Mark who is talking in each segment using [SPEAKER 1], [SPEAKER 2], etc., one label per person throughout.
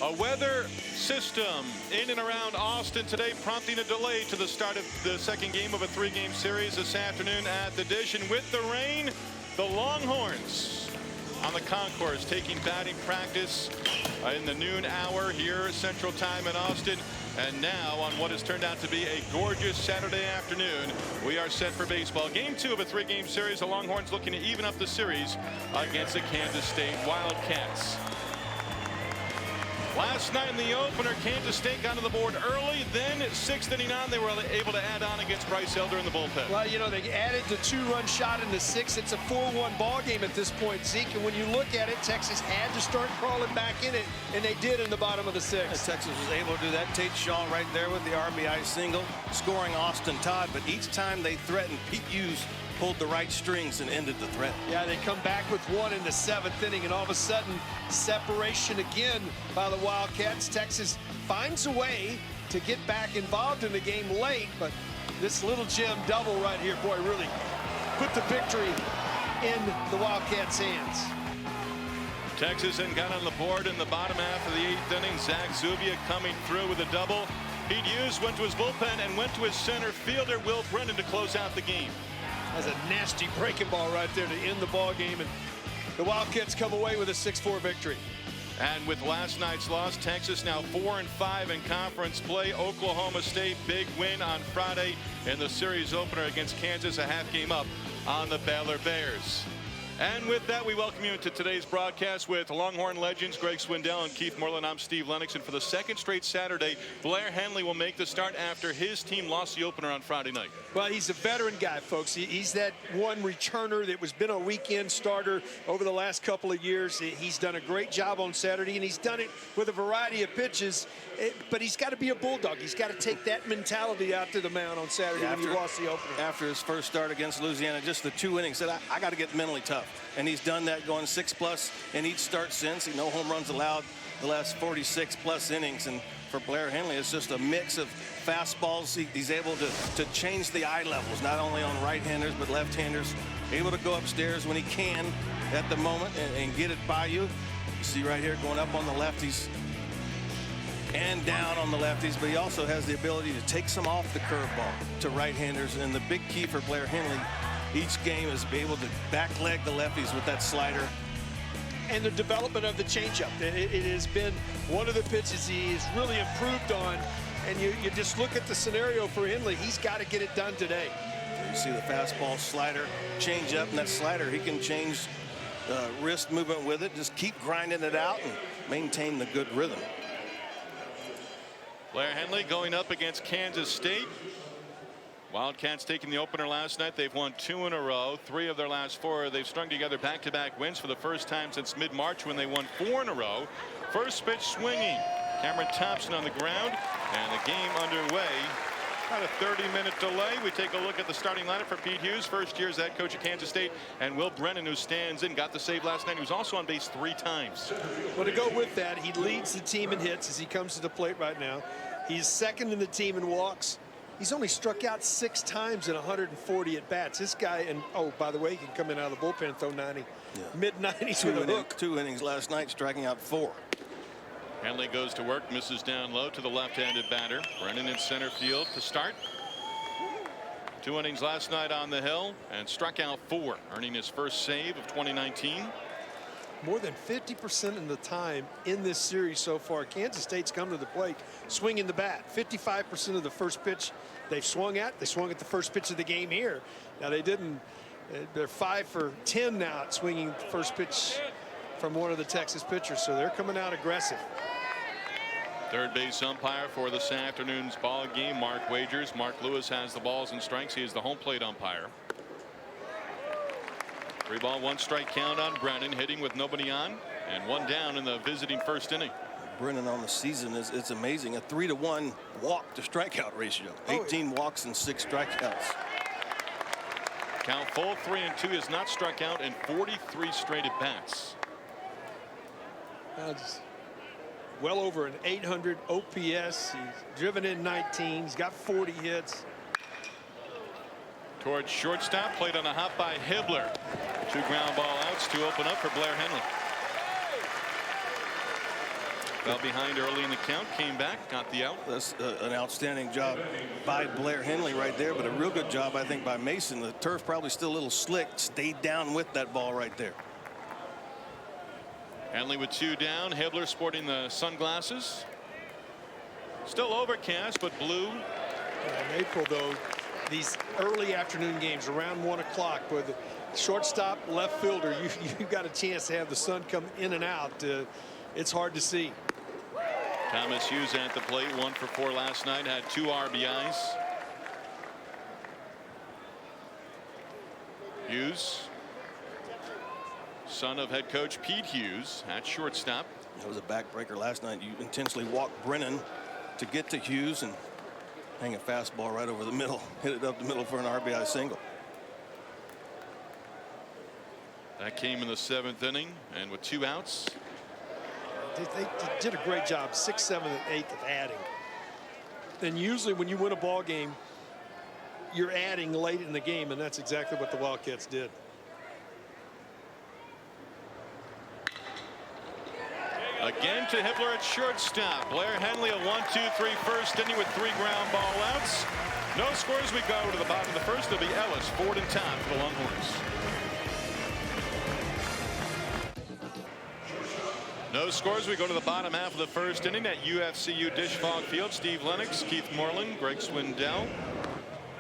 [SPEAKER 1] A weather system in and around Austin today, prompting a delay to the start of the second game of a three-game series this afternoon at the Dish. And with the rain, the Longhorns on the concourse taking batting practice in the noon hour here Central Time in Austin. And now on what has turned out to be a gorgeous Saturday afternoon, we are set for baseball. Game 2 of a three-game series. The Longhorns looking to even up the series against the Kansas State Wildcats. Last night in the opener, Kansas State got to the board early. Then at 6th inning on, they were able to add on against Bryce Elder in the bullpen.
[SPEAKER 2] Well, you know, they added the 2-run shot in the 6th. It's a 4-1 ball game at this point, Zeke. And when you look at it, Texas had to start crawling back in it, and they did in the bottom of the 6th.
[SPEAKER 3] Texas was able to do that. Tate Shaw right there with the RBI single, scoring Austin Todd. But each time they threatened, Pete Hughes pulled the right strings and ended the threat.
[SPEAKER 2] Yeah, they come back with 1 in the 7th inning, and all of a sudden, separation again by the Wildcats. Texas finds a way to get back involved in the game late, but this little gem double right here, boy, really put the victory in the Wildcats' hands.
[SPEAKER 1] Texas then got on the board in the bottom half of the 8th inning. Zach Zubia coming through with a double. Pete Hughes went to his bullpen and went to his center fielder, Will Brennan, to close out the game.
[SPEAKER 2] That's a nasty breaking ball right there to end the ball game, and the Wildcats come away with a 6-4 victory.
[SPEAKER 1] And with last night's loss, Texas now 4-5 in conference play. Oklahoma State, big win on Friday in the series opener against Kansas, a half game up on the Baylor Bears. And with that, we welcome you into today's broadcast with Longhorn legends Greg Swindell and Keith Moreland. I'm Steve Lennox, and for the second straight Saturday, Blair Henley will make the start after his team lost the opener on Friday night.
[SPEAKER 2] Well, he's a veteran guy, folks. He's that one returner that was been a weekend starter over the last couple of years. He's done a great job on Saturday, and he's done it with a variety of pitches. But he's got to be a bulldog. He's got to take that mentality out to the mound on Saturday when he lost the opener.
[SPEAKER 3] After his first start against Louisiana, just the 2 innings, said, I got to get mentally tough. And he's done that, going 6+ in each start since. No home runs allowed the last 46+ innings. And for Blair Henley, it's just a mix of fastballs. He's able to change the eye levels, not only on right-handers but left-handers. Able to go upstairs when he can at the moment and get it by you. You see right here going up on the lefties and down on the lefties, but he also has the ability to take some off the curveball to right-handers. And the big key for Blair Henley each game is to be able to back leg the lefties with that slider.
[SPEAKER 2] And the development of the changeup. It has been one of the pitches he has really improved on. And you just look at the scenario for Henley. He's got to get it done today.
[SPEAKER 3] You see the fastball, slider, changeup, and that slider, he can change wrist movement with it. Just keep grinding it out and maintain the good rhythm.
[SPEAKER 1] Blair Henley going up against Kansas State. Wildcats taking the opener last night. They've won 2 in a row. 3 of their last 4. They've strung together back-to-back wins for the first time since mid-March when they won 4 in a row. First pitch swinging. Cameron Thompson on the ground, and the game underway. About a 30-minute delay. We take a look at the starting lineup for Pete Hughes, first year as head coach at Kansas State, and Will Brennan, who stands in, got the save last night. He was also on base 3 times.
[SPEAKER 2] Well, to go with that, he leads the team in hits as he comes to the plate right now. He's second in the team in walks. He's only struck out 6 times in 140 at bats. This guy, and oh, by the way, he can come in out of the bullpen and throw 90, mid-90s with a hook.
[SPEAKER 3] 2 innings last night, striking out 4.
[SPEAKER 1] Henley goes to work, misses down low to the left-handed batter. Brennan in center field to start. 2 innings last night on the hill and struck out 4, earning his first save of 2019.
[SPEAKER 2] More than 50% of the time in this series so far, Kansas State's come to the plate swinging the bat. 55% of the first pitch they've swung at. They swung at the first pitch of the game here. Now they didn't. They're 5 for 10 now at swinging the first pitch from one of the Texas pitchers, so they're coming out aggressive.
[SPEAKER 1] Third base umpire for this afternoon's ball game, Mark Wagers. Mark Lewis has the balls and strikes. He is the home plate umpire. 3-ball, 1-strike count on Brennan, hitting with nobody on, and 1 down in the visiting first inning.
[SPEAKER 3] Brennan on the season it's amazing. A 3-to-1 walk to strikeout ratio. 18 walks and 6 strikeouts.
[SPEAKER 1] Count full 3-2. Has not struck out in 43 straight at bats.
[SPEAKER 2] Well over an 800 OPS. He's driven in 19. He's got 40 hits.
[SPEAKER 1] Towards shortstop, played on a hop by Hibbler. 2 ground ball outs to open up for Blair Henley. Fell behind early in the count, came back, got the out.
[SPEAKER 3] That's an outstanding job by Blair Henley right there, but a real good job, I think, by Mason. The turf probably still a little slick, stayed down with that ball right there.
[SPEAKER 1] Henley with 2 down. Hibbler sporting the sunglasses. Still overcast, but blue.
[SPEAKER 2] In April, though, these early afternoon games around 1 o'clock with the shortstop, left fielder, you got a chance to have the sun come in and out. It's hard to see.
[SPEAKER 1] Thomas Hughes at the plate, 1 for 4 last night, had 2 RBIs. Hughes, son of head coach Pete Hughes, at shortstop.
[SPEAKER 3] It was a backbreaker last night. You intentionally walked Brennan to get to Hughes and hang a fastball right over the middle, hit it up the middle for an RBI single.
[SPEAKER 1] That came in the 7th inning, and with 2 outs.
[SPEAKER 2] They did a great job, 6th, 7th, and 8th of adding. And usually when you win a ball game, you're adding late in the game, and that's exactly what the Wildcats did.
[SPEAKER 1] Again to Hibbler at shortstop. Blair Henley a 1-2-3 first inning with 3 ground ball outs. No scores. We go to the bottom of the first. It'll be Ellis, Ford, and Todd for the Longhorns. No scores. We go to the bottom half of the first inning at UFCU Disch-Falk Field. Steve Lennox, Keith Moreland, Greg Swindell.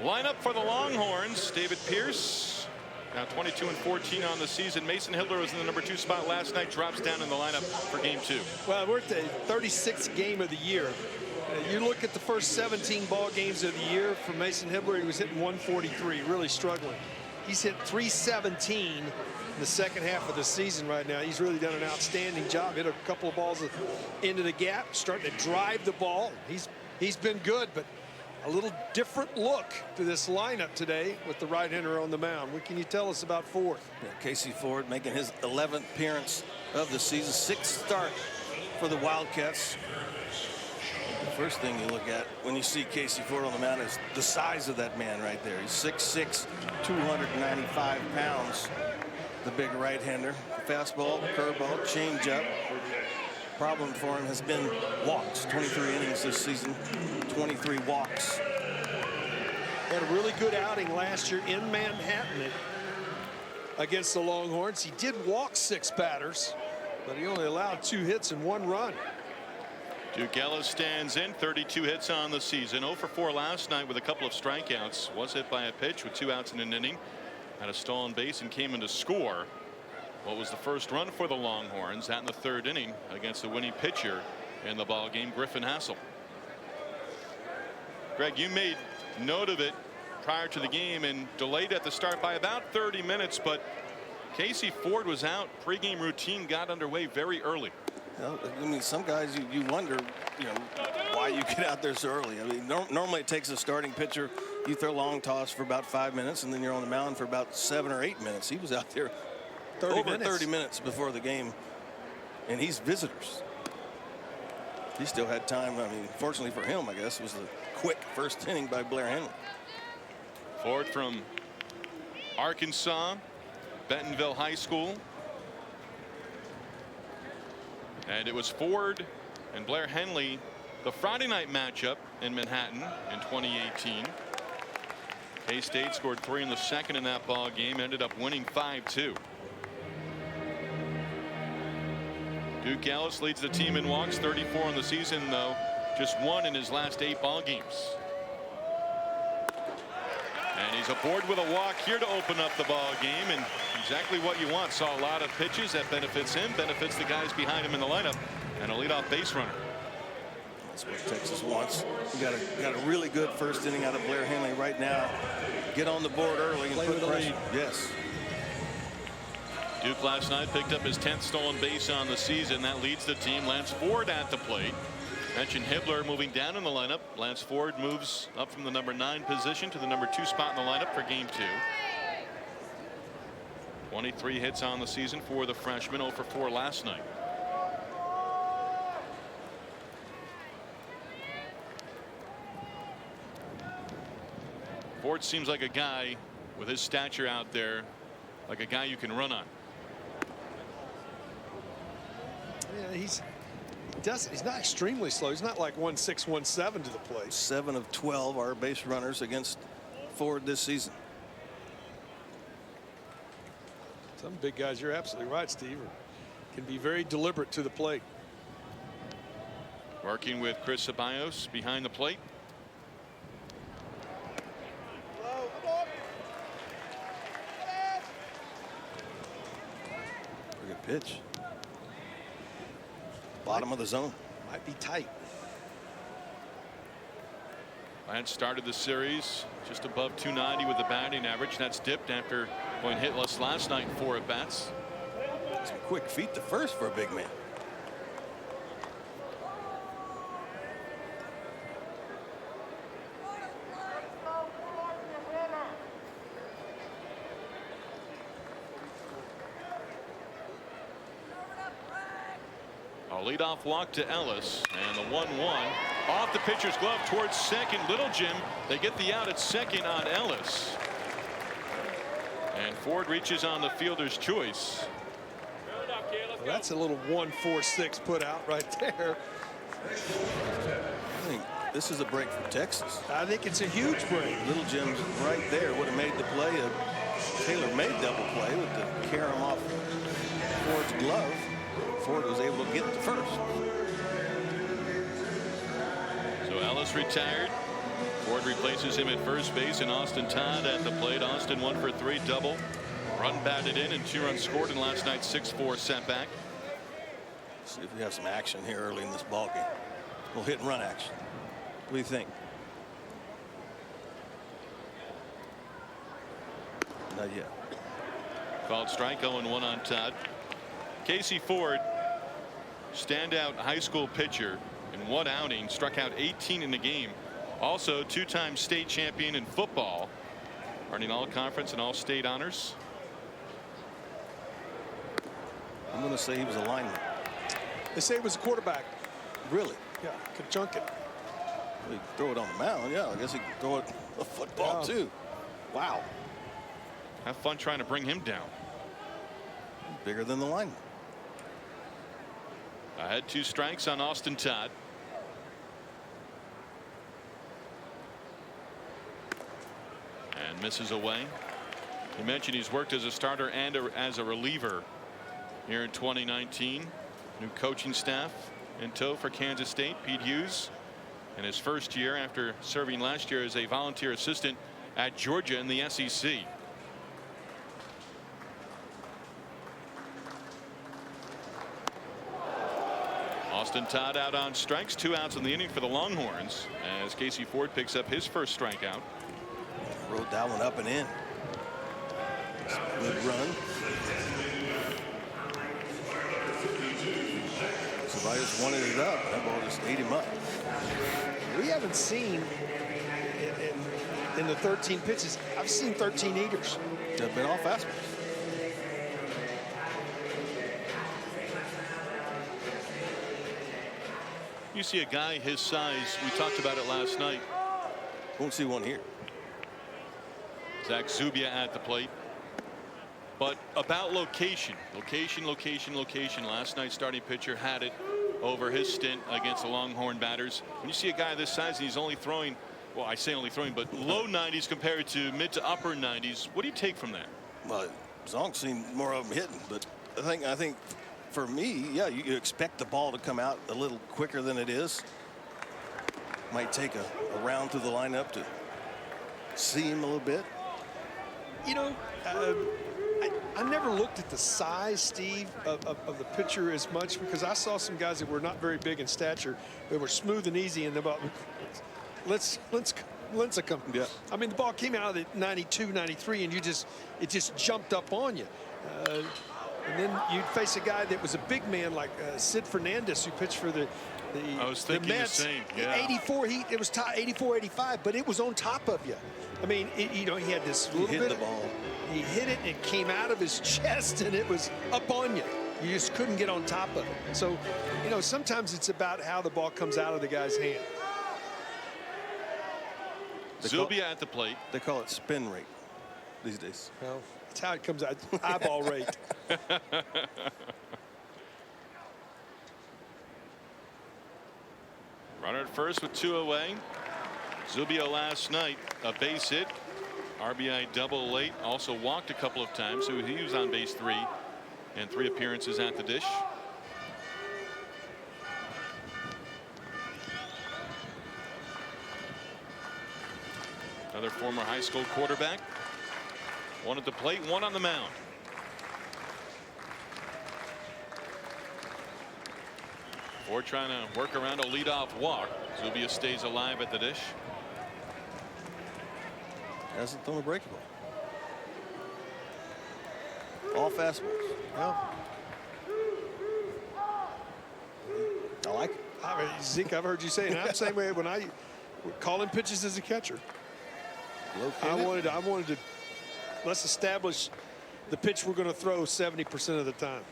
[SPEAKER 1] Lineup for the Longhorns: David Pierce, now 22-14 on the season. Mason Hibbler was in the number 2 spot last night, drops down in the lineup for game 2.
[SPEAKER 2] Well, we're at the 36th game of the year. You look at the first 17 ball games of the year for Mason Hibbler, he was hitting 143, really struggling. He's hit 317 in the second half of the season right now. He's really done an outstanding job. Hit a couple of balls into the gap, starting to drive the ball. He's been good, but a little different look to this lineup today with the right-hander on the mound. What can you tell us about Ford?
[SPEAKER 3] Yeah, Casey Ford making his 11th appearance of the season, 6th start for the Wildcats. The first thing you look at when you see Casey Ford on the mound is the size of that man right there. He's 6'6", 295 pounds. The big right-hander. Fastball, curveball, changeup. Problem for him has been walks. 23 innings this season, 23 walks.
[SPEAKER 2] Had a really good outing last year in Manhattan against the Longhorns. He did walk 6 batters, but he only allowed 2 hits and 1 run.
[SPEAKER 1] Duke Ellis stands in, 32 hits on the season, 0 for 4 last night with a couple of strikeouts. Was hit by a pitch with 2 outs in an inning. Had a stolen base and came in to score what was the first run for the Longhorns, that in the 3rd inning against the winning pitcher in the ball game, Griffin Hassel. Greg, you made note of it prior to the game and delayed at the start by about 30 minutes, but Casey Ford was out. Pre-game routine got underway very early.
[SPEAKER 3] Well, I mean, some guys you wonder, why you get out there so early. I mean, normally it takes a starting pitcher, you throw a long toss for about 5 minutes, and then you're on the mound for about 7 or 8 minutes. He was out there 30 minutes before the game, and he's visitors. He still had time. I mean, fortunately for him, I guess, was the quick first inning by Blair Henley.
[SPEAKER 1] Ford from Arkansas, Bentonville High School. And it was Ford and Blair Henley, the Friday night matchup in Manhattan in 2018. K-State scored 3 in the 2nd in that ball game, ended up winning 5-2. Duke Ellis leads the team in walks, 34 in the season, though just 1 in his last 8 ball games. And he's aboard with a walk here to open up the ball game, and exactly what you want. Saw a lot of pitches that benefits him, benefits the guys behind him in the lineup, and a leadoff base runner.
[SPEAKER 3] That's what Texas wants. We got a really good first inning out of Blair Henley right now. Get on the board early and put pressure. Yes.
[SPEAKER 1] Duke last night picked up his 10th stolen base on the season. That leads the team. Lance Ford at the plate. Mentioned Hibbler moving down in the lineup. Lance Ford moves up from the number 9 position to the number 2 spot in the lineup for game 2. 23 hits on the season for the freshman, 0 for 4 last night. Ford seems like a guy with his stature out there, like a guy you can run on.
[SPEAKER 2] Yeah, He's not extremely slow. He's not like 1.6, 1.7 to the plate.
[SPEAKER 3] 7 of 12 are base runners against Ford this season.
[SPEAKER 2] Some big guys, you're absolutely right, Steve, can be very deliberate to the plate.
[SPEAKER 1] Working with Chris Ceballos behind the plate.
[SPEAKER 3] Good pitch. Bottom of the zone.
[SPEAKER 2] Might be tight.
[SPEAKER 1] Lance started the series just above 290 with the batting average. That's dipped after going hitless last night in 4 at-bats.
[SPEAKER 3] Some quick feet to first for a big man.
[SPEAKER 1] A leadoff walk to Ellis, and the 1-1 off the pitcher's glove towards second. Little Jim, they get the out at second on Ellis. And Ford reaches on the fielder's choice.
[SPEAKER 2] Well, that's a little 1-4-6 put out right there.
[SPEAKER 3] I think this is a break for Texas.
[SPEAKER 2] I think it's a huge break.
[SPEAKER 3] Little Jim's right there would have made the play. A tailor-made double play with the carom off Ford's glove. Ford was able to get to first.
[SPEAKER 1] So Ellis retired. Ford replaces him at first base, and Austin Todd at the plate. Austin 1 for 3 double. Run batted in and 2 runs scored in last night's 6-4 setback.
[SPEAKER 3] See if we have some action here early in this ball game. A little hit and run action. What do you think? Not yet.
[SPEAKER 1] Called strike. 0-1 on Todd. Casey Ford, standout high school pitcher in 1 outing, struck out 18 in the game. Also 2-time state champion in football, earning all conference and all state honors.
[SPEAKER 3] I'm going to say he was a lineman.
[SPEAKER 2] They say it was a quarterback.
[SPEAKER 3] Really?
[SPEAKER 2] Yeah, could chunk it.
[SPEAKER 3] Well, he could throw it on the mound. Yeah, I guess he could throw it a football too. Wow.
[SPEAKER 1] Have fun trying to bring him down.
[SPEAKER 3] Bigger than the lineman.
[SPEAKER 1] Ahead 2 strikes on Austin Todd. And misses away. You mentioned he's worked as a starter and as a reliever here in 2019. New coaching staff in tow for Kansas State. Pete Hughes in his first year after serving last year as a volunteer assistant at Georgia in the SEC. Austin Todd out on strikes. 2 outs in the inning for the Longhorns as Casey Ford picks up his first strikeout.
[SPEAKER 3] Rode that one up and in. Good run. Ceballos wanted it up. That ball just ate him up.
[SPEAKER 2] We haven't seen in the 13 pitches. I've seen 13 eaters.
[SPEAKER 3] They've been all fastballs.
[SPEAKER 1] You see a guy his size. We talked about it last night.
[SPEAKER 3] Won't see one here.
[SPEAKER 1] Zach Zubia at the plate. But about location. Location. Last night's starting pitcher had it over his stint against the Longhorn batters. When you see a guy this size and he's only throwing, well, I say only throwing, but low 90s compared to mid to upper 90s. What do you take from that?
[SPEAKER 3] Well, Zonk's seen more of them hitting, but I think for me, yeah, you expect the ball to come out a little quicker than it is. Might take a round through the lineup to see him a little bit.
[SPEAKER 2] You know, I never looked at the size, Steve, of the pitcher as much, because I saw some guys that were not very big in stature. They were smooth and easy, and about let's come.
[SPEAKER 3] Yeah.
[SPEAKER 2] I mean, the ball came out at 92, 93, and it just jumped up on you. And then you'd face a guy that was a big man like Sid Fernandez, who pitched for the
[SPEAKER 1] I was thinking the
[SPEAKER 2] Mets.
[SPEAKER 1] same. Yeah.
[SPEAKER 2] 84, it was 84, 85, but it was on top of you. I mean, you know, he had this little
[SPEAKER 3] He hit
[SPEAKER 2] bit
[SPEAKER 3] the
[SPEAKER 2] of,
[SPEAKER 3] ball.
[SPEAKER 2] He hit it and it came out of his chest and it was up on you. You just couldn't get on top of it. So, you know, sometimes it's about how the ball comes out of the guy's hand.
[SPEAKER 1] Zubia at the plate.
[SPEAKER 3] They call it spin rate these days.
[SPEAKER 2] Well, that's how it comes out. Eyeball rate.
[SPEAKER 1] Runner at first with 2 away. Zubia last night, a base hit. RBI double late. Also walked a couple of times, so he was on base 3 and 3 appearances at the Dish. Another former high school quarterback. 1 at the plate, 1 on the mound. Ford trying to work around a leadoff walk. Zubia stays alive at the Dish.
[SPEAKER 3] Hasn't thrown a breakable. All fastballs.
[SPEAKER 2] Well,
[SPEAKER 3] I like it.
[SPEAKER 2] I mean, Zeke, I've heard you say it. I'm the same way when I calling pitches as a catcher. I wanted to let's establish the pitch we're going to throw 70% of the time.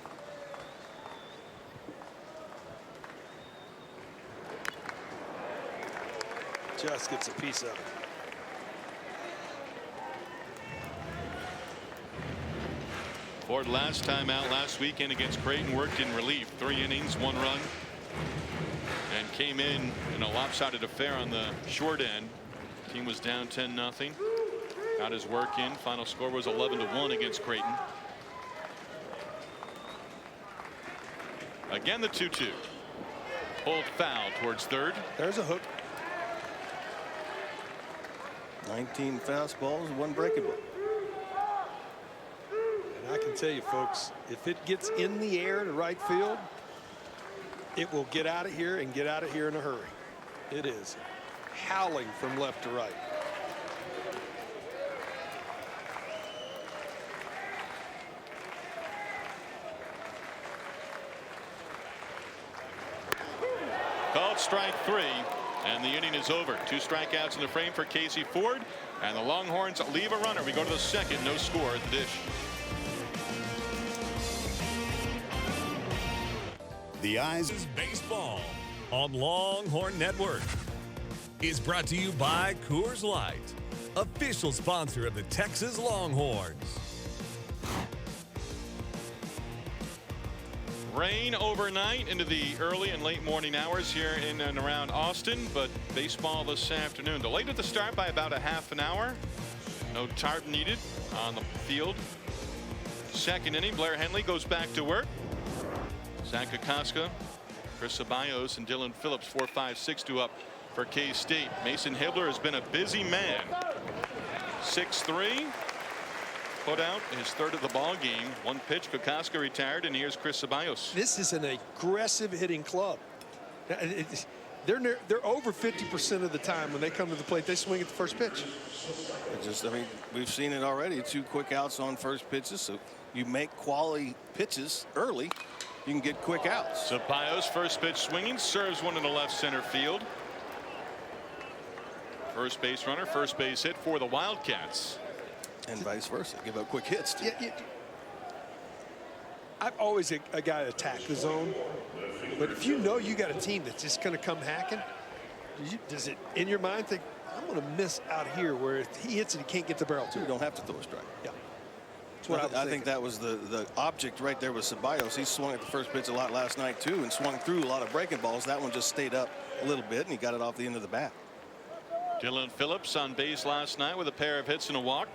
[SPEAKER 2] Just gets a piece of it.
[SPEAKER 1] Ford last time out last weekend against Creighton worked in relief. 3 innings, 1 run, and came in a lopsided affair on the short end. Team was down 10-0. Got his work in. Final score was 11-1 against Creighton. Again the 2-2. Pulled foul towards third.
[SPEAKER 2] There's a hook.
[SPEAKER 3] 19 fastballs, 1 breakable.
[SPEAKER 2] And I can tell you, folks, if it gets in the air to right field, it will get out of here and get out of here in a hurry. It is howling from left to right.
[SPEAKER 1] Called strike 3. And the inning is over. 2 strikeouts in the frame for Casey Ford. And the Longhorns leave a runner. We go to the second. No score at the Dish.
[SPEAKER 4] The Eyes
[SPEAKER 5] is Baseball on Longhorn Network is brought to you by Coors Light, official sponsor of the Texas Longhorns.
[SPEAKER 1] Rain overnight into the early and late morning hours here in and around Austin, but baseball this afternoon. Delayed at the start by about a half an hour. No tarp needed on the field. Second inning, Blair Henley goes back to work. Zach Kokoska, Chris Ceballos, and Dylan Phillips 4, 5, 6 up for K-State. Mason Hibler has been a busy man. 6-3. Put out his 3rd of the ball game. 1 pitch. Kokoska retired, and here's Chris Ceballos.
[SPEAKER 2] This is an aggressive hitting club. They're over 50% of the time when they come to the plate, they swing at the first pitch.
[SPEAKER 3] I mean, we've seen it already. 2 quick outs on first pitches. So you make quality pitches early, you can get quick outs.
[SPEAKER 1] Ceballos, first pitch swinging, serves one in the left center field. First base runner, first base hit for the Wildcats.
[SPEAKER 3] And vice versa. Give up quick hits.
[SPEAKER 2] Yeah. I'm always a guy to attack the zone. But if you know you got a team that's just going to come hacking, does it in your mind think, I'm going to miss out here where if he hits it, he can't get the barrel to
[SPEAKER 3] You
[SPEAKER 2] it?
[SPEAKER 3] don't have to throw a strike.
[SPEAKER 2] Yeah. That's what
[SPEAKER 3] I think that was the object right there with Ceballos. He swung at the first pitch a lot last night, too, and swung through a lot of breaking balls. That one just stayed up a little bit, and he got it off the end of the bat.
[SPEAKER 1] Dylan Phillips on base last night with a pair of hits and a walk.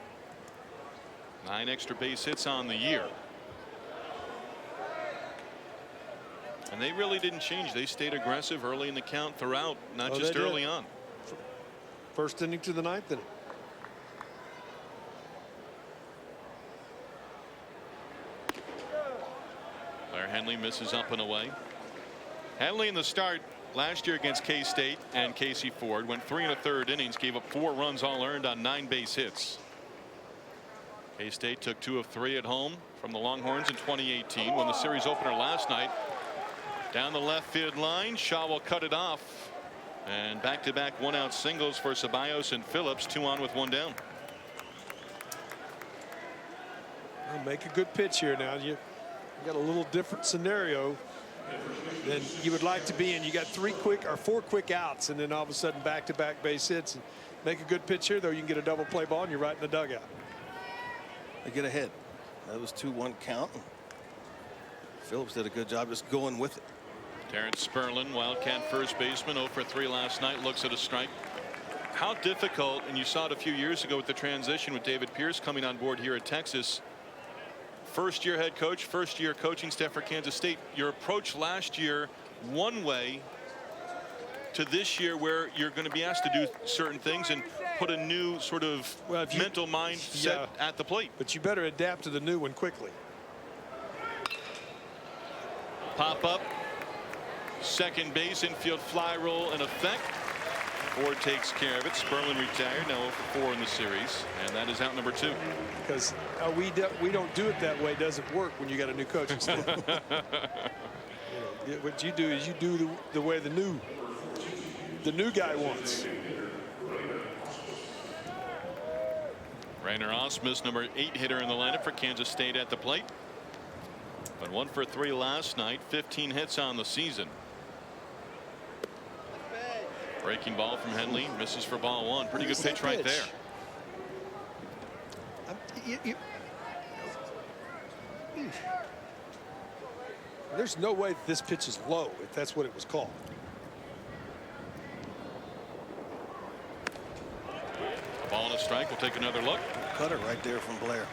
[SPEAKER 1] 9 extra base hits on the year. And they really didn't change. They stayed aggressive early in the count throughout, not just early on.
[SPEAKER 2] First inning to the 9th inning.
[SPEAKER 1] Blair Henley misses up and away. Henley in the start last year against K-State and Casey Ford went 3 1/3 innings, gave up 4 runs all earned on 9 base hits. K-State took 2 of 3 at home from the Longhorns in 2018. Won the series opener last night. Down the left field line, Shaw will cut it off. And back-to-back 1-out singles for Ceballos and Phillips. 2 on with 1 down.
[SPEAKER 2] Well, make a good pitch here now. You got a little different scenario than you would like to be in. You got 4 quick outs, and then all of a sudden back-to-back base hits. And make a good pitch here, though. You can get a double play ball, and you're right in the dugout.
[SPEAKER 3] They get ahead. That was 2-1 count. Phillips did a good job just going with it.
[SPEAKER 1] Terrence Sperlin, Wildcat first baseman, 0 for 3 last night, looks at a strike. How difficult, and you saw it a few years ago with the transition with David Pierce coming on board here at Texas. First year head coach, first year coaching staff for Kansas State. Your approach last year one way to this year where you're going to be asked to do certain things and put a new sort of mental mindset at the plate.
[SPEAKER 2] But you better adapt to the new one quickly.
[SPEAKER 1] Pop up. Second base, infield fly roll in effect. Ford takes care of it. Sperlin retired, now 0 for 4 in the series, and that is out number 2.
[SPEAKER 2] Because we don't do it that way. Doesn't work when you got a new coaching staff. What you do is you do the way the new guy wants.
[SPEAKER 1] Rainer Osmus, number 8 hitter in the lineup for Kansas State at the plate. But 1 for 3 last night, 15 hits on the season. Breaking ball from Henley, misses for ball 1. Pretty good pitch right there.
[SPEAKER 2] There's no way this pitch is low if that's what it was called.
[SPEAKER 1] A ball and a strike. We'll take another look.
[SPEAKER 3] Cutter right there from Blair.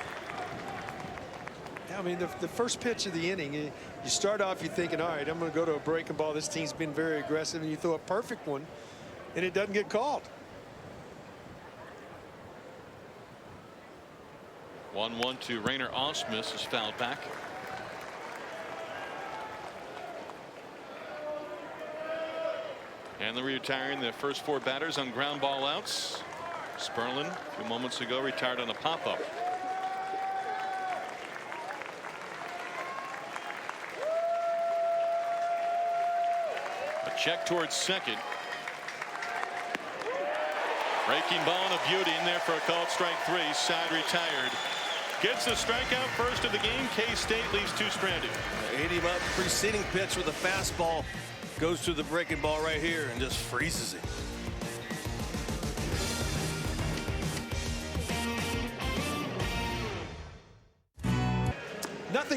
[SPEAKER 2] I mean, the first pitch of the inning, you start off, you're thinking, all right, I'm going to go to a breaking ball. This team's been very aggressive, and you throw a perfect one, and it doesn't get called.
[SPEAKER 1] 1-1 to Rainer Osmus is fouled back. And they're retiring the first 4 batters on ground ball outs. Sperlin, a few moments ago, retired on a pop-up. A check towards second. Breaking ball and a beauty in there for a called strike 3. Side retired. Gets the strikeout first of the game. K-State leaves 2 stranded.
[SPEAKER 3] 80 up preceding pitch with a fastball. Goes to the breaking ball right here and just freezes it.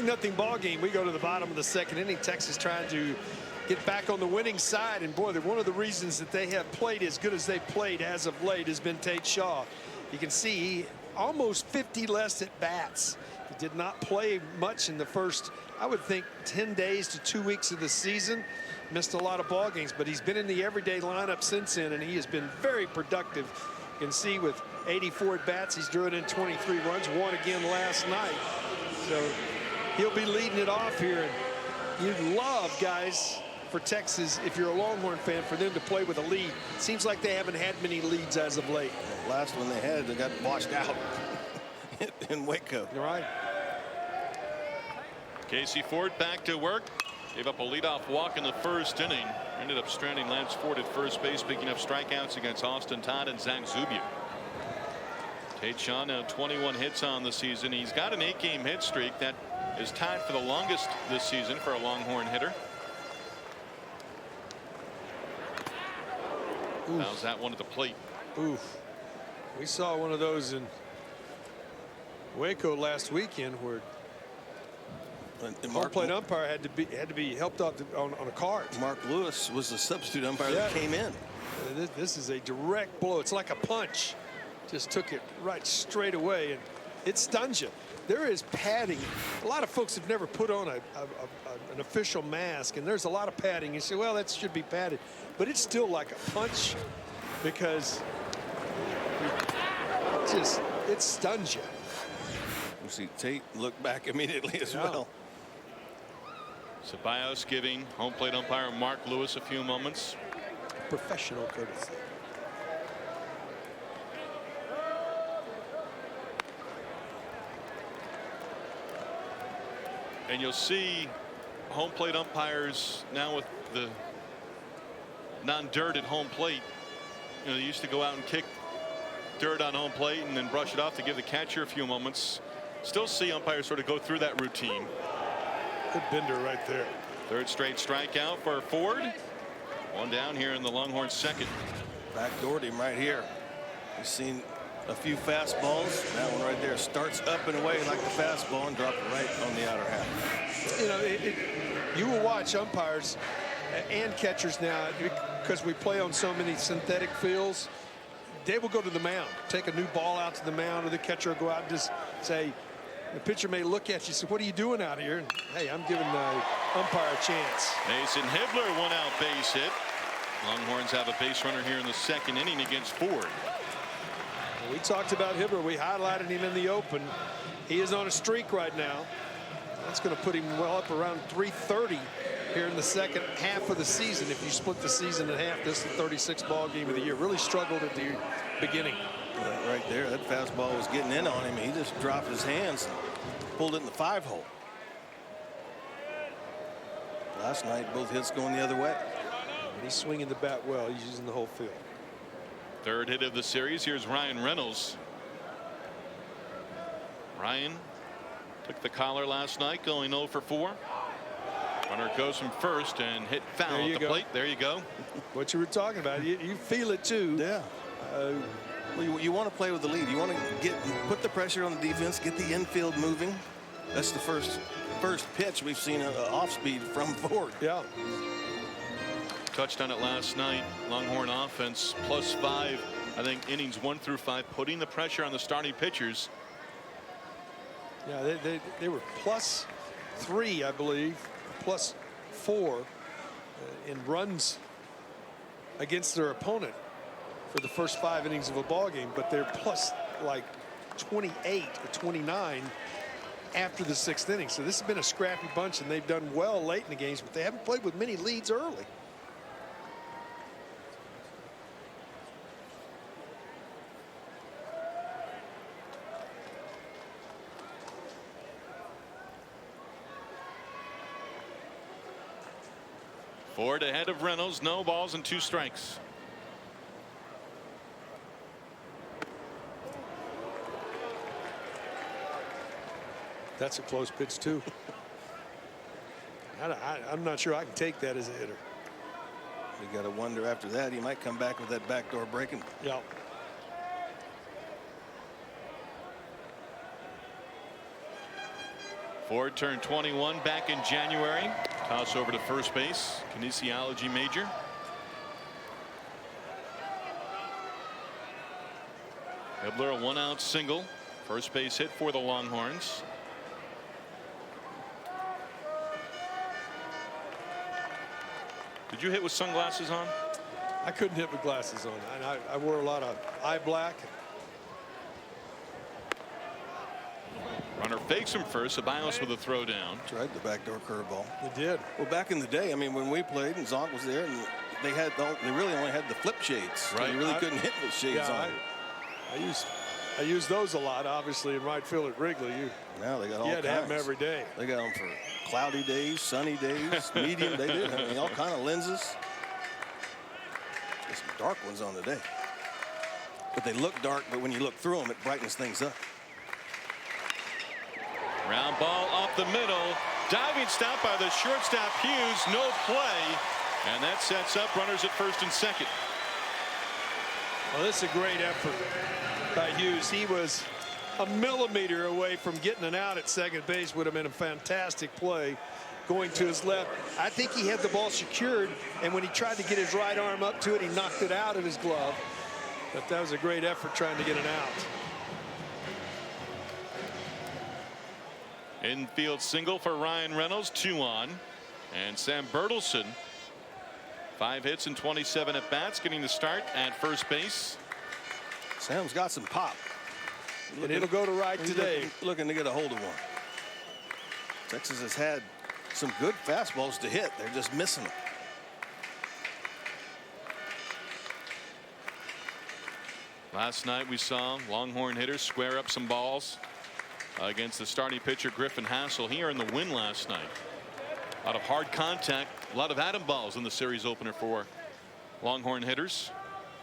[SPEAKER 2] Nothing ball game. We go to the bottom of the 2nd inning. Texas trying to get back on the winning side, and boy, one of the reasons that they have played as good as they played as of late has been Tate Shaw. You can see almost 50 less at bats. He did not play much in the first, I would think, 10 days to 2 weeks of the season. Missed a lot of ball games, but he's been in the everyday lineup since then, and he has been very productive. You can see with 84 at bats, he's driven in 23 runs, 1 again last night. So he'll be leading it off here, and you'd love, guys, for Texas, if you're a Longhorn fan, for them to play with a lead. Seems like they haven't had many leads as of late.
[SPEAKER 3] The last one they had, they got washed out in Waco.
[SPEAKER 2] You're right.
[SPEAKER 1] Casey Ford back to work. Gave up a leadoff walk in the first inning. Ended up stranding Lance Ford at first base, picking up strikeouts against Austin Todd and Zach Zubia. Tate Shaw now 21 hits on the season. He's got an 8-game hit streak that is tied for the longest this season for a Longhorn hitter. How's that one at the plate?
[SPEAKER 2] Oof. We saw one of those in Waco last weekend where the home plate umpire had to be helped out on a cart.
[SPEAKER 3] Mark Lewis was the substitute umpire that came in.
[SPEAKER 2] This is a direct blow. It's like a punch. Just took it right straight away, and it stuns you. There is padding. A lot of folks have never put on an official mask, and there's a lot of padding. You say, well, that should be padded, but it's still like a punch because it stuns you.
[SPEAKER 3] You see Tate look back immediately as well.
[SPEAKER 1] Ceballos giving home plate umpire Mark Lewis a few moments.
[SPEAKER 2] Professional courtesy.
[SPEAKER 1] And you'll see home plate umpires now with the non-dirt at home plate. You know, they used to go out and kick dirt on home plate and then brush it off to give the catcher a few moments. Still see umpires sort of go through that routine.
[SPEAKER 2] Good bender right there.
[SPEAKER 1] Third straight strikeout for Ford. One down here in the Longhorns' 2nd.
[SPEAKER 3] Backdoored him right here. We've seen a few fastballs. That one right there starts up and away like the fastball and dropped right on the outer half.
[SPEAKER 2] You know, you will watch umpires and catchers now, because we play on so many synthetic fields, they will go to the mound, take a new ball out to the mound, or the catcher will go out and just say, the pitcher may look at you and say, what are you doing out here? And, hey, I'm giving the umpire a chance.
[SPEAKER 1] Mason Hibbler, 1-out base hit. Longhorns have a base runner here in the second inning against Ford.
[SPEAKER 2] We talked about Hibbler. We highlighted him in the open. He is on a streak right now. That's going to put him well up around 330 here in the second half of the season. If you split the season in half, this is the 36th ball game of the year. Really struggled at the beginning.
[SPEAKER 3] Right there, that fastball was getting in on him. He just dropped his hands and pulled it in the 5-hole. Last night, both hits going the other way.
[SPEAKER 2] And he's swinging the bat well. He's using the whole field.
[SPEAKER 1] Third hit of the series. Here's Ryan Reynolds. Ryan took the collar last night, going 0 for 4. Runner goes from first and hit foul at the plate. There you go.
[SPEAKER 2] What you were talking about. You feel it too.
[SPEAKER 3] Yeah. Well, you want to play with the lead. You want to put the pressure on the defense, get the infield moving. That's the first pitch we've seen off speed from Ford.
[SPEAKER 2] Yeah.
[SPEAKER 1] Touched on it last night. Longhorn offense +5, I think, innings 1 through 5, putting the pressure on the starting pitchers.
[SPEAKER 2] Yeah, they were +3, I believe, +4 in runs against their opponent for the first 5 innings of a ball game, but they're plus like 28 or 29 after the 6th inning. So this has been a scrappy bunch, and they've done well late in the games, but they haven't played with many leads early.
[SPEAKER 1] Ford ahead of Reynolds. No balls and 2 strikes.
[SPEAKER 2] That's a close pitch too. I'm not sure I can take that as a hitter.
[SPEAKER 3] You got to wonder after that, he might come back with that backdoor breaking.
[SPEAKER 2] Yeah.
[SPEAKER 1] Ford turned 21 back in January. Toss over to first base. Kinesiology major. Hibbler, a 1-out single. First base hit for the Longhorns. Did you hit with sunglasses on?
[SPEAKER 2] I couldn't hit with glasses on. I wore a lot of eye black.
[SPEAKER 1] Runner fakes him first. Ceballos with a throw down.
[SPEAKER 3] Tried the backdoor curveball.
[SPEAKER 2] They did.
[SPEAKER 3] Well, back in the day, I mean, when we played and Zonk was there, and they really only had the flip shades.
[SPEAKER 1] Right.
[SPEAKER 3] You really couldn't hit with shades on.
[SPEAKER 2] I use those a lot, obviously, in right field at Wrigley.
[SPEAKER 3] Now they got all
[SPEAKER 2] You had
[SPEAKER 3] kinds.
[SPEAKER 2] to have them every day.
[SPEAKER 3] They got them for cloudy days, sunny days, medium. They did. I mean, all kind of lenses. There's some dark ones on today. But they look dark, but when you look through them, it brightens things up.
[SPEAKER 1] Round ball up the middle. Diving stop by the shortstop Hughes. No play. And that sets up runners at first and second.
[SPEAKER 2] Well, this is a great effort by Hughes. He was a millimeter away from getting an out at second base. Would have been a fantastic play going to his left. I think he had the ball secured, and when he tried to get his right arm up to it, he knocked it out of his glove. But that was a great effort trying to get an out.
[SPEAKER 1] Infield single for Ryan Reynolds, 2 on. And Sam Bertelsen, 5 hits and 27 at bats, getting the start at first base.
[SPEAKER 3] Sam's got some pop.
[SPEAKER 2] And it'll go to right today.
[SPEAKER 3] Looking to get a hold of one. Texas has had some good fastballs to hit. They're just missing them.
[SPEAKER 1] Last night we saw Longhorn hitters square up some balls against the starting pitcher Griffin Hassel here in the win last night. A lot of hard contact, a lot of atom balls in the series opener for Longhorn hitters.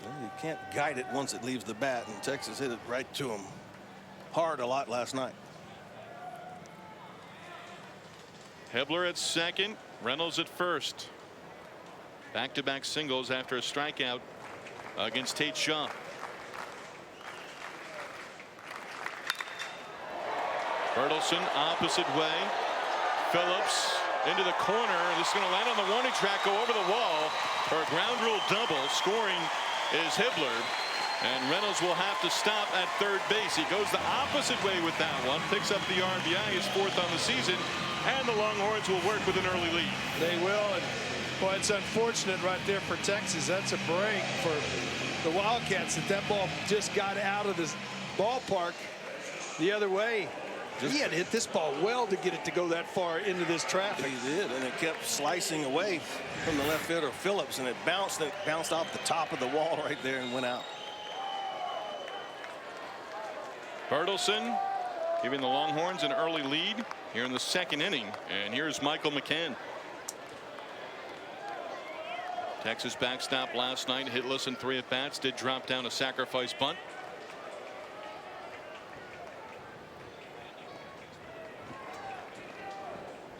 [SPEAKER 3] Well, you can't guide it once it leaves the bat, and Texas hit it right to him hard a lot last night.
[SPEAKER 1] Hibbler at second, Reynolds at first. Back-to-back singles after a strikeout against Tate Shaw. Bertelsen opposite way. Phillips into the corner. This is going to land on the warning track, go over the wall for a ground rule double. Scoring is Hibbler. And Reynolds will have to stop at third base. He goes the opposite way with that one. Picks up the RBI, his 4th on the season. And the Longhorns will work with an early lead.
[SPEAKER 2] They will. And boy, it's unfortunate right there for Texas. That's a break for the Wildcats that ball just got out of this ballpark the other way. He had hit this ball well to get it to go that far into this traffic.
[SPEAKER 3] He did, and it kept slicing away from the left fielder Phillips, and it bounced off the top of the wall right there and went out.
[SPEAKER 1] Bertelsen giving the Longhorns an early lead here in the 2nd inning. And here's Michael McCann. Texas backstop last night, hitless in 3 at-bats, did drop down a sacrifice bunt.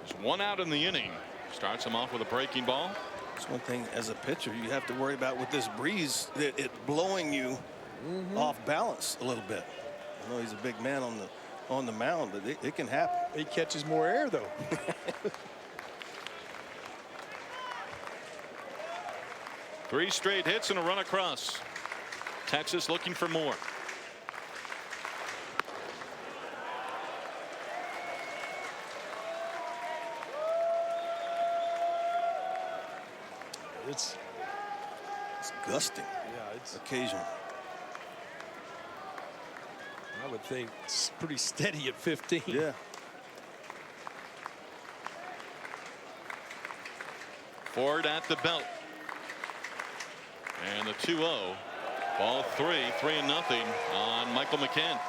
[SPEAKER 1] There's 1 out in the inning. Starts him off with a breaking ball.
[SPEAKER 3] That's one thing as a pitcher you have to worry about with this breeze, that it blowing you off balance a little bit. I know he's a big man on the mound, but it can happen.
[SPEAKER 2] He catches more air, though.
[SPEAKER 1] 3 straight hits and a run across. Texas looking for more.
[SPEAKER 2] It's
[SPEAKER 3] gusting.
[SPEAKER 2] Yeah, it's
[SPEAKER 3] occasionally.
[SPEAKER 2] I would think it's pretty steady at 15.
[SPEAKER 3] Yeah.
[SPEAKER 1] Ford at the belt. And the 2-0. Ball 3-0 on Michael McCann.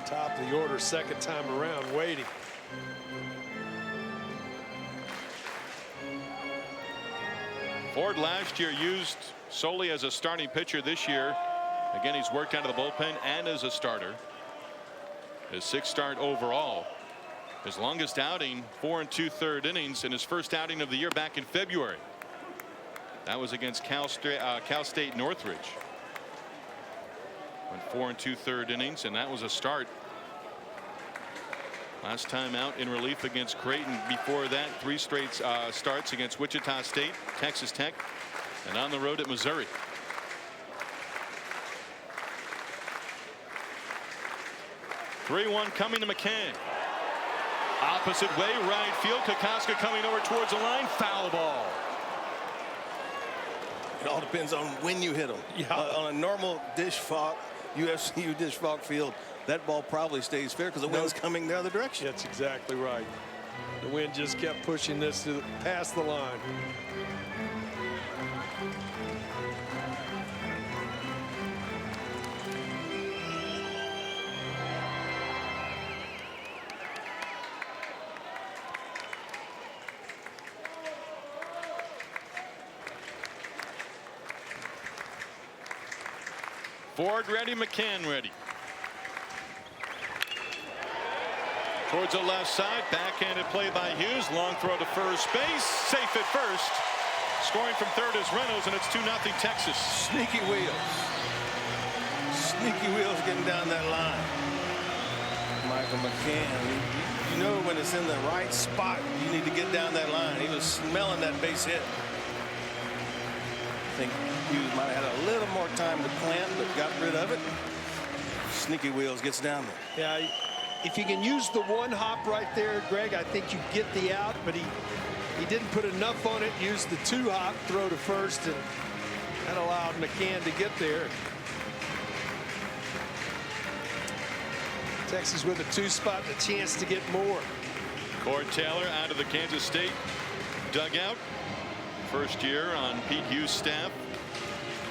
[SPEAKER 2] Top of the order, 2nd time around, waiting.
[SPEAKER 1] Ford last year used solely as a starting pitcher. This year, again, he's worked out of the bullpen and as a starter. His 6th start overall. His longest outing, 4 2/3 innings, in his first outing of the year back in February. That was against Cal State Northridge. Went 4 2/3 innings, and that was a start. Last time out in relief against Creighton. Before that, 3 straight starts against Wichita State, Texas Tech, and on the road at Missouri. (3-1) coming to McCann. Opposite way, right field. Kokoska coming over towards the line. Foul ball.
[SPEAKER 3] It all depends on when you hit them.
[SPEAKER 2] Yeah.
[SPEAKER 3] On a normal Disch-Falk, UFCU Disch-Falk Field, that ball probably stays fair because the wind's coming the other direction.
[SPEAKER 2] That's exactly right. The wind just kept pushing this past the line.
[SPEAKER 1] Ford ready, McCann ready. Towards the left side, backhanded play by Hughes. Long throw to first base. Safe at first. Scoring from third is Reynolds, and it's 2-0 Texas.
[SPEAKER 3] Sneaky Wheels. Sneaky Wheels getting down that line. Michael McCann. You know when it's in the right spot, you need to get down that line. He was smelling that base hit. I think Hughes might have had a little more time to plant, but got rid of it. Sneaky Wheels gets down there.
[SPEAKER 2] Yeah, if you can use the 1 hop right there, Greg, I think you get the out, but he didn't put enough on it. Used the 2 hop throw to first, and that allowed McCann to get there. Texas with a 2 spot and a chance to get more.
[SPEAKER 1] Cord Taylor out of the Kansas State dugout. First year on Pete Hughes' staff.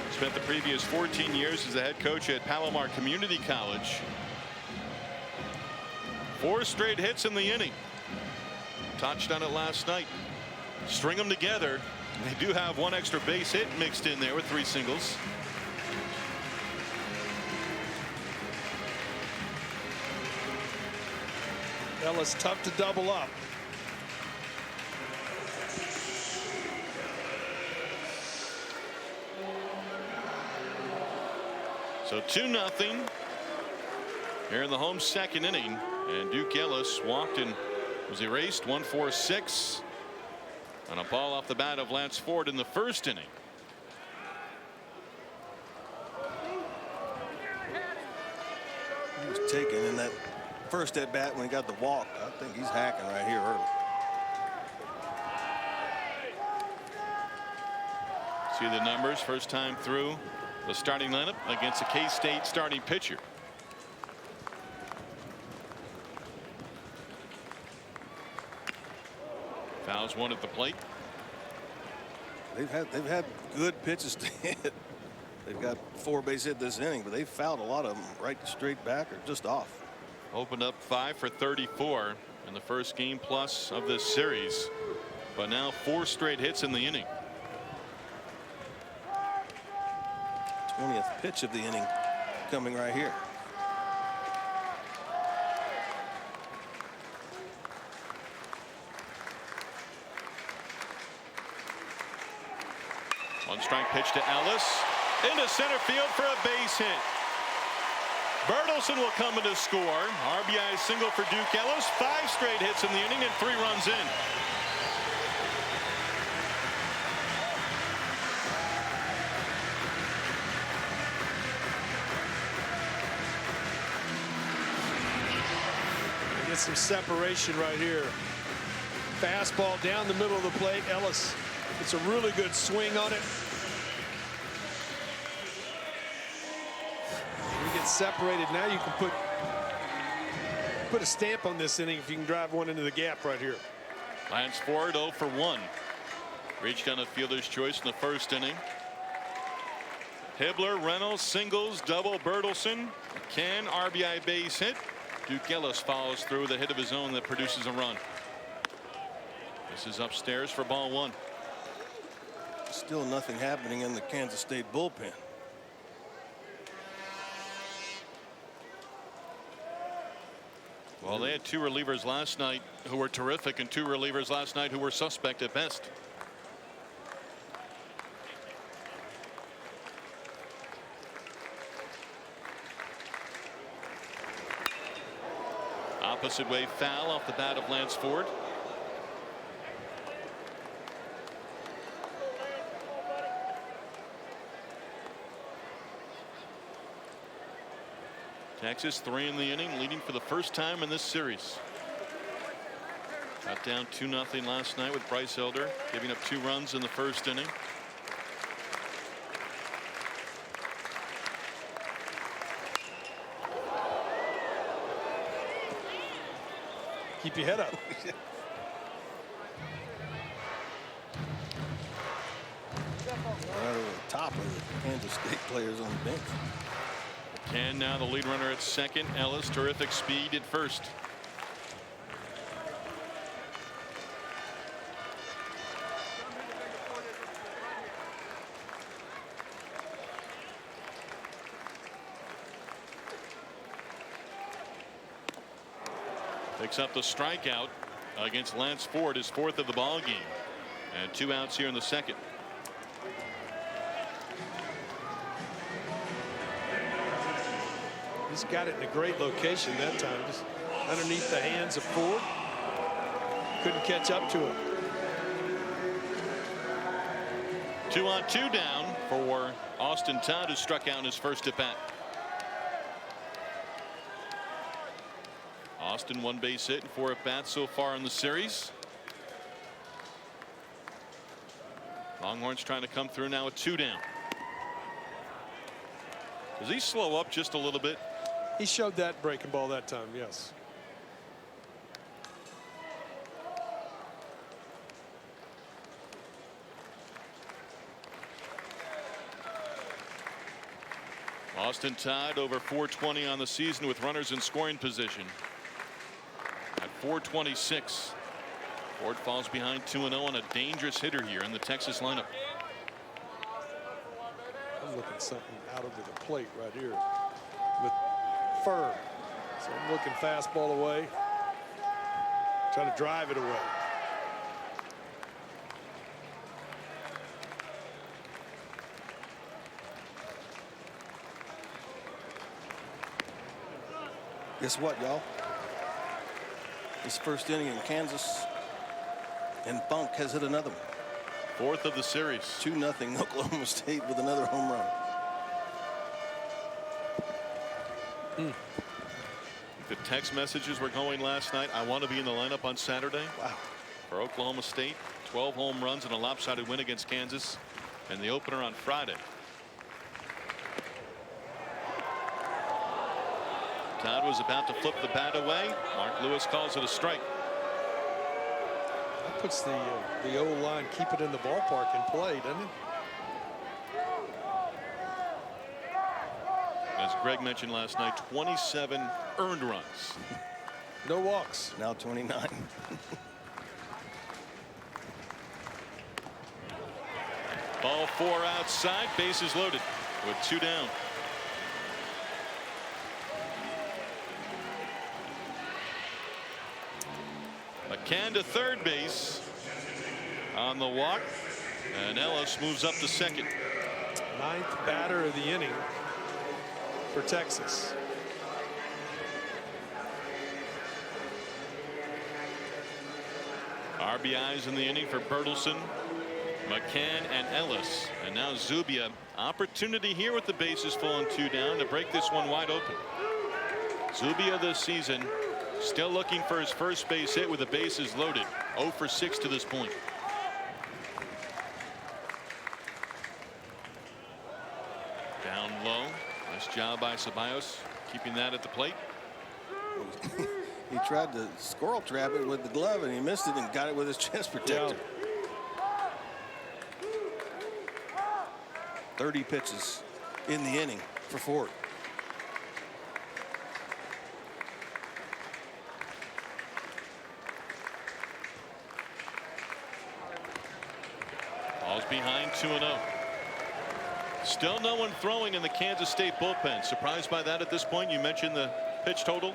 [SPEAKER 1] Spent the previous 14 years as the head coach at Palomar Community College. 4 straight hits in the inning. Touched on it last night. String them together. They do have 1 extra base hit mixed in there with 3 singles.
[SPEAKER 2] Ellis tough to double up.
[SPEAKER 1] So 2-0 here in the home 2nd inning. And Duke Ellis walked and was erased. 1-4-6 on a ball off the bat of Lance Ford in the first inning.
[SPEAKER 3] He was taken in that first at bat when he got the walk. I think he's hacking right here early.
[SPEAKER 1] See the numbers first time through the starting lineup against a K-State starting pitcher. Fouls one at the plate.
[SPEAKER 3] They've had good pitches to hit. They've got 4 base hit this inning, but they've fouled a lot of them right straight back or just off.
[SPEAKER 1] Opened up 5 for 34 in the first game plus of this series, but now 4 straight hits in the inning.
[SPEAKER 3] 20th pitch of the inning coming right here.
[SPEAKER 1] One strike pitch to Ellis into center field for a base hit. Bertelsen will come in to score. RBI single for Duke Ellis. 5 straight hits in the inning and 3 runs in.
[SPEAKER 2] Get some separation right here. Fastball down the middle of the plate. Ellis, it's a really good swing on it. You get separated. Now you can put a stamp on this inning if you can drive one into the gap right here.
[SPEAKER 1] Lance Ford 0 for 1. Reached on a fielder's choice in the first inning. Hibbler, Reynolds, singles, double, Bertelsen. McCann, RBI base hit. Duke Ellis follows through the hit of his own that produces a run. This is upstairs for ball 1.
[SPEAKER 3] Still nothing happening in the Kansas State bullpen.
[SPEAKER 1] Well, they had 2 relievers last night who were terrific and 2 relievers last night who were suspect at best. Opposite way foul off the bat of Lance Ford. Texas 3 in the inning, leading for the first time in this series. Got down 2-0 last night with Bryce Elder giving up 2 runs in the first inning.
[SPEAKER 2] Keep your head up.
[SPEAKER 3] Right over the top of the Kansas State players on the bench.
[SPEAKER 1] And now the lead runner at second. Ellis, terrific speed at first. Picks up the strikeout against Lance Ford, his 4th of the ball game, and 2 outs here in the second.
[SPEAKER 2] He's got it in a great location that time, just underneath the hands of Ford. Couldn't catch up to him.
[SPEAKER 1] 2-on-2 down for Austin Todd, who struck out in his first at bat. Austin 1 base hit and 4 at bats so far in the series. Longhorns trying to come through now with 2 down. Does he slow up just a little bit?
[SPEAKER 2] He showed that breaking ball that time, yes.
[SPEAKER 1] Austin Todd over 420 on the season with runners in scoring position. At 426. Ford falls behind 2-0 on a dangerous hitter here in the Texas lineup.
[SPEAKER 2] I'm looking something out over the plate right here with firm. So I'm looking fastball away. Trying to drive it away.
[SPEAKER 3] Guess what, y'all? this first inning in Kansas, and Funk has hit another one.
[SPEAKER 1] Fourth of the series.
[SPEAKER 3] 2-0 Oklahoma State with another home run.
[SPEAKER 1] The text messages were going last night. I want to be in the lineup on Saturday.
[SPEAKER 3] Wow.
[SPEAKER 1] For Oklahoma State, 12 home runs and a lopsided win against Kansas, and the opener on Friday. Todd was about to flip the bat away. Mark Lewis calls it a strike.
[SPEAKER 2] That puts the O-line, keep it in the ballpark in play, doesn't it?
[SPEAKER 1] As Greg mentioned last night, 27 earned runs.
[SPEAKER 2] No walks.
[SPEAKER 3] Now 29.
[SPEAKER 1] Ball 4 outside, bases loaded with 2 down. McCann to third base on the walk, and Ellis moves up to second.
[SPEAKER 2] 9th batter of the inning for Texas.
[SPEAKER 1] RBIs in the inning for Bertelson, McCann, and Ellis. And now Zubia. Opportunity here with the bases full and 2 down to break this one wide open. Zubia this season still looking for his first base hit with the bases loaded. 0 for 6 to this point. Down low. Nice job by Ceballos keeping that at the plate.
[SPEAKER 3] He tried to squirrel trap it with the glove and he missed it and got it with his chest protector. 30 pitches in the inning for Ford.
[SPEAKER 1] Ball's behind 2-0. Still no one throwing in the Kansas State bullpen. Surprised by that at this point? You mentioned the pitch total.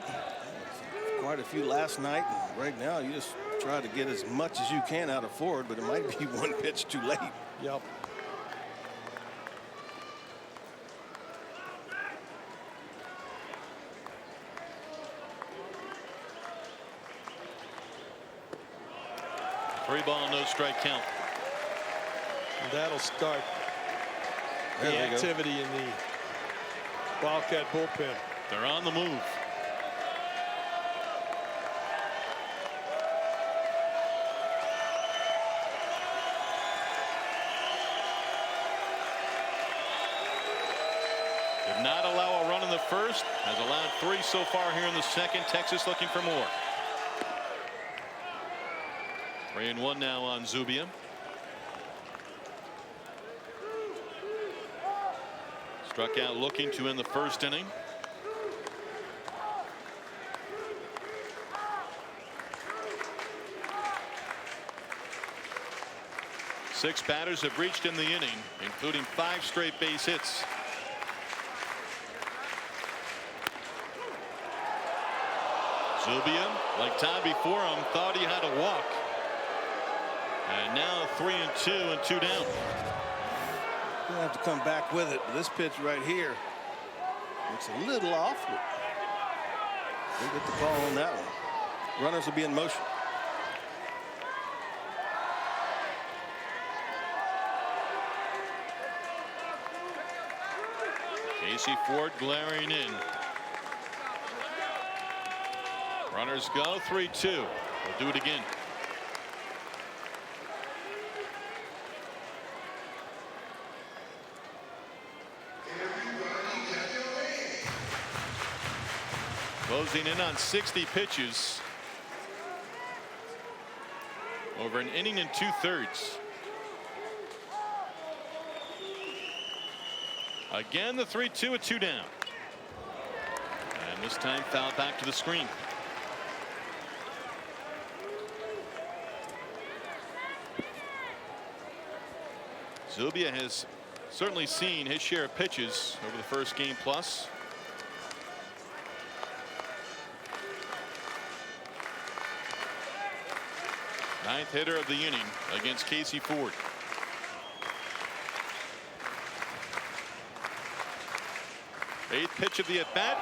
[SPEAKER 3] Quite a few last night. And right now you just try to get as much as you can out of Ford, but it might be one pitch too late.
[SPEAKER 2] Yep.
[SPEAKER 1] Three ball, no strike count.
[SPEAKER 2] And that'll start the activity in the Wildcat bullpen.
[SPEAKER 1] They're on the move. Did not allow a run in the first. Has allowed 3 so far here in the second. Texas looking for more. 3-1 now on Zubia. Struck out looking to end the first inning. Six batters have reached in the inning, including 5 straight base hits. Zubia, like Todd before him, thought he had a walk. And now 3-2 and 2 down.
[SPEAKER 3] You'll have to come back with it. But this pitch right here looks a little off. But we'll get the call on that one. Runners will be in motion.
[SPEAKER 1] Casey Ford glaring in. Runners go 3-2. We'll do it again. Closing in on 60 pitches. Over an inning and 2/3. Again, the 3-2 at 2 down. And this time fouled back to the screen. Zubia has certainly seen his share of pitches over the first game plus. Ninth hitter of the inning against Casey Ford. Eighth pitch of the at bat.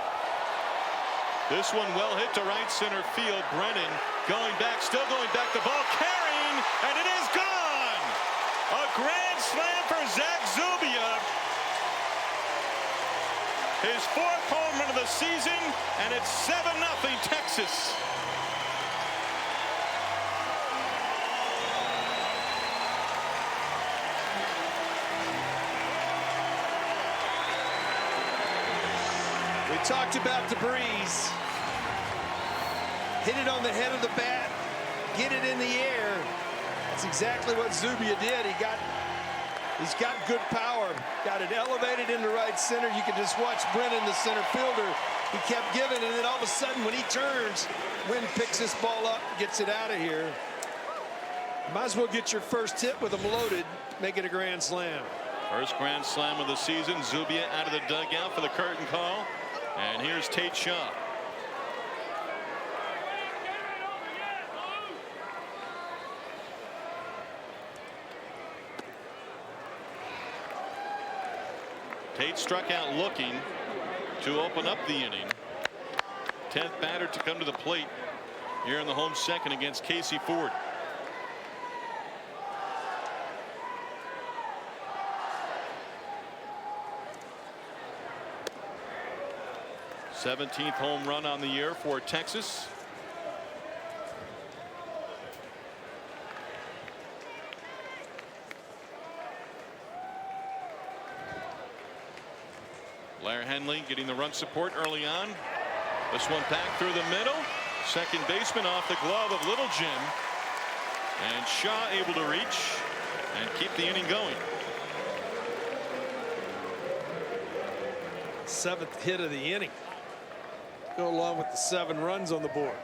[SPEAKER 1] This one well hit to right center field. Brennan Going back, still going back, the ball carrying, and it is gone! A grand slam for Zach Zubia. His 4th home run of the season, and it's 7-0 Texas.
[SPEAKER 2] We talked about the breeze. Hit it on the head of the bat, get it in the air. That's exactly what Zubia did. He's got good power. Got it elevated into right center. You can just watch Brennan, the center fielder. He kept giving, and then all of a sudden, when he turns, Wynn picks this ball up, gets it out of here. Might as well get your first hit with them loaded, make it a grand slam.
[SPEAKER 1] First grand slam of the season. Zubia out of the dugout for the curtain call. And here's Tate Shaw. Tate struck out looking to open up the inning. 10th batter to come to the plate here in the home second against Casey Ford. th home run on the year for Texas. Blair Henley getting the run support early on. This one back through the middle. Second baseman off the glove of Little Jim. And Shaw able to reach and keep the inning going.
[SPEAKER 2] 7th hit of the inning. Go along with the 7 runs on the board.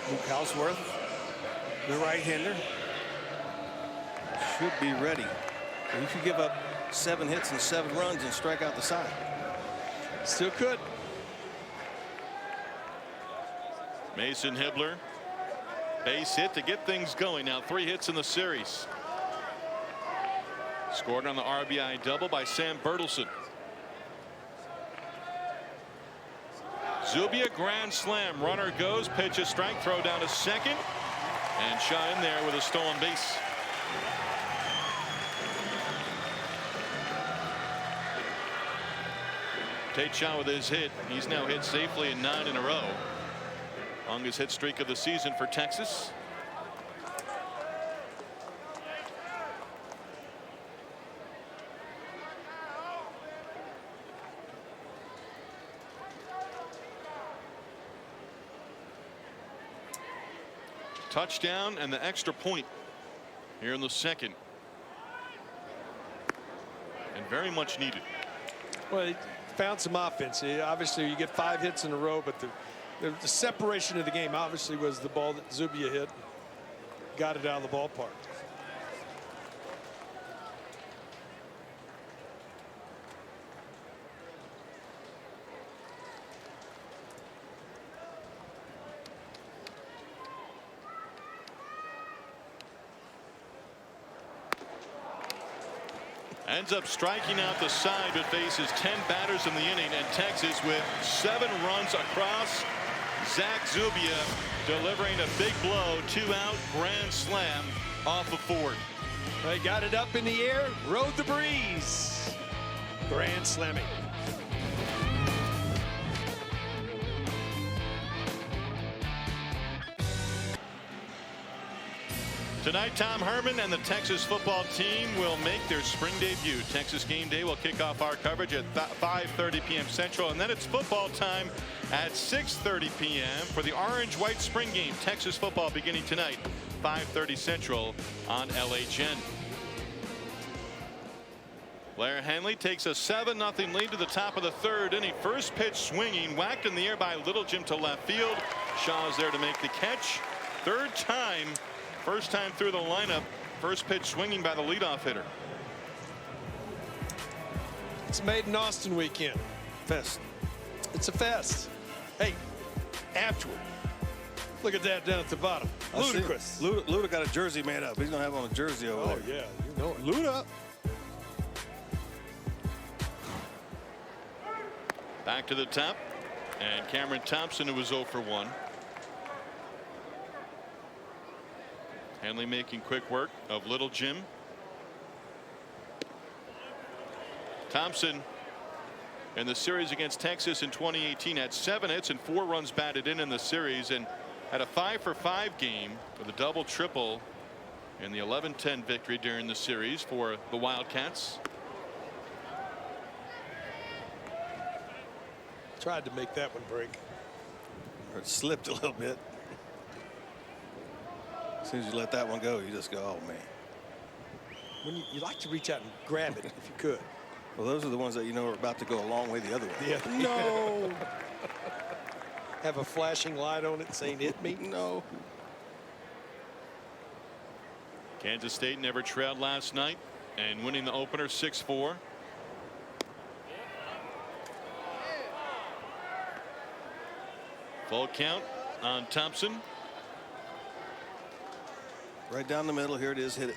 [SPEAKER 3] Luke Houseworth, the right-hander, should be ready. He could give up 7 hits and 7 runs and strike out the side.
[SPEAKER 2] Still could.
[SPEAKER 1] Mason Hibbler, base hit to get things going. Now 3 hits in the series. Scored on the RBI double by Sam Bertelsen. Zubia grand slam. Runner goes, pitch a strike, throw down to second, and Shaw in there with a stolen base. Tate Shaw with his hit. He's now hit safely in 9 in a row. Longest hit streak of the season for Texas. Touchdown and the extra point here in the second. And very much needed.
[SPEAKER 2] Well, he found some offense. Obviously, you get 5 hits in a row, but the separation of the game obviously was the ball that Zubia hit. Got it out of the ballpark.
[SPEAKER 1] Ends up striking out the side, but faces 10 batters in the inning, and Texas with 7 runs across. Zach Zubia delivering a big blow, 2-out grand slam off of Ford.
[SPEAKER 2] They got it up in the air, rode the breeze. Grand slamming.
[SPEAKER 1] Tonight, Tom Herman and the Texas football team will make their spring debut. Texas Game Day will kick off our coverage at 5:30 p.m. Central, and then it's football time at 6:30 p.m. for the orange-white spring game. Texas football beginning tonight, 5:30 Central on LHN. Blair Henley takes a 7-0 lead to the top of the 3rd inning. First pitch swinging, whacked in the air by Little Jim to left field. Shaw's there to make the catch. Third time. First time through the lineup. First pitch swinging by the leadoff hitter.
[SPEAKER 2] It's made in Austin weekend.
[SPEAKER 3] Fest.
[SPEAKER 2] It's a fest. Hey, afterward. Look at that down at the bottom. Ludicrous.
[SPEAKER 3] Luda got a jersey made up. He's gonna have on a jersey over there.
[SPEAKER 2] Oh yeah, you know it.
[SPEAKER 3] Luda.
[SPEAKER 1] Back to the top. And Cameron Thompson, who was 0 for 1. Henley making quick work of Little Jim. Thompson in the series against Texas in 2018 had 7 hits and 4 runs batted in the series, and had a 5 for 5 game with a double triple in the 11-10 victory during the series for the Wildcats.
[SPEAKER 2] Tried to make that one break.
[SPEAKER 3] Or it slipped a little bit. As soon as you let that one go, you just go, oh man.
[SPEAKER 2] When you like to reach out and grab it if you could.
[SPEAKER 3] Well, those are the ones that you know are about to go a long way the other way.
[SPEAKER 2] Yeah. No. Have a flashing light on it saying hit me?
[SPEAKER 3] No.
[SPEAKER 1] Kansas State never trailed last night and winning the opener 6-4. Full count on Thompson.
[SPEAKER 3] Right down the middle. Here it is. Hit it.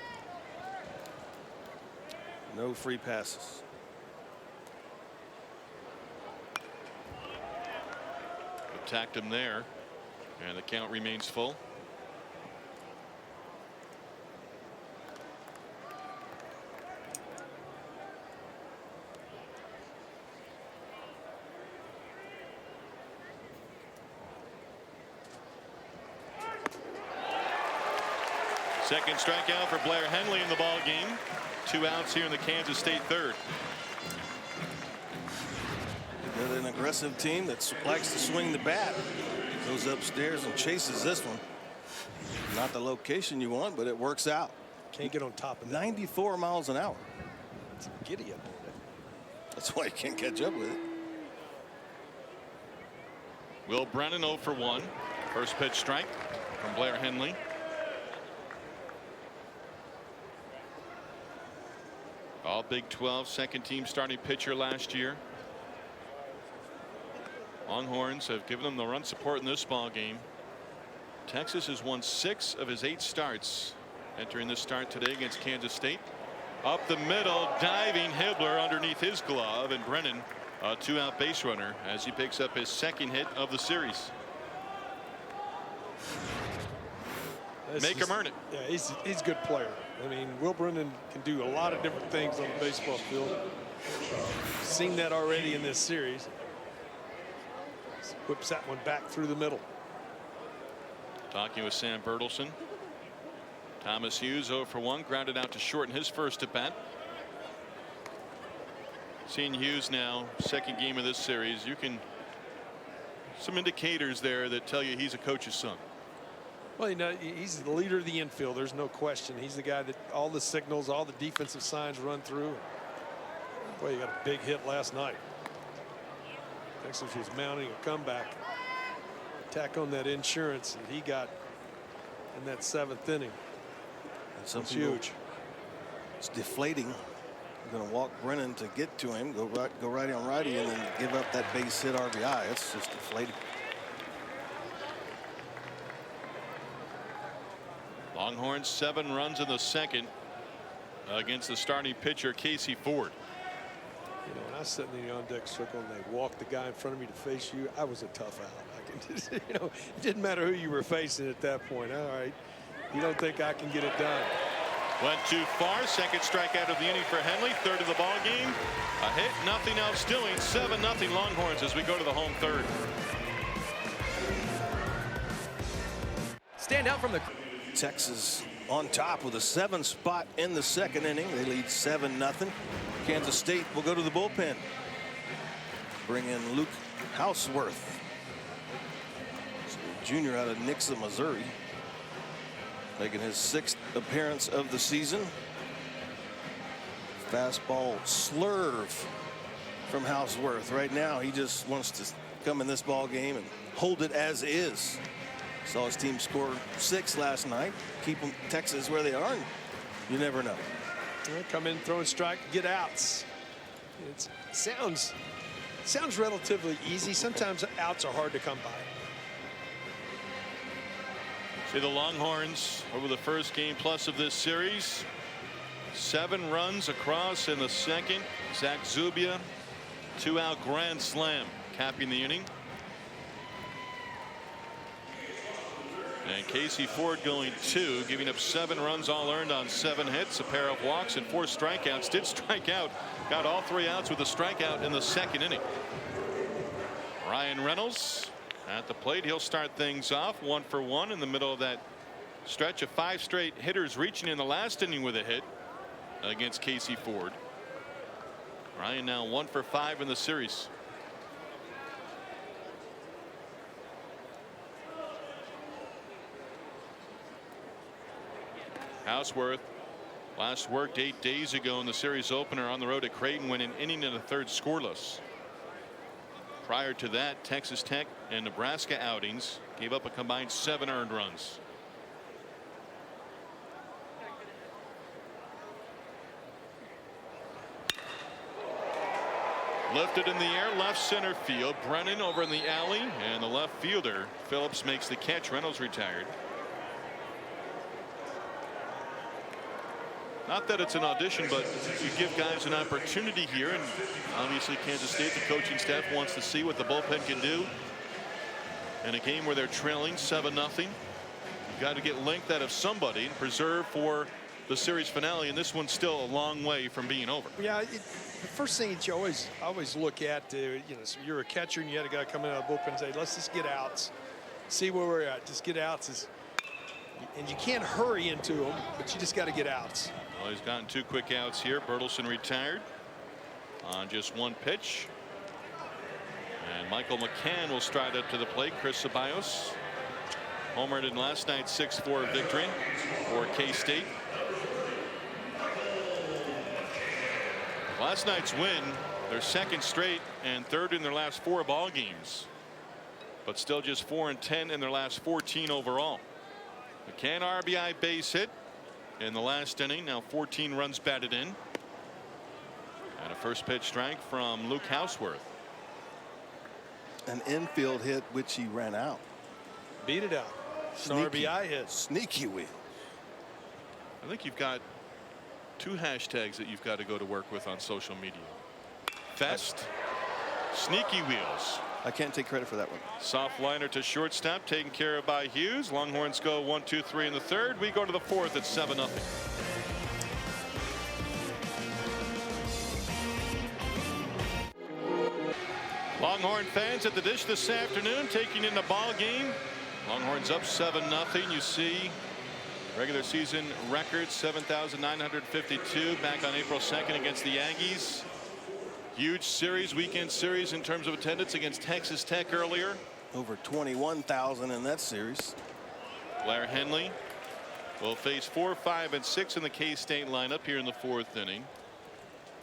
[SPEAKER 3] No free passes.
[SPEAKER 1] Attacked him there, and the count remains full. Second strikeout for Blair Henley in the ball game. 2 outs here in the Kansas State third.
[SPEAKER 3] They're an aggressive team that likes to swing the bat. Goes upstairs and chases this one. Not the location you want, but it works out.
[SPEAKER 2] Can't get on top of that.
[SPEAKER 3] 94 miles an hour.
[SPEAKER 2] It's giddy up on it.
[SPEAKER 3] That's why you can't catch up with it.
[SPEAKER 1] Will Brennan 0 for 1. First pitch strike from Blair Henley. All Big 12 second team starting pitcher last year. Longhorns have given them the run support in this ball game. Texas has won 6 of his 8 starts entering this start today against Kansas State. Up the middle, diving Hibbler underneath his glove, and Brennan a 2-out base runner as he picks up his second hit of the series. Make him earn it.
[SPEAKER 2] Yeah, he's a good player. I mean, Will Brennan can do a lot of different things on the baseball field. Seen that already in this series. Whips that one back through the middle.
[SPEAKER 1] Talking with Sam Bertelson. Thomas Hughes 0 for 1, grounded out to short in his first at bat. Seeing Hughes now, second game of this series, you can some indicators there that tell you he's a coach's son.
[SPEAKER 2] Well, you know, he's the leader of the infield. There's no question. He's the guy that all the signals, all the defensive signs run through. Boy, he got a big hit last night. Texas was mounting a comeback. Attack on that insurance, and he got in that 7th inning.
[SPEAKER 3] That's
[SPEAKER 2] huge.
[SPEAKER 3] It's deflating. You're going to walk Brennan to get to him, go righty on righty, and then give up that base hit RBI. It's just deflating.
[SPEAKER 1] Longhorns 7 runs in the second against the starting pitcher Casey Ford.
[SPEAKER 2] You know, when I was sitting in the on-deck circle and they walked the guy in front of me to face you, I was a tough out. I can just, you know, it didn't matter who you were facing at that point. All right, you don't think I can get it done.
[SPEAKER 1] Went too far. Second strikeout of the inning for Henley. Third of the ball game. A hit, nothing else doing. 7-0 Longhorns as we go to the home third.
[SPEAKER 4] Stand out from the
[SPEAKER 3] Texas on top with a 7 spot in the second inning. They lead 7-0. Kansas State will go to the bullpen. Bring in Luke Houseworth, junior out of Nixa, Missouri, making his 6th appearance of the season. Fastball slurve from Houseworth. Right now, he just wants to come in this ball game and hold it as is. Saw his team score 6 last night. Keep them Texas where they are, and you never know.
[SPEAKER 2] Come in, throw and strike, get outs. It sounds relatively easy. Sometimes outs are hard to come by.
[SPEAKER 1] See the Longhorns over the first game plus of this series. 7 runs across in the second. Zach Zubia, 2-out grand slam capping the inning. And Casey Ford going 2, giving up 7 runs all earned on 7 hits, a pair of walks and 4 strikeouts. Did strike out, got all 3 outs with a strikeout in the 2nd inning. Ryan Reynolds at the plate. He'll start things off 1 for 1 in the middle of that stretch of 5 straight hitters reaching in the last inning with a hit against Casey Ford. Ryan now 1 for 5 in the series. Houseworth last worked 8 days ago in the series opener on the road at Creighton, went an inning and a third scoreless. Prior to that, Texas Tech and Nebraska outings gave up a combined 7 earned runs. Lifted in the air, left center field. Brennan over in the alley, and the left fielder Phillips makes the catch. Reynolds retired. Not that it's an audition, but you give guys an opportunity here, and obviously Kansas State, the coaching staff, wants to see what the bullpen can do in a game where they're trailing 7-0. You've got to get length out of somebody and preserve for the series finale, and this one's still a long way from being over.
[SPEAKER 2] Yeah, the first thing that you always look at, so you're a catcher and you had a guy come out of the bullpen and say, let's just get outs, see where we're at, just get outs. And you can't hurry into them, but you just got to get outs.
[SPEAKER 1] Well, he's gotten 2 quick outs here. Bertelson retired on just 1 pitch. And Michael McCann will stride up to the plate. Chris Ceballos homered in last night's 6-4 victory for K-State. Last night's win, their 2nd straight and 3rd in their last 4 ball games, but still just 4-10 in their last 14 overall. McCann RBI base hit in the last inning. Now 14 runs batted in, and a first pitch strike from Luke Houseworth.
[SPEAKER 3] An infield hit which he ran out.
[SPEAKER 2] Beat it out. An RBI hit.
[SPEAKER 3] Sneaky wheel.
[SPEAKER 1] I think you've got 2 hashtags that you've got to go to work with on social media. Fest, sneaky wheels.
[SPEAKER 3] I can't take credit for that one.
[SPEAKER 1] Soft liner to shortstop, taken care of by Hughes. Longhorns go 1-2-3 in the 3rd. We go to the 4th at 7-0. Longhorn fans at the Dish this afternoon, taking in the ball game. Longhorns up 7-0. You see regular season record 7,952 back on April 2nd against the Aggies. Huge series, weekend series in terms of attendance against Texas Tech earlier.
[SPEAKER 3] Over 21,000 in that series.
[SPEAKER 1] Blair Henley will face 4, 5, and 6 in the K-State lineup here in the 4th inning,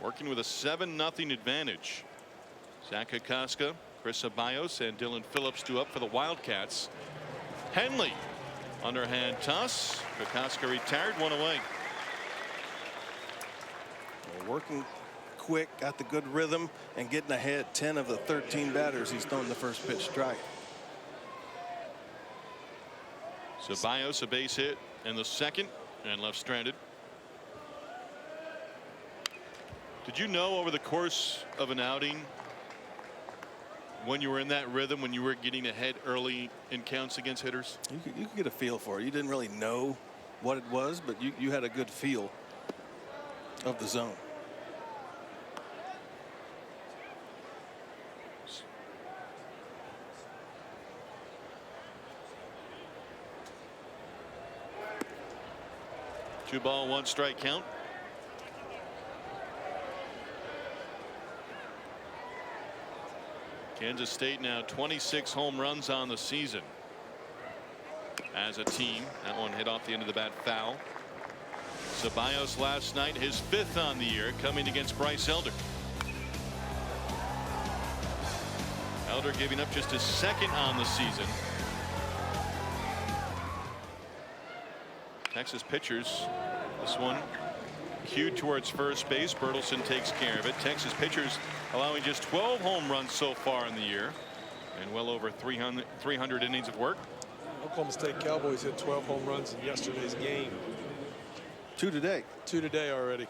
[SPEAKER 1] working with a 7-0 advantage. Zach Kokoska, Chris Ceballos, and Dylan Phillips due up for the Wildcats. Henley underhand toss. Kokoska retired, 1 away.
[SPEAKER 3] Working quick, got the good rhythm, and getting ahead. 10 of the 13 batters he's thrown the first pitch strike.
[SPEAKER 1] Ceballos a base hit in the 2nd and left stranded. Did you know over the course of an outing, when you were in that rhythm, when you were getting ahead early in counts against hitters?
[SPEAKER 3] You could get a feel for it. You didn't really know what it was, but you had a good feel of the zone. Two ball, 1 strike count. Kansas State now 26 home runs on the season as a team. That one hit off the end of the bat foul. Ceballos last night, his 5th on the year, coming against Bryce Elder. Elder giving up just his 2nd on the season. Texas pitchers, this one cued towards first base. Bertelson takes care of it. Texas pitchers allowing just 12 home runs so far in the year and well over 300 innings of work.
[SPEAKER 2] Oklahoma State Cowboys hit 12 home runs in yesterday's game.
[SPEAKER 3] 2 today.
[SPEAKER 2] 2 today already.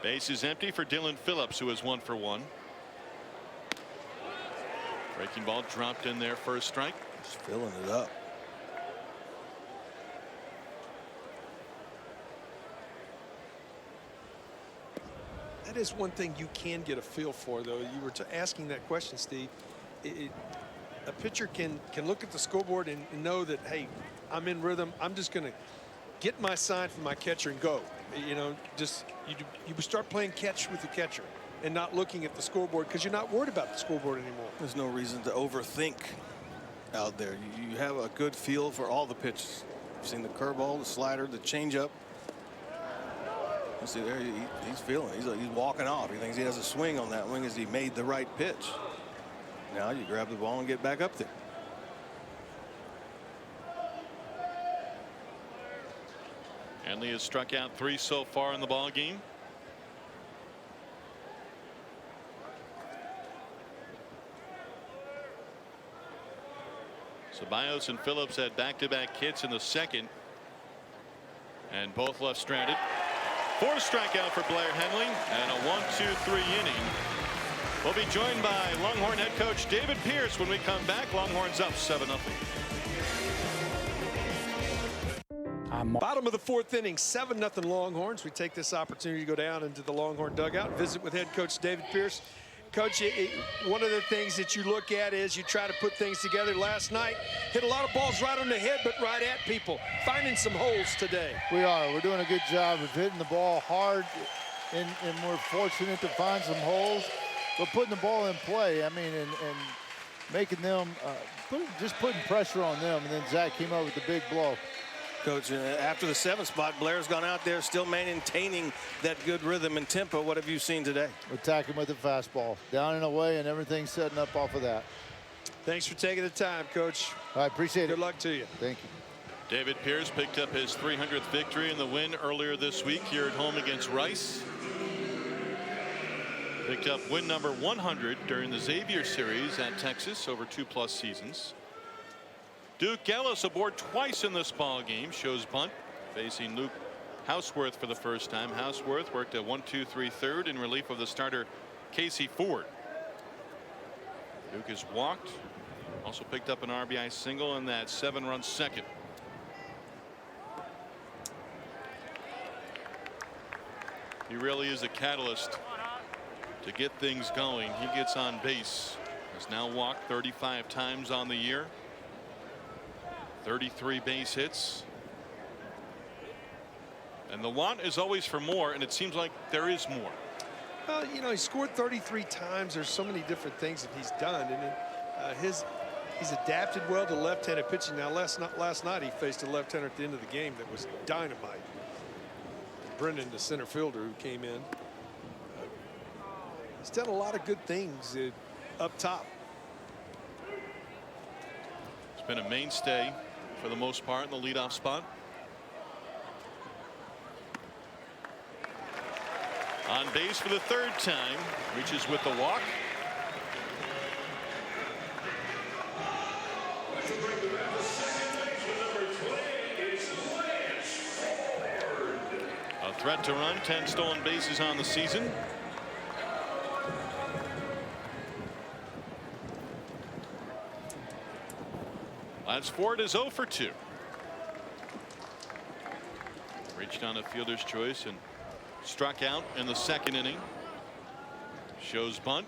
[SPEAKER 1] Base is empty for Dylan Phillips, who is 1 for 1. Breaking ball dropped in there, first strike.
[SPEAKER 3] Just filling it up.
[SPEAKER 2] That is one thing you can get a feel for, though. You were asking that question, Steve. A pitcher can look at the scoreboard and know that, hey, I'm in rhythm. I'm just going to get my sign from my catcher and go. You know, just you start playing catch with the catcher and not looking at the scoreboard because you're not worried about the scoreboard anymore.
[SPEAKER 3] There's no reason to overthink out there. You have a good feel for all the pitches. You've seen the curveball, the slider, the changeup. You see there, he's feeling it. He's walking off. He thinks he has a swing on that wing as he made the right pitch. Now you grab the ball and get back up there.
[SPEAKER 1] Henley has struck out 3 so far in the ball game. Ceballos and Phillips had back-to-back hits in the second, and both left stranded. 4th strikeout for Blair Henley, and a 1-2-3 inning. We'll be joined by Longhorn head coach David Pierce when we come back. Longhorns up 7-0.
[SPEAKER 2] Bottom of the 4th inning, 7-0 Longhorns. We take this opportunity to go down into the Longhorn dugout, visit with head coach David Pierce. Coach, one of the things that you look at is you try to put things together. Last night, hit a lot of balls right on the head, but right at people. Finding some holes today.
[SPEAKER 4] We are. We're doing a good job of hitting the ball hard, and we're fortunate to find some holes. But putting the ball in play, I mean, and making them, just putting pressure on them. And then Zach came up with the big blow.
[SPEAKER 3] Coach, after the 7th spot, Blair's gone out there still maintaining that good rhythm and tempo. What have you seen today?
[SPEAKER 4] Attacking with the fastball. Down and away, and everything's setting up off of that.
[SPEAKER 2] Thanks for taking the time, Coach.
[SPEAKER 4] I appreciate it.
[SPEAKER 2] Good luck to you.
[SPEAKER 4] Thank you.
[SPEAKER 1] David Pierce picked up his 300th victory in the win earlier this week here at home against Rice. Picked up win number 100 during the Xavier series at Texas over 2+ seasons. Duke Ellis aboard twice in this ball game. Shows bunt, facing Luke Houseworth for the first time. Houseworth worked a 1-2-3 third in relief of the starter Casey Ford. Duke has walked, also picked up an RBI single in that 7-run second. He really is a catalyst to get things going. He gets on base. Has now walked 35 times on the year. 33 base hits. And the want is always for more, and it seems like there is more.
[SPEAKER 2] Well, you know, he scored 33 times. There's so many different things that he's done, and he's adapted well to left-handed pitching. Now, last night he faced a left-hander at the end of the game that was dynamite. Brendan, the center fielder who came in, he's done a lot of good things up top.
[SPEAKER 1] He's been a mainstay for the most part in the leadoff spot. On base for the 3rd time, reaches with the walk. A threat to run, 10 stolen bases on the season. Lance Ford is 0 for 2. Reached on a fielder's choice and struck out in the 2nd inning. Shows bunt.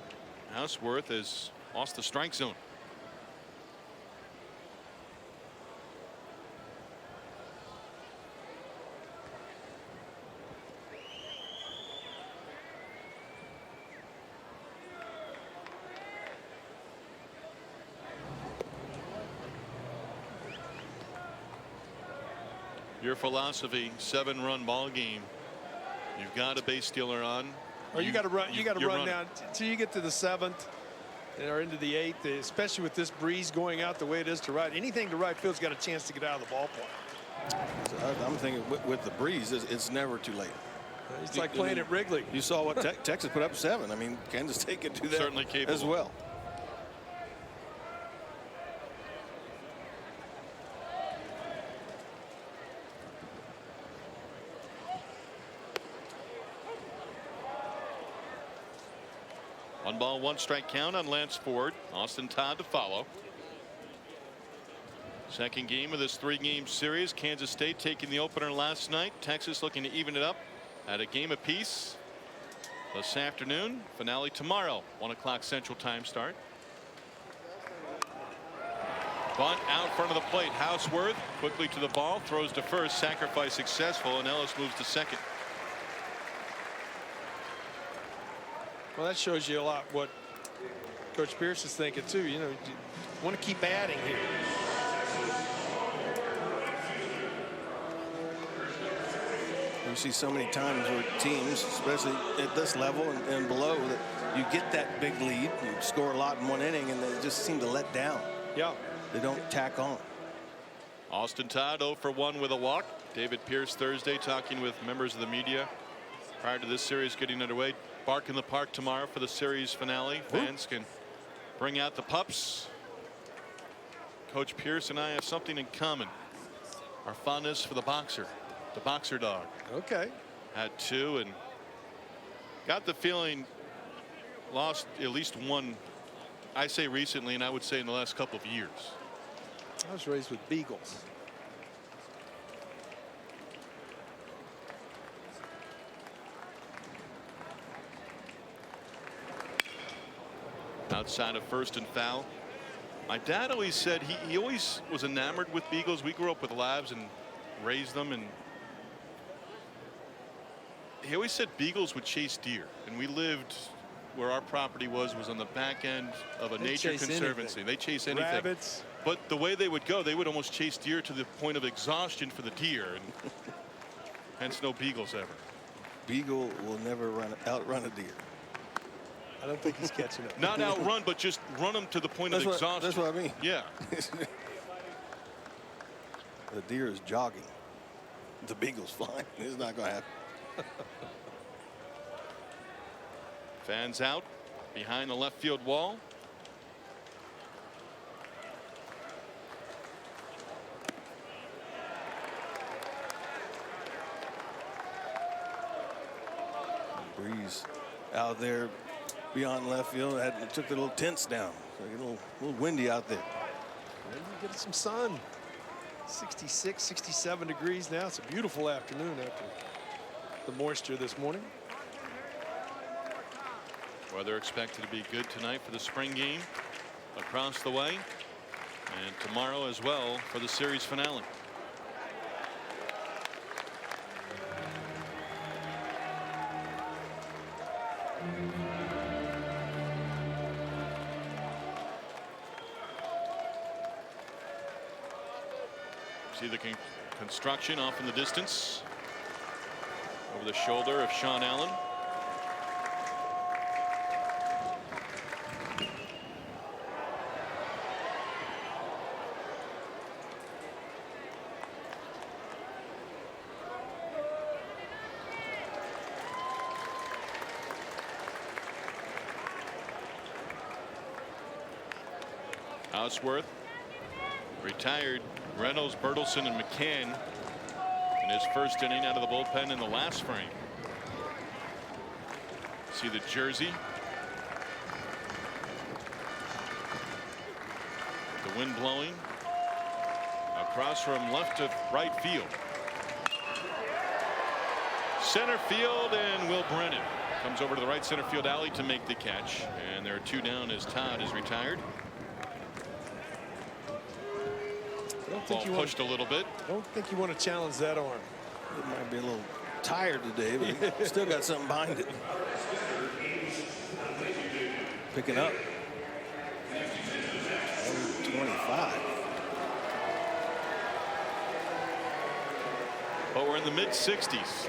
[SPEAKER 1] Houseworth has lost the strike zone. Your philosophy, 7-run ball game. You've got a base stealer on.
[SPEAKER 2] Or you got to run. You got to run
[SPEAKER 1] running.
[SPEAKER 2] down till you get to the 7th or into the 8th. Especially with this breeze going out the way it is to right. Anything to right field's got a chance to get out of the ballpark.
[SPEAKER 3] I'm thinking with the breeze, it's never too late.
[SPEAKER 2] It's like playing at Wrigley.
[SPEAKER 3] You saw what Texas put up 7. I mean, Kansas State could do that
[SPEAKER 1] Certainly capable
[SPEAKER 3] as well.
[SPEAKER 1] 1 ball, 1 strike count on Lance Ford. Austin Todd to follow. Second game of this 3-game series. Kansas State taking the opener last night. Texas looking to even it up at a game apiece this afternoon. Finale tomorrow, 1 o'clock Central Time start. Bunt out front of the plate. Houseworth quickly to the ball, throws to first. Sacrifice successful, and Ellis moves to second.
[SPEAKER 2] Well, that shows you a lot what Coach Pierce is thinking too. You know, you want to keep adding here.
[SPEAKER 3] You see so many times where teams, especially at this level and below, that you get that big lead, you score a lot in 1 inning, and they just seem to let down.
[SPEAKER 2] Yeah.
[SPEAKER 3] They don't tack on.
[SPEAKER 1] Austin Todd 0 for 1 with a walk. David Pierce Thursday talking with members of the media prior to this series getting underway. Bark in the park tomorrow for the series finale. Fans can bring out the pups. Coach Pierce and I have something in common. Our fondness for the boxer dog.
[SPEAKER 2] Okay.
[SPEAKER 1] Had 2 and got the feeling lost at least 1. I say recently, and I would say in the last couple of years.
[SPEAKER 2] I was raised with beagles.
[SPEAKER 1] Outside of first and foul. My dad always said he always was enamored with beagles. We grew up with labs and raised them, and he always said beagles would chase deer, and we lived where our property was on the back end of a nature conservancy.
[SPEAKER 2] Anything.
[SPEAKER 1] They chase anything.
[SPEAKER 2] Rabbits.
[SPEAKER 1] But the way they would go, they would almost chase deer to the point of exhaustion for the deer, and hence no beagles ever.
[SPEAKER 3] Beagle will never outrun a deer.
[SPEAKER 2] I don't think he's catching up.
[SPEAKER 1] Not outrun, but just run them to the point of exhaustion.
[SPEAKER 3] That's what I mean.
[SPEAKER 1] Yeah.
[SPEAKER 3] The deer is jogging. The beagle's flying. It's not going to happen.
[SPEAKER 1] Fans out behind the left field wall.
[SPEAKER 3] Breeze out there beyond left field. Took the little tents down. So a little windy out there.
[SPEAKER 2] Maybe get some sun. 66, 67 degrees now. It's a beautiful afternoon after the moisture this morning.
[SPEAKER 1] Weather expected to be good tonight for the spring game across the way, and tomorrow as well for the series finale. See the construction off in the distance over the shoulder of Sean Allen. Houseworth, retired Reynolds, Bertelson, and McCann in his first inning out of the bullpen in the last frame. See the jersey. The wind blowing across from left to right field. Center field, and Will Brennan comes over to the right center field alley to make the catch. And there are 2 down as Todd is retired. Ball pushed a little bit.
[SPEAKER 2] I don't think you want to challenge that arm.
[SPEAKER 3] It might be a little tired today, but he still got something behind it. Picking up. 25.
[SPEAKER 1] But we're in the mid-60s.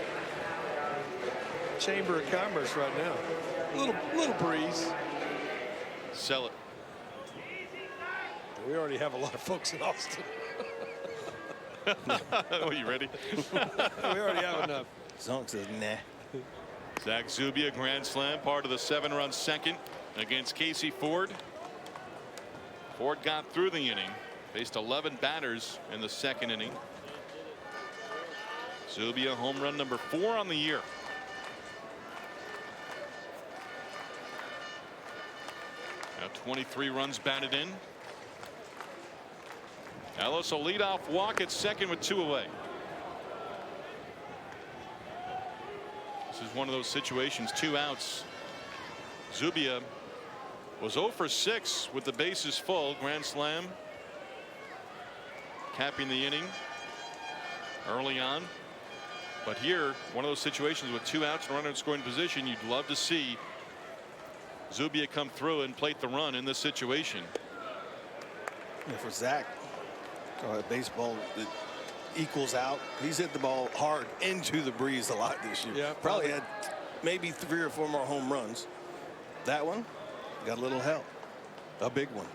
[SPEAKER 2] Chamber of Commerce right now. Little breeze.
[SPEAKER 1] Sell it.
[SPEAKER 2] We already have a lot of folks in Austin.
[SPEAKER 1] Oh, you ready?
[SPEAKER 2] We already have enough.
[SPEAKER 3] Zonk says, nah.
[SPEAKER 1] Zach Zubia, grand slam, part of the 7-run second against Casey Ford. Ford got through the inning, faced 11 batters in the second inning. Zubia, home run number 4 on the year. Now 23 runs batted in. Ellis will lead off walk at second with 2 away. This is one of those situations, 2 outs. Zubia was 0 for 6 with the bases full. Grand slam, capping the inning early on. But here, one of those situations with 2 outs and runner in scoring position, you'd love to see Zubia come through and plate the run in this situation.
[SPEAKER 3] Yeah, for Zach, baseball that equals out. He's hit the ball hard into the breeze a lot this year.
[SPEAKER 2] Yeah,
[SPEAKER 3] probably had maybe 3 or 4 more home runs. That one got a little help, a big one.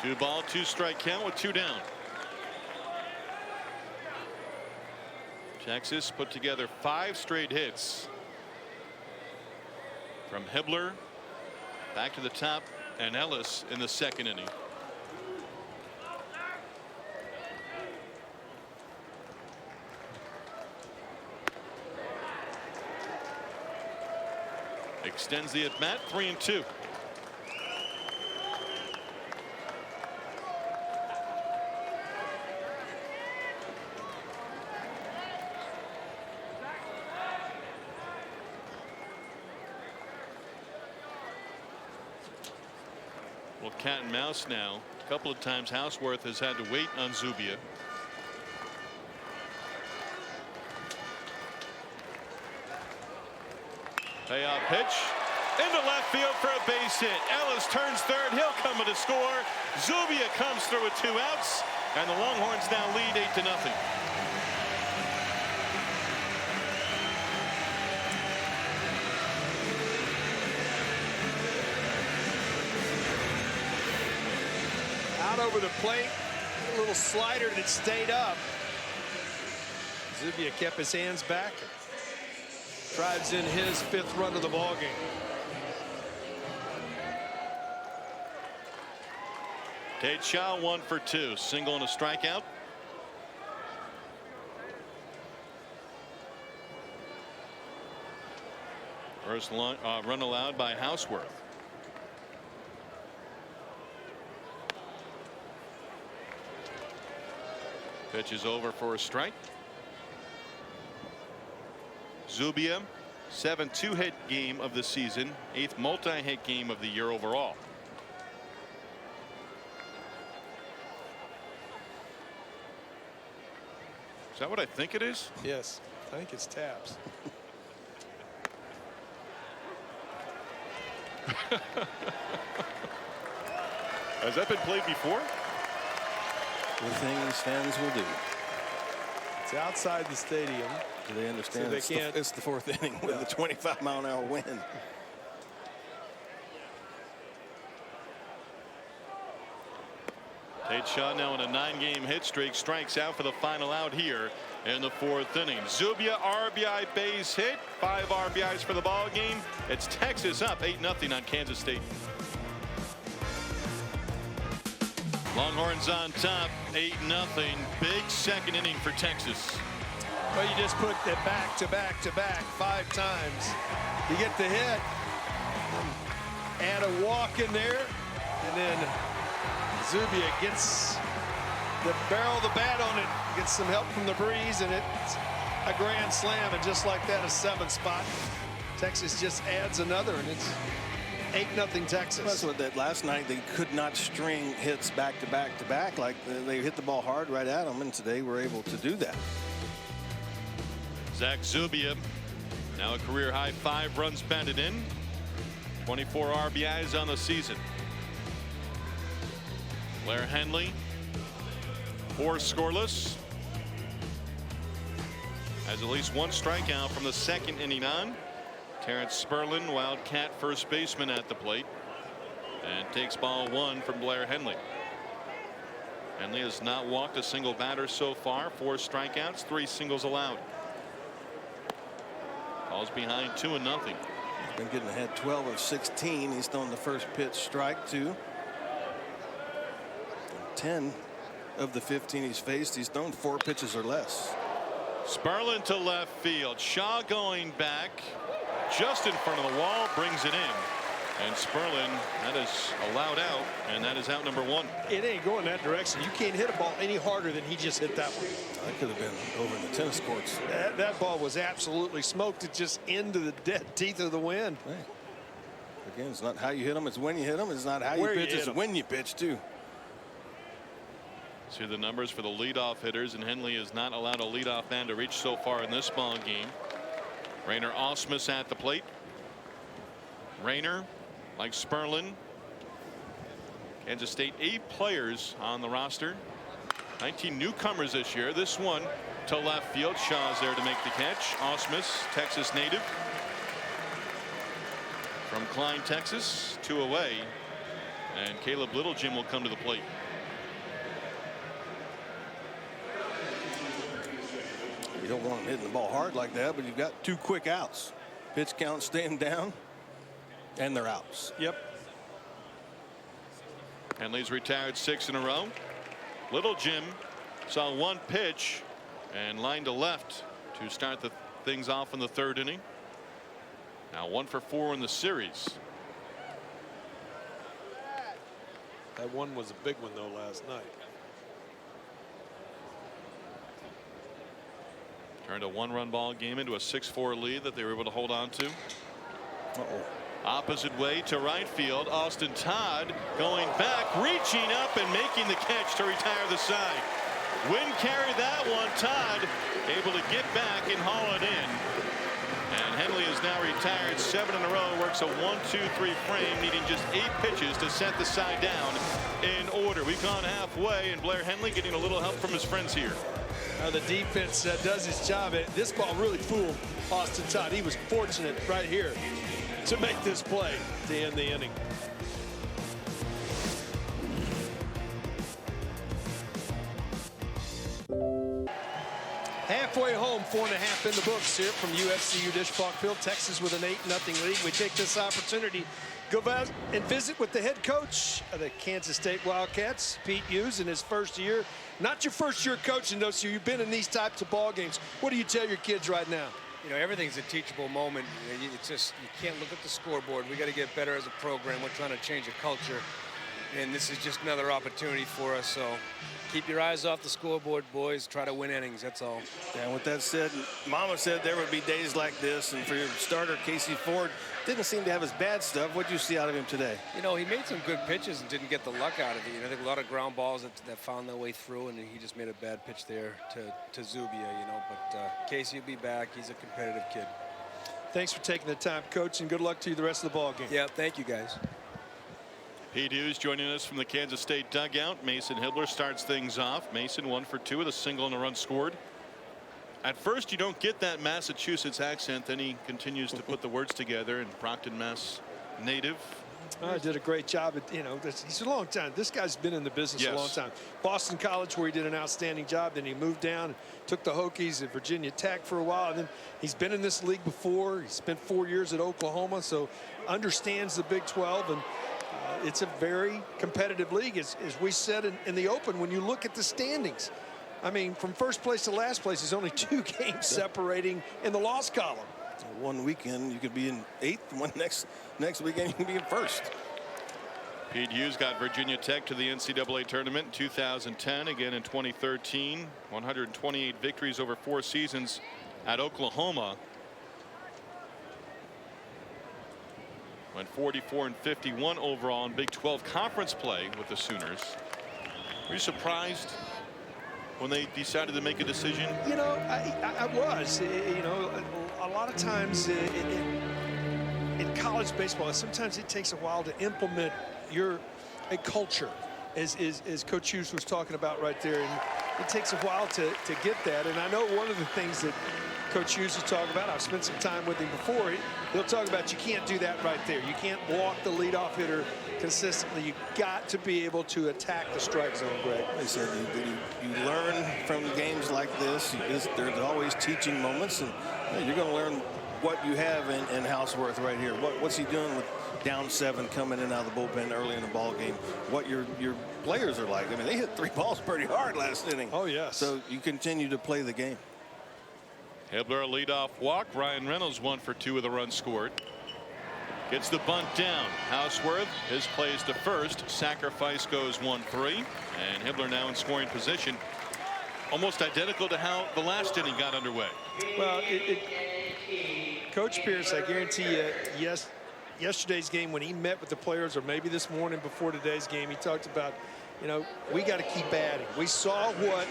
[SPEAKER 1] Two ball, 2 strike count with 2 down. Texas put together 5 straight hits from Hibbler back to the top and Ellis in the second inning. Extends the at-bat, 3-2. Well, cat and mouse now. A couple of times Houseworth has had to wait on Zubia. Payoff pitch into left field for a base hit. Ellis turns third. He'll come to score. Zubia comes through with 2 outs, and the Longhorns now lead 8-0.
[SPEAKER 2] Out over the plate, a little slider that stayed up. Zubia kept his hands back. Drives in his 5th run of the ball game.
[SPEAKER 1] Tate Shaw 1 for 2, single and a strikeout. First run allowed by Houseworth. Pitch is over for a strike. Zubia, 7th 2-hit game of the season, 8th multi-hit game of the year overall. Is that what I think it is?
[SPEAKER 2] Yes, I think it's taps.
[SPEAKER 1] Has that been played before?
[SPEAKER 3] The things fans will do.
[SPEAKER 2] It's outside the stadium.
[SPEAKER 3] Do they understand?
[SPEAKER 2] So they
[SPEAKER 3] it's the 4th inning with a 25-mile-an-hour wind.
[SPEAKER 1] Tate Shaw now in a 9-game hit streak, strikes out for the final out here in the 4th inning. Zubia RBI base hit, 5 RBIs for the ball game. It's Texas up 8-0 on Kansas State. Longhorns on top, 8-0. Big second inning for Texas.
[SPEAKER 2] Well, you just put it back to back to back 5 times. You get the hit, add a walk in there, and then Zubia gets the barrel of the bat on it, gets some help from the breeze, and it's a grand slam. And just like that, a 7th spot. Texas just adds another, and it's 8-0 Texas.
[SPEAKER 3] That's what that last night they could not string hits back to back to back. Like they hit the ball hard right at them, and today we're able to do that.
[SPEAKER 1] Zach Zubia, now a career high 5 runs batted in, 24 RBIs on the season. Blair Henley, 4 scoreless, has at least 1 strikeout from the 2nd inning on. Terrence Sperlin, Wildcat first baseman at the plate, and takes ball 1 from Blair Henley. Henley has not walked a single batter so far. 4 strikeouts, 3 singles allowed. Falls behind 2-0.
[SPEAKER 3] He's been getting ahead 12 of 16. He's thrown the first pitch strike 2. 10 of the 15 he's faced, he's thrown 4 pitches or less.
[SPEAKER 1] Sperlin to left field. Shaw going back just in front of the wall, brings it in. And Sperlin, that is allowed out, and that is out number 1.
[SPEAKER 2] It ain't going that direction. You can't hit a ball any harder than he just hit that one.
[SPEAKER 3] That could have been over in the tennis courts.
[SPEAKER 2] That ball was absolutely smoked. It just into the dead teeth of the wind.
[SPEAKER 3] Hey. Again, it's not how you hit them, it's when you hit them. It's not how you pitch, it's when you pitch too.
[SPEAKER 1] See the numbers for the leadoff hitters, and Henley has not allowed a leadoff man to reach so far in this ball game. Rainer Osmus at the plate. Rainer, like Sperlin, Kansas State 8 players on the roster. 19 newcomers this year. This one to left field. Shaw's there to make the catch. Osmus, Texas native from Klein, Texas, 2 away, and Caleb Littlegym will come to the plate.
[SPEAKER 3] You don't want him hitting the ball hard like that, but you've got 2 quick outs. Pitch count staying down, and they're outs.
[SPEAKER 2] Yep.
[SPEAKER 1] Henley's retired 6 in a row. Littlegym saw 1 pitch and lined to left to start the things off in the 3rd inning. Now 1 for 4 in the series.
[SPEAKER 2] That one was a big one though last night.
[SPEAKER 1] Turned a 1-run ball game into a 6-4 lead that they were able to hold on to. Opposite way to right field. Austin Todd going back, reaching up and making the catch to retire the side. Wind carried that one. Todd able to get back and haul it in. And Henley is now retired 7 in a row. Works a 1-2-3 frame, needing just 8 pitches to set the side down in order. We've gone halfway, and Blair Henley getting a little help from his friends here.
[SPEAKER 2] The defense does its job. This ball really fooled Austin Todd. He was fortunate right here to make this play to end the inning. Halfway home, 4.5 in the books here from UFCU Disch-Falk Field, Texas, with an 8-0 lead. We take this opportunity, go back and visit with the head coach of the Kansas State Wildcats, Pete Hughes, in his first year. Not your first year coaching, though, so you've been in these types of ball games. What do you tell your kids right now?
[SPEAKER 6] You know, everything's a teachable moment. It's just, you can't look at the scoreboard. We got to get better as a program. We're trying to change a culture, and this is just another opportunity for us. So keep your eyes off the scoreboard, boys. Try to win innings, that's all.
[SPEAKER 3] And with that said, Mama said there would be days like this, and for your starter, Casey Ford, didn't seem to have his bad stuff. What did you see out of him today?
[SPEAKER 6] You know, he made some good pitches and didn't get the luck out of it. You know, I think a lot of ground balls that found their way through, and he just made a bad pitch there to Zubia, you know. But Casey will be back. He's a competitive kid.
[SPEAKER 2] Thanks for taking the time, Coach, and good luck to you the rest of the ball game.
[SPEAKER 6] Yeah, thank you, guys.
[SPEAKER 1] Pete Hughes joining us from the Kansas State dugout. Mason Hibler starts things off. Mason 1 for 2 with a single and a run scored. At first you don't get that Massachusetts accent, then he continues to put the words together. And Brockton, Mass native.
[SPEAKER 2] Did a great job. You know, he's a long time. This guy's been in the business
[SPEAKER 1] Yes.
[SPEAKER 2] a long time. Boston College, where he did an outstanding job. Then he moved down, took the Hokies at Virginia Tech for a while. And then he's been in this league before. He spent 4 years at Oklahoma, so understands the Big 12. And it's a very competitive league, as we said in the open. When you look at the standings, I mean, from first place to last place, there's only 2 games separating in the loss column.
[SPEAKER 3] One weekend you could be in 8th. One next weekend you can be in 1st.
[SPEAKER 1] Pete Hughes got Virginia Tech to the NCAA tournament in 2010, again in 2013. 128 victories over 4 seasons at Oklahoma. Went 44-51 overall in Big 12 conference play with the Sooners. Were you surprised when they decided to make a decision?
[SPEAKER 2] You know, I was. You know, a lot of times in college baseball, sometimes it takes a while to implement a culture, as Coach Hughes was talking about right there. And it takes a while to get that. And I know one of the things that Coach Hughes will talk about, I've spent some time with him before, he'll talk about you can't do that right there. You can't walk the leadoff hitter consistently. You got to be able to attack the strike zone, Greg.
[SPEAKER 3] They said you learn from games like this. There's always teaching moments, and you're going to learn what you have in Houseworth right here. What's he doing with down 7 coming in out of the bullpen early in the ball game? What your players are like. I mean, they hit 3 balls pretty hard last inning.
[SPEAKER 2] Oh, yes.
[SPEAKER 3] So you continue to play the game.
[SPEAKER 1] Hibbler a leadoff walk. Ryan Reynolds 1 for 2 with a run scored. Gets the bunt down. Houseworth, his plays to first. Sacrifice goes 1-3. And Hibbler now in scoring position. Almost identical to how the last inning got underway.
[SPEAKER 2] Well, Coach Pierce, I guarantee you, yesterday's game when he met with the players, or maybe this morning before today's game, he talked about, you know, we got to keep adding. We saw what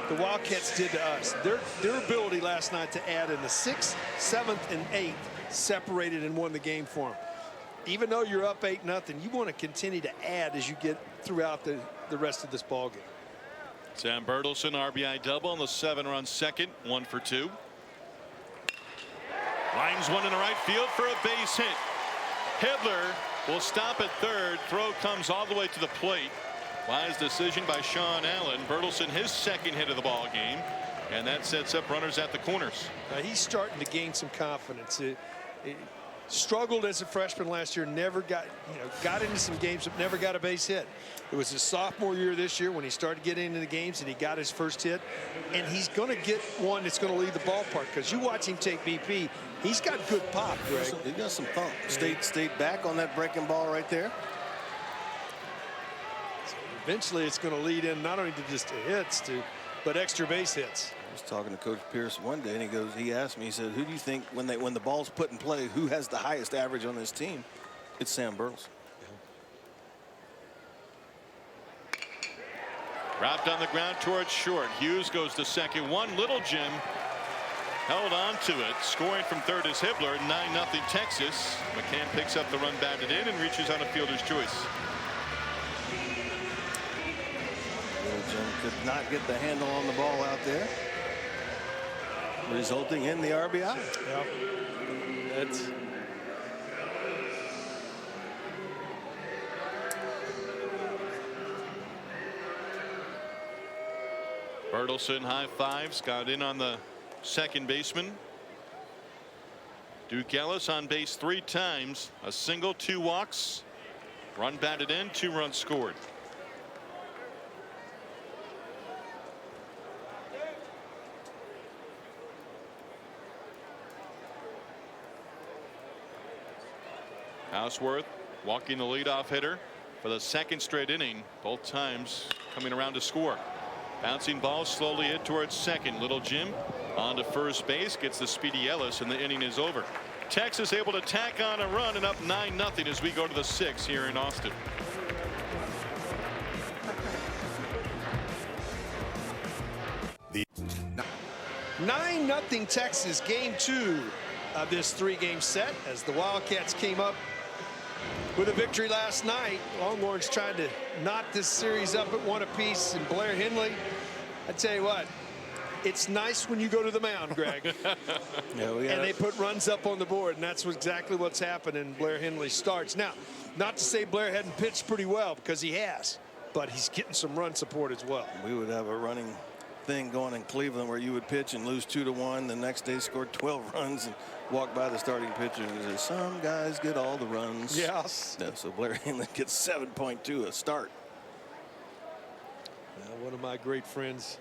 [SPEAKER 2] the Wildcats did to us. Their ability last night to add in the 6th, 7th, and 8th separated and won the game for them. Even though you're up 8-0, you want to continue to add as you get throughout the rest of this ball game.
[SPEAKER 1] Sam Bertelsen RBI double on the 7-run second. 1 for 2. Lines one in the right field for a base hit. Hibbler will stop at third. Throw comes all the way to the plate. Wise decision by Sean Allen. Bertelsen his second hit of the ball game, and that sets up runners at the corners.
[SPEAKER 2] He's starting to gain some confidence. He struggled as a freshman last year, never got into some games but never got a base hit. It was his sophomore year this year when he started getting into the games and he got his first hit, and he's going to get one that's going to lead the ballpark, because you watch him take BP, he's got good pop, Greg.
[SPEAKER 3] He got some thump. Stayed back on that breaking ball right there.
[SPEAKER 2] So eventually it's going to lead in not only to just hits but extra base hits.
[SPEAKER 3] I was talking to Coach Pierce one day, and he asked me, he said, who do you think when the ball's put in play, who has the highest average on this team? It's Sam Bertelsen.
[SPEAKER 1] Dropped on the ground towards short. Hughes goes to second. Little Jim held on to it. Scoring from third is Hibbler. 9-0 Texas. McCann picks up the run batted in and reaches on a fielder's choice.
[SPEAKER 3] Little Jim could not get the handle on the ball out there, resulting in the RBI.
[SPEAKER 2] Yeah. That's
[SPEAKER 1] Bertelsen high fives, got in on the second baseman. Duke Ellis on base 3 times, a single, 2 walks, run batted in, 2 runs scored. Houseworth walking the leadoff hitter for the second straight inning, both times coming around to score. Bouncing ball slowly hit towards second. Little Jim on to first base, gets the speedy Ellis, and the inning is over. Texas able to tack on a run and up 9-0 as we go to the 6th here in Austin.
[SPEAKER 2] the 9-0 Texas, game 2 of this 3-game set, as the Wildcats came up with a victory last night. Longhorns tried to knot this series up at 1 apiece, and Blair Henley, I tell you what, it's nice when you go to the mound, Greg.
[SPEAKER 3] Yeah,
[SPEAKER 2] and they put runs up on the board, and that's exactly what's happened in Blair Henley starts. Now, not to say Blair hadn't pitched pretty well, because he has, but he's getting some run support as well.
[SPEAKER 3] We would have a running thing going in Cleveland where you would pitch and lose 2-1. The next day score 12 runs and walk by the starting pitcher and say, some guys get all the runs.
[SPEAKER 2] Yes.
[SPEAKER 3] Yeah, so Blair Henley gets 7.2 a start.
[SPEAKER 2] One of my great friends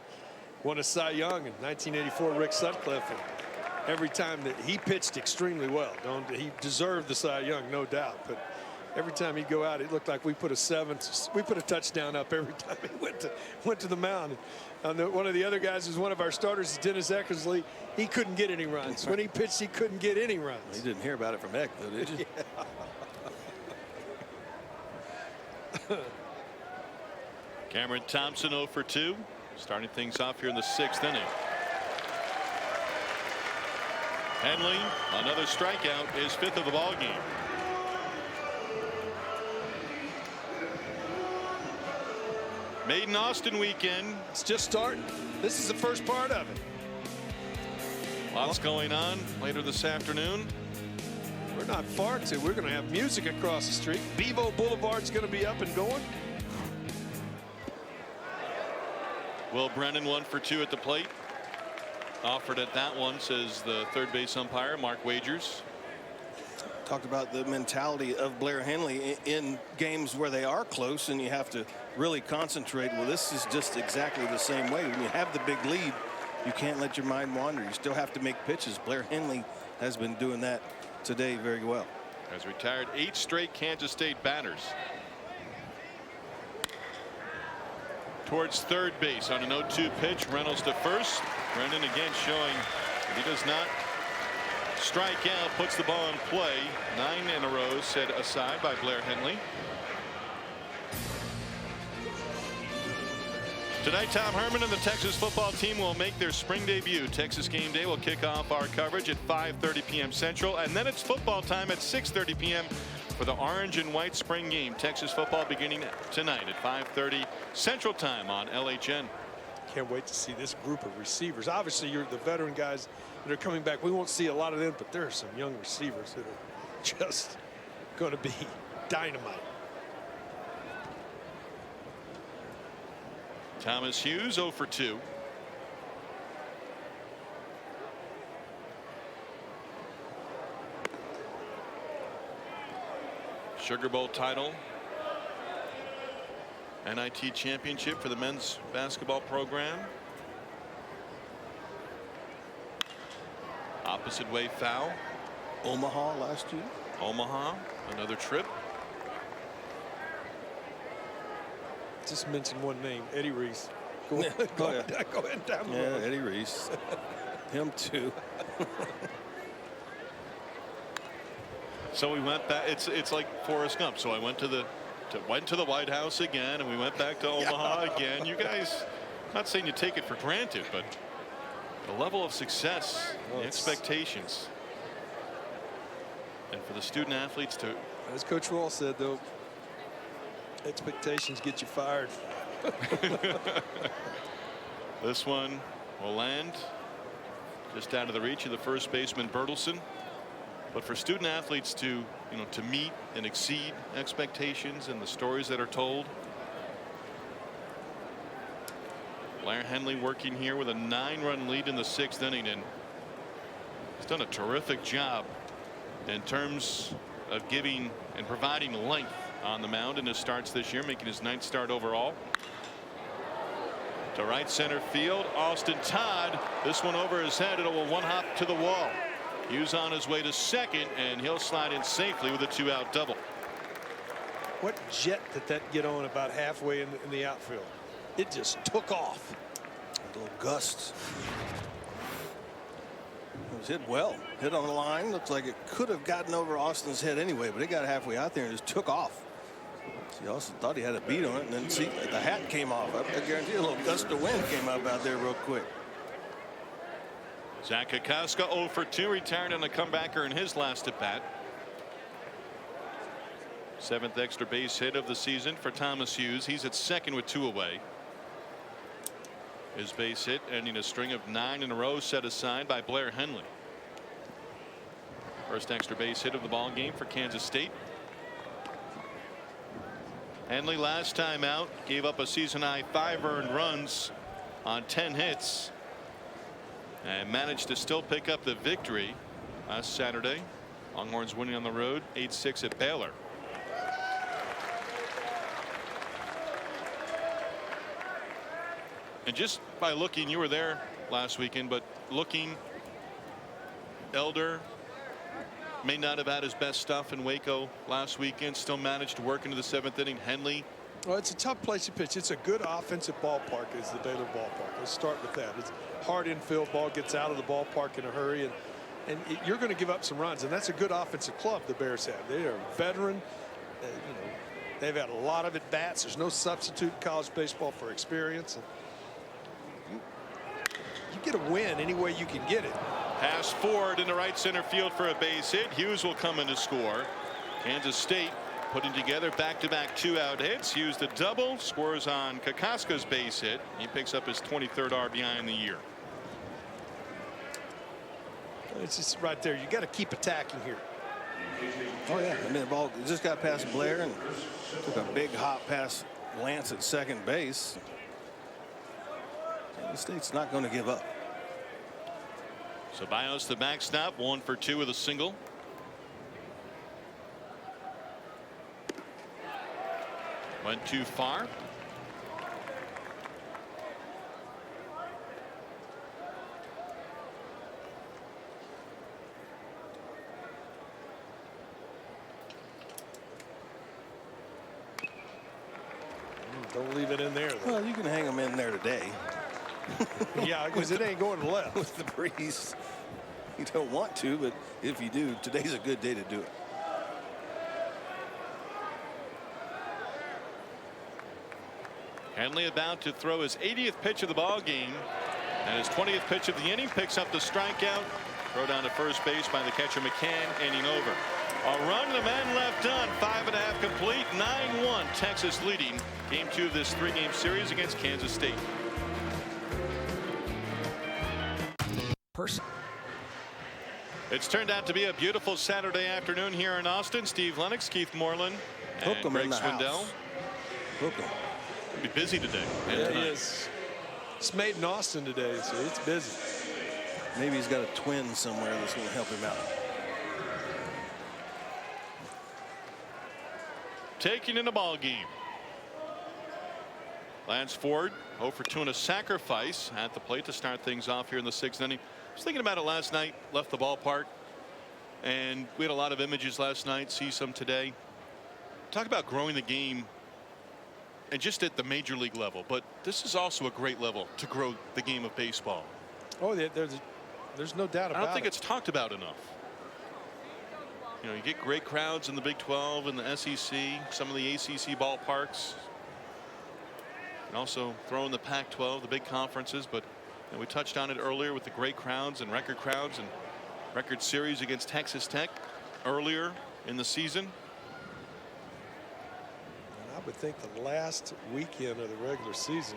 [SPEAKER 2] won a Cy Young in 1984, Rick Sutcliffe. And every time that he pitched extremely well, he deserved the Cy Young, no doubt. But every time he'd go out, it looked like we put a touchdown up every time he went to the mound. One of the other guys was one of our starters, Dennis Eckersley. He couldn't get any runs. When he pitched, he couldn't get any runs.
[SPEAKER 3] You didn't hear about it from Eck, though, did you?
[SPEAKER 2] Yeah.
[SPEAKER 1] Cameron Thompson 0 for 2, starting things off here in the 6th inning. Henley, another strikeout, his 5th of the ball game. Made in Austin weekend.
[SPEAKER 2] It's just starting. This is the first part of it.
[SPEAKER 1] Lots going on later this afternoon.
[SPEAKER 2] We're not far to. We're going to have music across the street. Bevo Boulevard's going to be up and going.
[SPEAKER 1] Will Brennan 1 for 2 at the plate. Offered at that one, says the third base umpire, Mark Wagers.
[SPEAKER 3] Talked about the mentality of Blair Henley in games where they are close and you have to really concentrate. Well, this is just exactly the same way. When you have the big lead, you can't let your mind wander. You still have to make pitches. Blair Henley has been doing that today very well.
[SPEAKER 1] Has retired 8 straight Kansas State batters. Towards third base on an 0-2 pitch. Reynolds to first. Brennan again showing that he does not strike out. Puts the ball in play. 9 in a row set aside by Blair Henley. Tonight, Tom Herman and the Texas football team will make their spring debut. Texas Game Day will kick off our coverage at 5:30 p.m. Central, and then it's football time at 6:30 p.m. for the orange and white spring game. Texas football beginning tonight at 5:30 Central Time on LHN.
[SPEAKER 2] Can't wait to see this group of receivers. Obviously, you're the veteran guys that are coming back. We won't see a lot of them, but there are some young receivers that are just going to be dynamite.
[SPEAKER 1] Thomas Hughes 0 for 2. Sugar Bowl title. NIT championship for the men's basketball program. Opposite way foul.
[SPEAKER 3] Omaha last year.
[SPEAKER 1] Omaha, another trip.
[SPEAKER 2] Just mention one name, Eddie Reese. Go ahead and down the road.
[SPEAKER 3] Eddie Reese. Him too.
[SPEAKER 1] So we went back. It's like Forrest Gump. So I went to the White House again, and we went back to Omaha again. You guys, I'm not saying you take it for granted, but the level of success, the expectations, and for the student athletes to.
[SPEAKER 2] As Coach Rawls said, though, expectations get you fired.
[SPEAKER 1] This one will land just out of the reach of the first baseman Bertelson. But for student athletes to to meet and exceed expectations and the stories that are told. Blair Henley working here with a 9-run lead in the 6th inning, and he's done a terrific job in terms of giving and providing length on the mound in his starts this year, making his 9th start overall. To right center field, Austin Todd. This one over his head. It will one hop to the wall. Hughes on his way to second, and he'll slide in safely with a 2-out double.
[SPEAKER 2] What jet did that get on about halfway in the outfield? It just took off.
[SPEAKER 3] A little gust. It was hit well. Hit on the line. Looks like it could have gotten over Austin's head anyway, but it got halfway out there and just took off. He also thought he had a beat on it, and then see the hat came off. I guarantee a little gust of wind came up out there real quick.
[SPEAKER 1] Zach Kokoska 0 for 2, retired on a comebacker in his last at bat. 7th extra base hit of the season for Thomas Hughes. He's at second with 2 away. His base hit ending a string of 9 in a row set aside by Blair Henley. First extra base hit of the ball game for Kansas State. Henley last time out gave up a season high 5 earned runs on 10 hits. And managed to still pick up the victory last Saturday. Longhorns winning on the road 8-6 at Baylor. And just by looking, you were there last weekend, but looking, Elder may not have had his best stuff in Waco last weekend. Still managed to work into the 7th inning. Henley.
[SPEAKER 2] Well, it's a tough place to pitch. It's a good offensive ballpark, is the Baylor ballpark. Let's start with that. It's hard infield. Ball gets out of the ballpark in a hurry, and you're going to give up some runs. And that's a good offensive club the Bears have. They are veteran. They've had a lot of at bats. There's no substitute in college baseball for experience. And you get a win any way you can get it.
[SPEAKER 1] Pass forward into right center field for a base hit. Hughes will come in to score. Kansas State putting together back-to-back 2-out hits. Used a double, scores on Kokoska's base hit. He picks up his 23rd RBI in the year.
[SPEAKER 2] It's just right there. You got to keep attacking here.
[SPEAKER 3] Oh yeah, I mean the ball just got past Blair and took a big hop past Lance at second base. The State's not going to give up.
[SPEAKER 1] Ceballos the backstop, 1 for 2 with a single. Went too far.
[SPEAKER 2] Don't leave it in there, though.
[SPEAKER 3] Well, you can hang them in there today.
[SPEAKER 2] Yeah, because it ain't going left.
[SPEAKER 3] With the breeze. You don't want to, but if you do, today's a good day to do it.
[SPEAKER 1] Henley about to throw his 80th pitch of the ball game, and his 20th pitch of the inning. Picks up the strikeout. Throw down to first base by the catcher McCann. Inning over. A run and a man left on. 5.5 complete. 9-1. Texas leading game 2 of this 3-game series against Kansas State. It's turned out to be a beautiful Saturday afternoon here in Austin. Steve Lennox, Keith Moreland, and Greg Swindell.
[SPEAKER 3] Hook 'em.
[SPEAKER 1] Be busy today.
[SPEAKER 2] Yeah, it is. It's made in Austin today, so it's busy.
[SPEAKER 3] Maybe he's got a twin somewhere that's going to help him out.
[SPEAKER 1] Taking in a ball game. Lance Ford 0 for 2 and a sacrifice at the plate to start things off here in the 6th inning. I was thinking about it last night. Left the ballpark, and we had a lot of images last night. See some today. Talk about growing the game, and just at the major league level. But this is also a great level to grow the game of baseball.
[SPEAKER 2] Oh, there's no doubt about it.
[SPEAKER 1] I don't think it's talked about enough. You know, you get great crowds in the Big 12 and the SEC, some of the ACC ballparks, and also throw in the Pac-12, the big conferences. But you know, we touched on it earlier with the great crowds and record series against Texas Tech earlier in the season.
[SPEAKER 2] And I would think the last weekend of the regular season,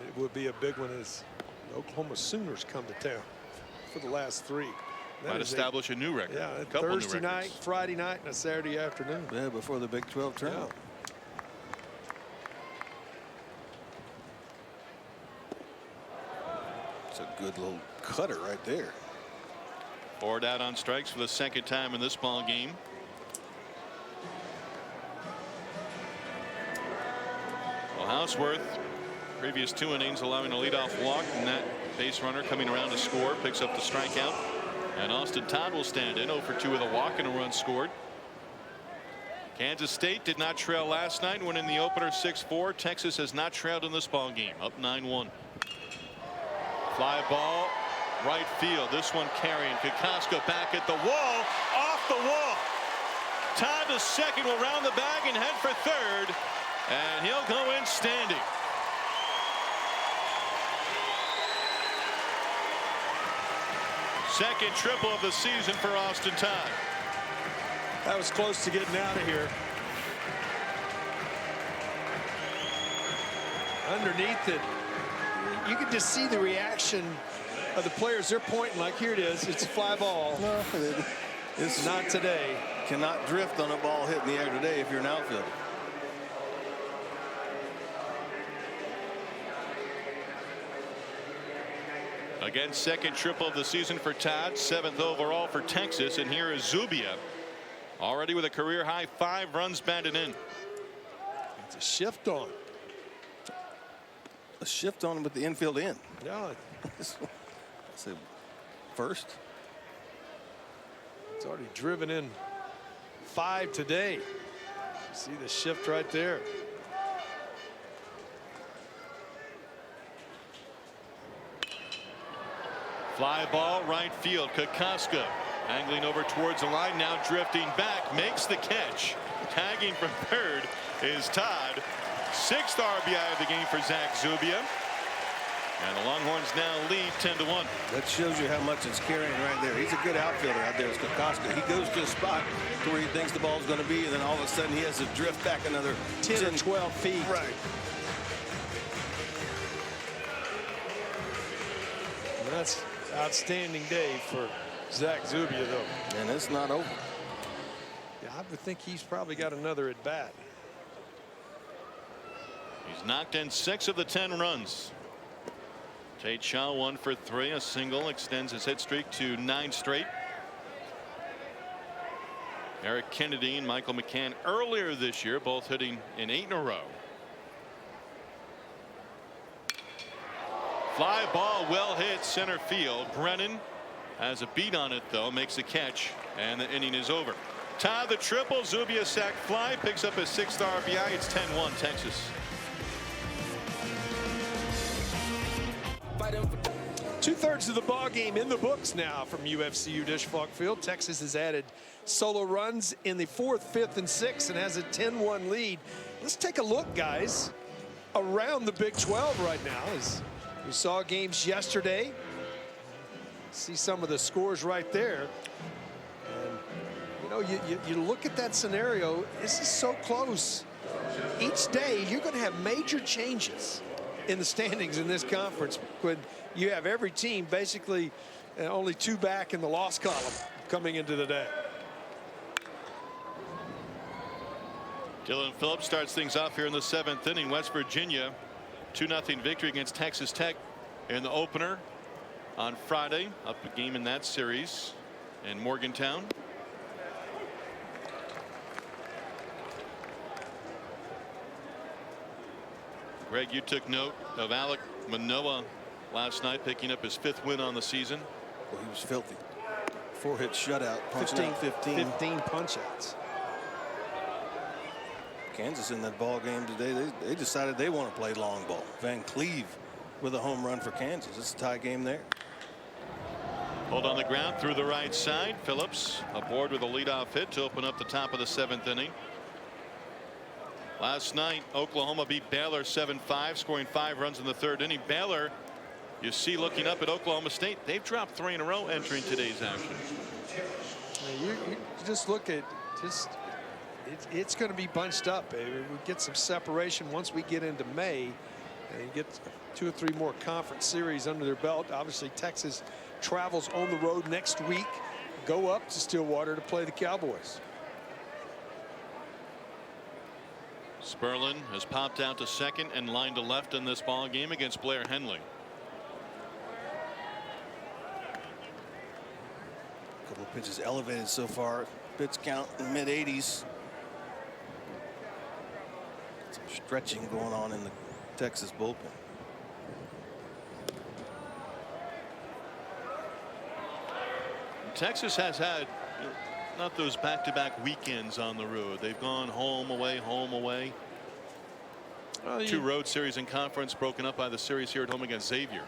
[SPEAKER 2] it would be a big one as the Oklahoma Sooners come to town for the last 3.
[SPEAKER 1] Might establish a new record.
[SPEAKER 2] Yeah,
[SPEAKER 1] a couple
[SPEAKER 2] Thursday
[SPEAKER 1] new
[SPEAKER 2] night, Friday night, and a Saturday afternoon.
[SPEAKER 3] Yeah, before the Big 12 tournament. It's a good little cutter right there.
[SPEAKER 1] Ford out on strikes for the 2nd time in this ball game. Well, Houseworth, previous 2 innings, allowing a leadoff walk, and that base runner coming around to score, picks up the strikeout. And Austin Todd will stand in 0 for 2 with a walk and a run scored. Kansas State did not trail last night, winning the opener 6-4. Texas has not trailed in this ball game, up 9-1. Fly ball, right field. This one carrying. Kokoska back at the wall, off the wall. Todd to second, will round the bag and head for 3rd, and he'll go in standing. Second triple of the season for Austin Todd.
[SPEAKER 2] That was close to getting out of here. Underneath it, you can just see the reaction of the players. They're pointing like, here it is. It's a fly ball.
[SPEAKER 3] No,
[SPEAKER 2] it's not today.
[SPEAKER 3] Cannot drift on a ball hit in the air today if you're an outfielder.
[SPEAKER 1] Again, second triple of the season for Todd, 7th overall for Texas. And here is Zubia, already with a career high 5 runs batted in.
[SPEAKER 2] It's a shift on.
[SPEAKER 3] A shift on with the infield in.
[SPEAKER 2] Yeah.
[SPEAKER 3] That's a first.
[SPEAKER 2] It's already driven in 5 today. You see the shift right there.
[SPEAKER 1] Fly ball, right field. Kokoska angling over towards the line, now drifting back, makes the catch. Tagging from 3rd is Todd. 6th RBI of the game for Zach Zubia. And the Longhorns now lead 10-1.
[SPEAKER 3] That shows you how much it's carrying right there. He's a good outfielder out there, Kokoska. He goes to a spot to where he thinks the ball's going to be, and then all of a sudden he has to drift back another
[SPEAKER 2] 10 or 12 feet.
[SPEAKER 3] Right.
[SPEAKER 2] And that's outstanding day for Zach Zubia, though.
[SPEAKER 3] And it's not over.
[SPEAKER 2] Yeah, I would think he's probably got another at bat.
[SPEAKER 1] He's knocked in 6 of the 10 runs. Tate Shaw 1 for 3. A single extends his hit streak to 9 straight. Eric Kennedy and Michael McCann earlier this year, both hitting in 8 in a row. Fly ball well hit center field. Brennan has a beat on it, though, makes the catch, and the inning is over. Tie the triple. Zubia sac fly, picks up his 6th RBI. It's 10-1 Texas.
[SPEAKER 2] Two-thirds of the ball game in the books now from UFCU Disch-Falk Field. Texas has added solo runs in the 4th, 5th, and 6th and has a 10-1 lead. Let's take a look, guys, around the Big 12 right now. As we saw games yesterday. See some of the scores right there. And, you know, you look at that scenario. This is so close. Each day, you're going to have major changes in the standings in this conference when you have every team basically only 2 back in the loss column coming into the day.
[SPEAKER 1] Dylan Phillips starts things off here in the 7th inning. West Virginia 2-0 victory against Texas Tech in the opener on Friday. Up a game in that series in Morgantown. Greg, you took note of Alek Manoah last night, picking up his 5th win on the season.
[SPEAKER 3] Well, he was filthy. 4-hit shutout, punched out 15
[SPEAKER 2] punch outs.
[SPEAKER 3] Kansas in that ball game today, they decided they want to play long ball. Van Cleve with a home run for Kansas. It's a tie game there.
[SPEAKER 1] Hold on the ground through the right side. Phillips aboard with a leadoff hit to open up the top of the 7th inning. Last night, Oklahoma beat Baylor 7-5, scoring 5 runs in the 3rd inning. Baylor, you see, looking up at Oklahoma State, they've dropped 3 in a row entering today's action.
[SPEAKER 2] You just look at it's going to be bunched up. We get some separation once we get into May and get 2 or 3 more conference series under their belt. Obviously, Texas travels on the road next week, go up to Stillwater to play the Cowboys.
[SPEAKER 1] Sperlin has popped out to 2nd and lined to left in this ball game against Blair Henley.
[SPEAKER 3] A couple of pitches elevated so far. Pitch count in mid-80s. Some stretching going on in the Texas bullpen.
[SPEAKER 1] Texas has had not those back-to-back weekends on the road. They've gone home, away, home, away. 2 road series in conference broken up by the series here at home against Xavier.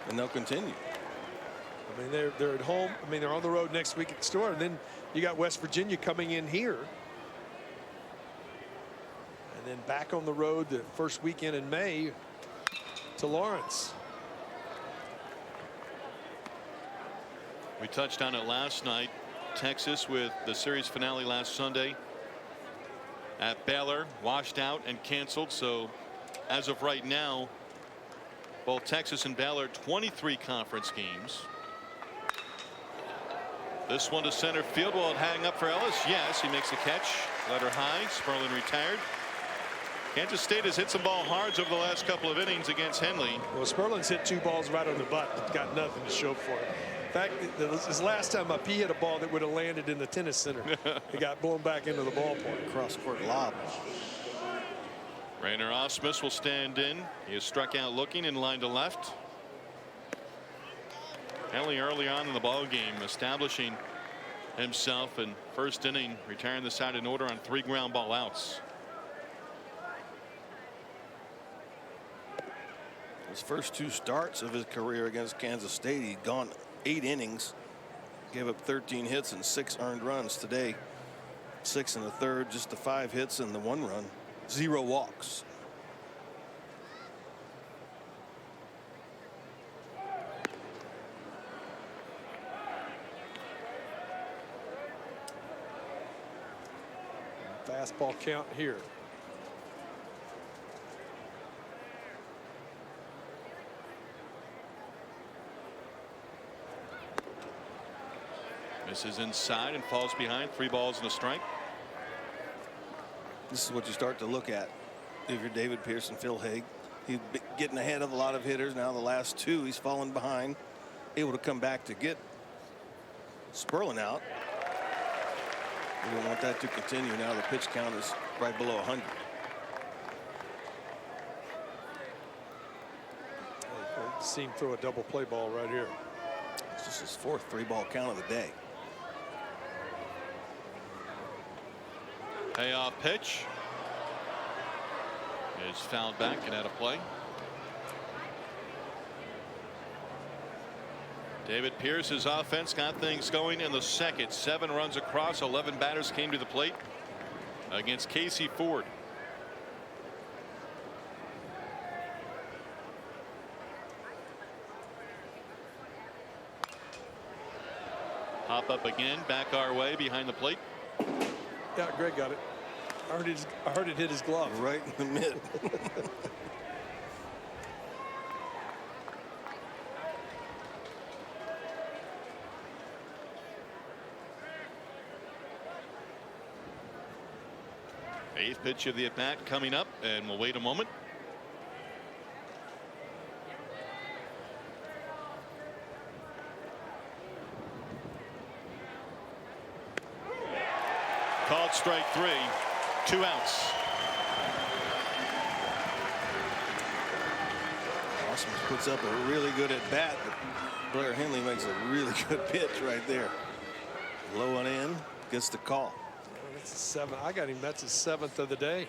[SPEAKER 3] And they'll continue.
[SPEAKER 2] I mean, they're at home. I mean, they're on the road next week at the store. And then you got West Virginia coming in here. And then back on the road the first weekend in May to Lawrence.
[SPEAKER 1] We touched on it last night. Texas with the series finale last Sunday at Baylor, washed out and canceled. So as of right now, both Texas and Baylor 23 conference games. This one to center field. Will it hang up for Ellis? Yes, he makes the catch. Letter high. Sperlin retired. Kansas State has hit some ball hards over the last couple of innings against Henley.
[SPEAKER 2] Well, Sperlin's hit 2 balls right on the butt, but got nothing to show for it. In fact, his last time up, he hit a ball that would have landed in the tennis center. He got blown back into the ballpark.
[SPEAKER 3] Cross-court lob.
[SPEAKER 1] Rainer Osmus will stand in. He is struck out looking in line to left. Henley early on in the ball game establishing himself in first inning, retiring the side in order on 3 ground ball outs.
[SPEAKER 3] His first 2 starts of his career against Kansas State, he'd gone 8 innings, gave up 13 hits and 6 earned runs. Today, 6 in the 3rd, just the 5 hits and the 1 run, 0 walks.
[SPEAKER 2] Fastball count here.
[SPEAKER 1] This is inside and falls behind. 3 balls and a strike.
[SPEAKER 3] This is what you start to look at if you're David Pearson. Phil Haig, he's getting ahead of a lot of hitters. Now the last 2 he's fallen behind, able to come back to get Sperling out. We don't want that to continue. Now the pitch count is right below 100.
[SPEAKER 2] See him throw a double play ball right here.
[SPEAKER 3] It's just his 4th 3-ball count of the day.
[SPEAKER 1] Payoff pitch is fouled back and out of play. David Pierce's offense got things going in the second. 7 runs across. 11 batters came to the plate against Casey Ford. Hop up again, back our way behind the plate.
[SPEAKER 2] Yeah, Greg got it. I heard it hit his glove.
[SPEAKER 3] Right in the mid.
[SPEAKER 1] Eighth pitch of the at bat coming up, and we'll wait a moment. Called strike 3. 2 outs.
[SPEAKER 3] Austin puts up a really good at bat, but Blair Henley makes a really good pitch right there. Low and in, gets the call.
[SPEAKER 2] That's a 7. I got him. That's his 7th of the day.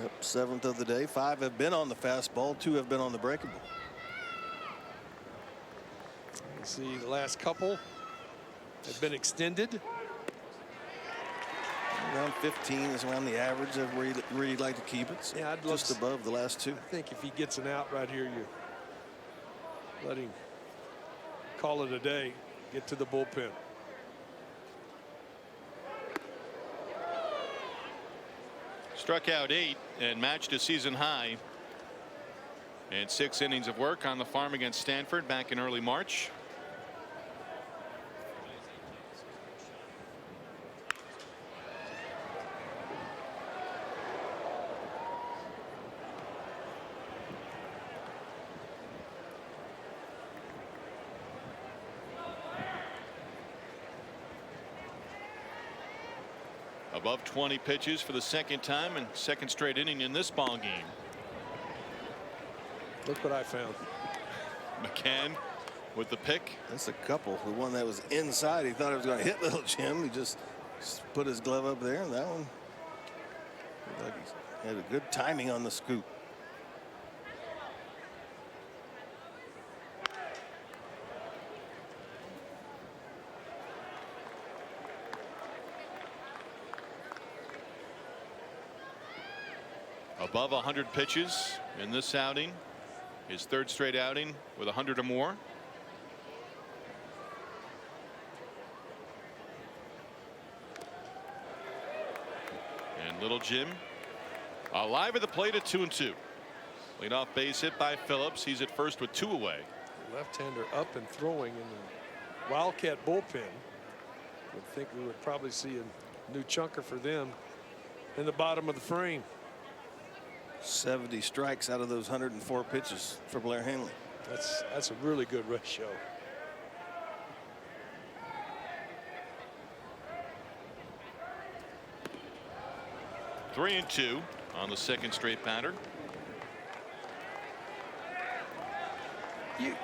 [SPEAKER 3] Yep, 7th of the day. 5 have been on the fastball. 2 have been on the breakable.
[SPEAKER 2] Let's see, the last couple have been extended.
[SPEAKER 3] Around 15 is around the average of where you'd like to keep it. So
[SPEAKER 2] Yeah, I'd love
[SPEAKER 3] just above the last 2.
[SPEAKER 2] I think if he gets an out right here, you let him call it a day, get to the bullpen.
[SPEAKER 1] Struck out 8 and matched a season high. And 6 innings of work on the farm against Stanford back in early March. Above 20 pitches for the 2nd time and 2nd straight inning in this ball game.
[SPEAKER 2] Look what I found.
[SPEAKER 1] McCann with the pick.
[SPEAKER 3] That's a couple. The one that was inside, he thought it was going to hit little Jim. He just put his glove up there, and that one looked like he had a good timing on the scoop.
[SPEAKER 1] Above 100 pitches in this outing. His 3rd straight outing with 100 or more. And little Jim alive at the plate at 2-2. Lead off base hit by Phillips. He's at first with 2 away.
[SPEAKER 2] Left-hander up and throwing in the Wildcat bullpen. I think we would probably see a new chunker for them in the bottom of the frame.
[SPEAKER 3] 70 strikes out of those 104 pitches for Blair Henley.
[SPEAKER 2] That's a really good ratio.
[SPEAKER 1] Three and 2 on the 2nd straight batter.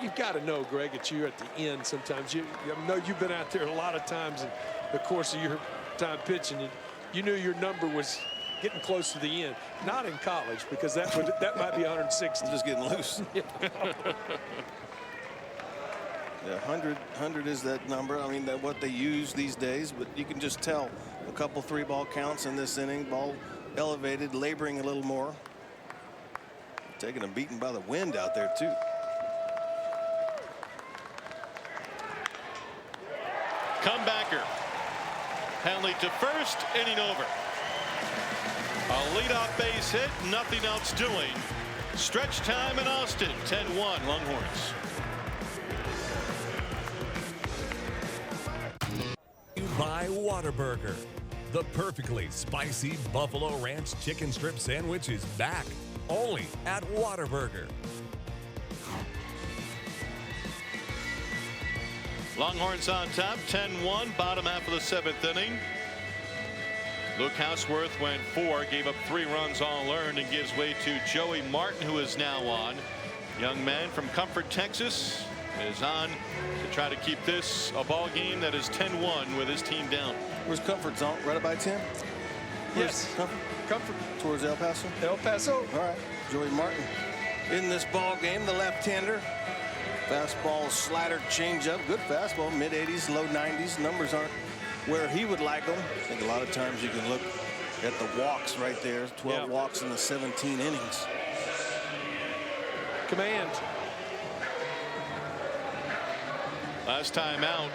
[SPEAKER 2] You've got to know, Greg, that you're at the end sometimes. I know you've been out there a lot of times in the course of your time pitching. And you knew your number was getting close to the end. Not in college, because that might be 160.
[SPEAKER 3] Just getting loose. Yeah, 100 is that number. I mean, that what they use these days, but you can just tell a couple 3-ball counts in this inning. Ball elevated, laboring a little more. Taking a beating by the wind out there too.
[SPEAKER 1] Comebacker Henley to first, inning over. A leadoff base hit, nothing else doing. Stretch time in Austin, 10-1 Longhorns.
[SPEAKER 5] By Whataburger. The perfectly spicy Buffalo Ranch chicken strip sandwich is back, only at Whataburger.
[SPEAKER 1] Longhorns on top, 10-1, bottom half of the 7th inning. Luke Houseworth went 4, gave up 3 runs all earned, and gives way to Joey Martin, who is now on. Young man from Comfort, Texas, is on to try to keep this a ball game that is 10-1 with his team down.
[SPEAKER 3] Where's Comfort zone? Right about 10?
[SPEAKER 2] Yes.
[SPEAKER 3] Comfort towards El Paso.
[SPEAKER 2] El Paso.
[SPEAKER 3] All right. Joey Martin in this ball game, the left-hander. Fastball, slider, changeup. Good fastball, mid-80s, low 90s. Numbers aren't where he would like them. I think a lot of times you can look at the walks right there. 12 walks in the 17 innings.
[SPEAKER 2] Command.
[SPEAKER 1] Last time out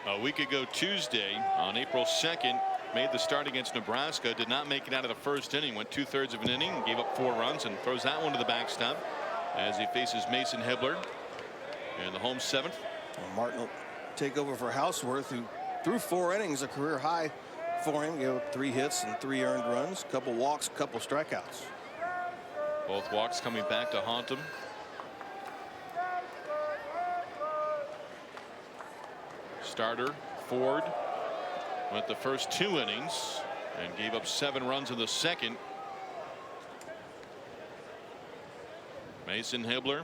[SPEAKER 1] a week ago Tuesday on April 2nd, made the start against Nebraska, did not make it out of the first inning, went 2/3 of an inning, gave up 4 runs, and throws that one to the backstop as he faces Mason Hibbler in the home 7th.
[SPEAKER 3] Well, Martin will take over for Houseworth, who threw 4 innings, a career high for him. Gave up 3 hits and 3 earned runs, a couple walks, a couple strikeouts.
[SPEAKER 1] Both walks coming back to haunt him. Starter Ford went the first 2 innings and gave up 7 runs in the second. Mason Hibbler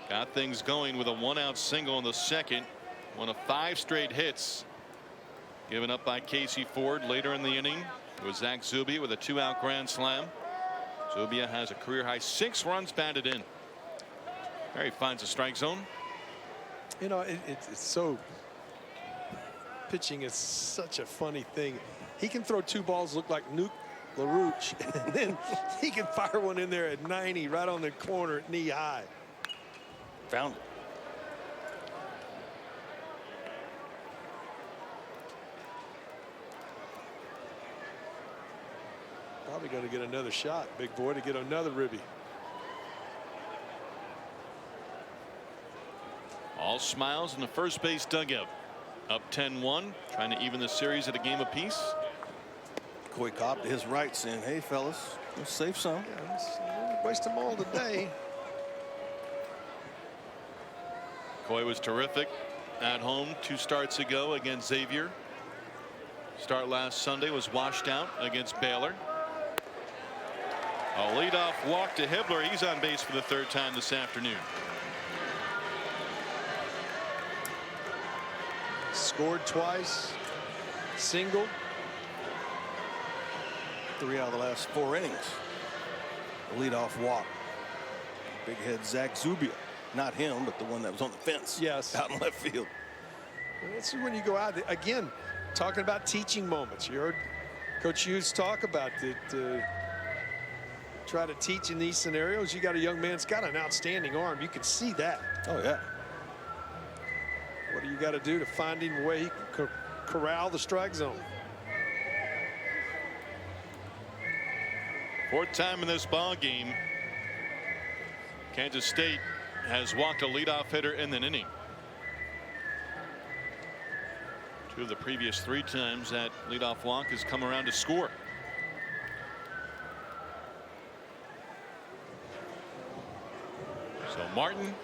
[SPEAKER 1] got things going with a 1-out single in the second. One of 5 straight hits given up by Casey Ford. Later in the inning, it was Zach Zubia with a 2-out grand slam. Zubia has a career high 6 runs batted in. There he finds a strike zone.
[SPEAKER 2] You know, it's so. Pitching is such a funny thing. He can throw 2 balls look like Nuke LaRouche, and then he can fire one in there at 90 right on the corner at knee high.
[SPEAKER 3] Found it.
[SPEAKER 2] Probably going to get another shot, big boy, to get another ribby.
[SPEAKER 1] All smiles in the first base dugout. Up 10-1, trying to even the series at a game apiece.
[SPEAKER 3] Coy Cobb to his right saying, hey, fellas, let's save some.
[SPEAKER 2] Yeah, let's waste them all today.
[SPEAKER 1] Coy was terrific at home 2 starts ago against Xavier. Start last Sunday was washed out against Baylor. A leadoff walk to Hibbler. He's on base for the 3rd time this afternoon.
[SPEAKER 2] Scored twice. Single.
[SPEAKER 3] 3 out of the last 4 innings. A leadoff walk. Big head Zach Zubia. Not him, but the one that was on the fence.
[SPEAKER 2] Yes.
[SPEAKER 3] Out in left field.
[SPEAKER 2] This is when you go out there. Again, talking about teaching moments. You heard Coach Hughes talk about it. Try to teach in these scenarios. You got a young man that's got an outstanding arm. You can see that.
[SPEAKER 3] Oh, yeah.
[SPEAKER 2] What do you got to do to find him a way he can corral the strike zone?
[SPEAKER 1] 4th time in this ball game, Kansas State has walked a leadoff hitter in an inning. 2 of the previous 3 times that leadoff walk has come around to score. So Martin,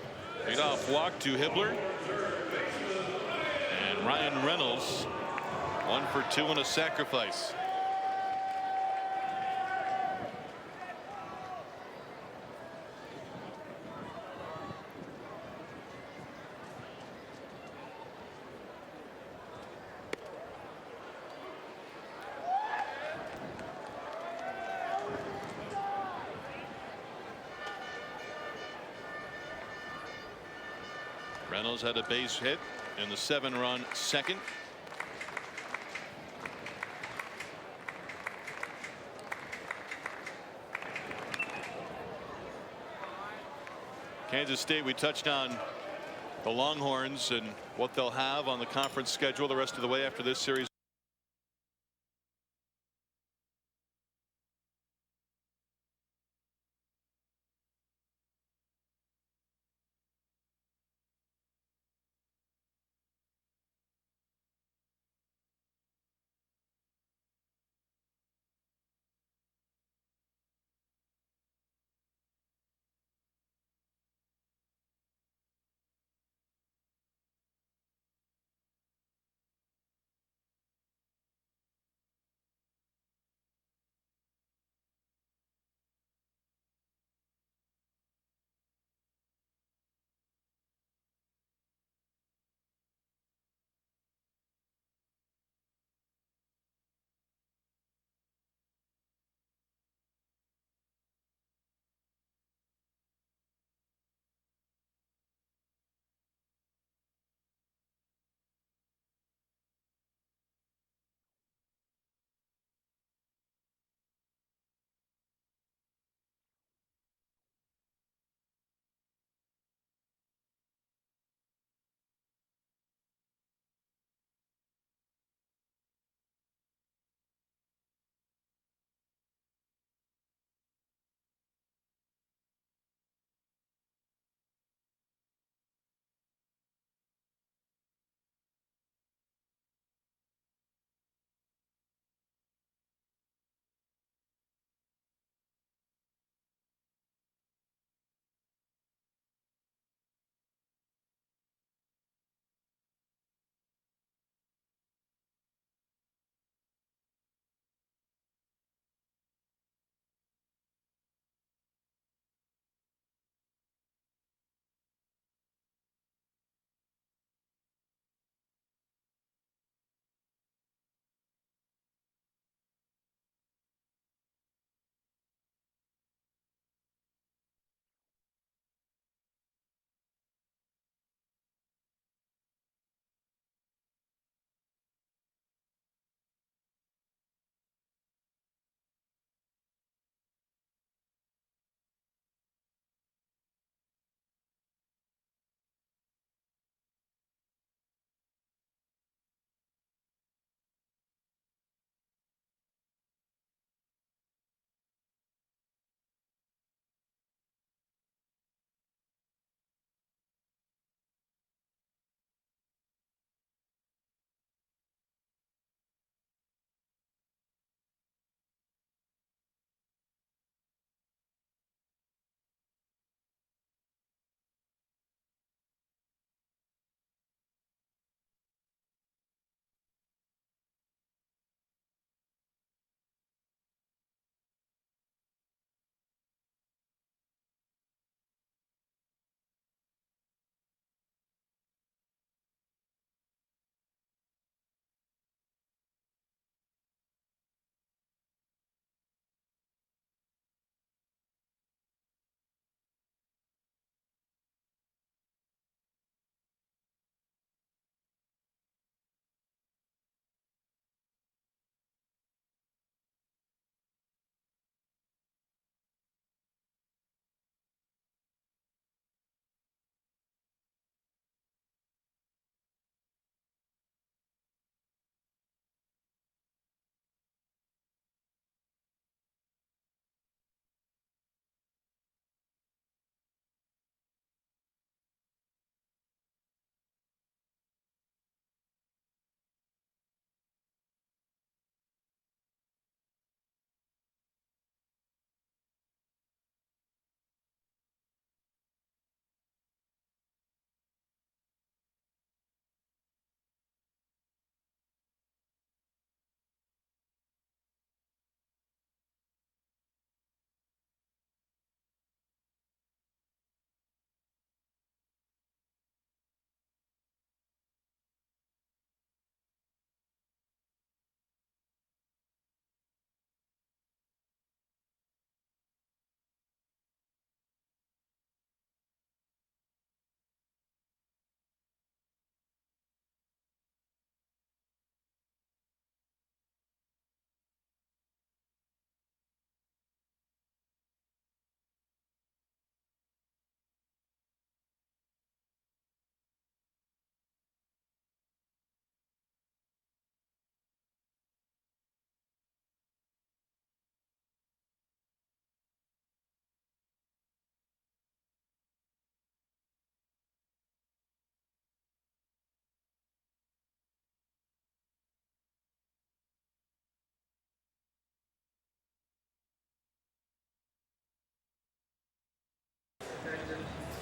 [SPEAKER 1] leadoff walk to Hibbler. And Ryan Reynolds, 1 for 2 and a sacrifice. Reynolds had a base hit in the 7-run second. Kansas State, we touched on the Longhorns and what they'll have on the conference schedule the rest of the way after this series.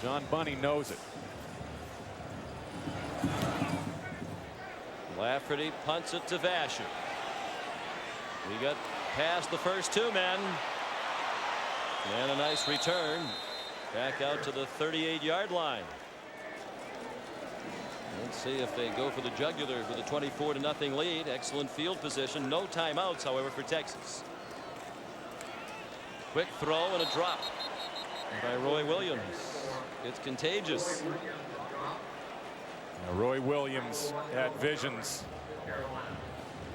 [SPEAKER 7] John Bunny knows it.
[SPEAKER 8] Lafferty punts it to Vasher. We got past the first two men. And a nice return back out to the 38-yard line. Let's see if they go for the jugular with a 24-0 lead. Excellent field position. No timeouts, however, for Texas. Quick throw and a drop by Roy Williams. It's contagious.
[SPEAKER 7] Now, Roy Williams had visions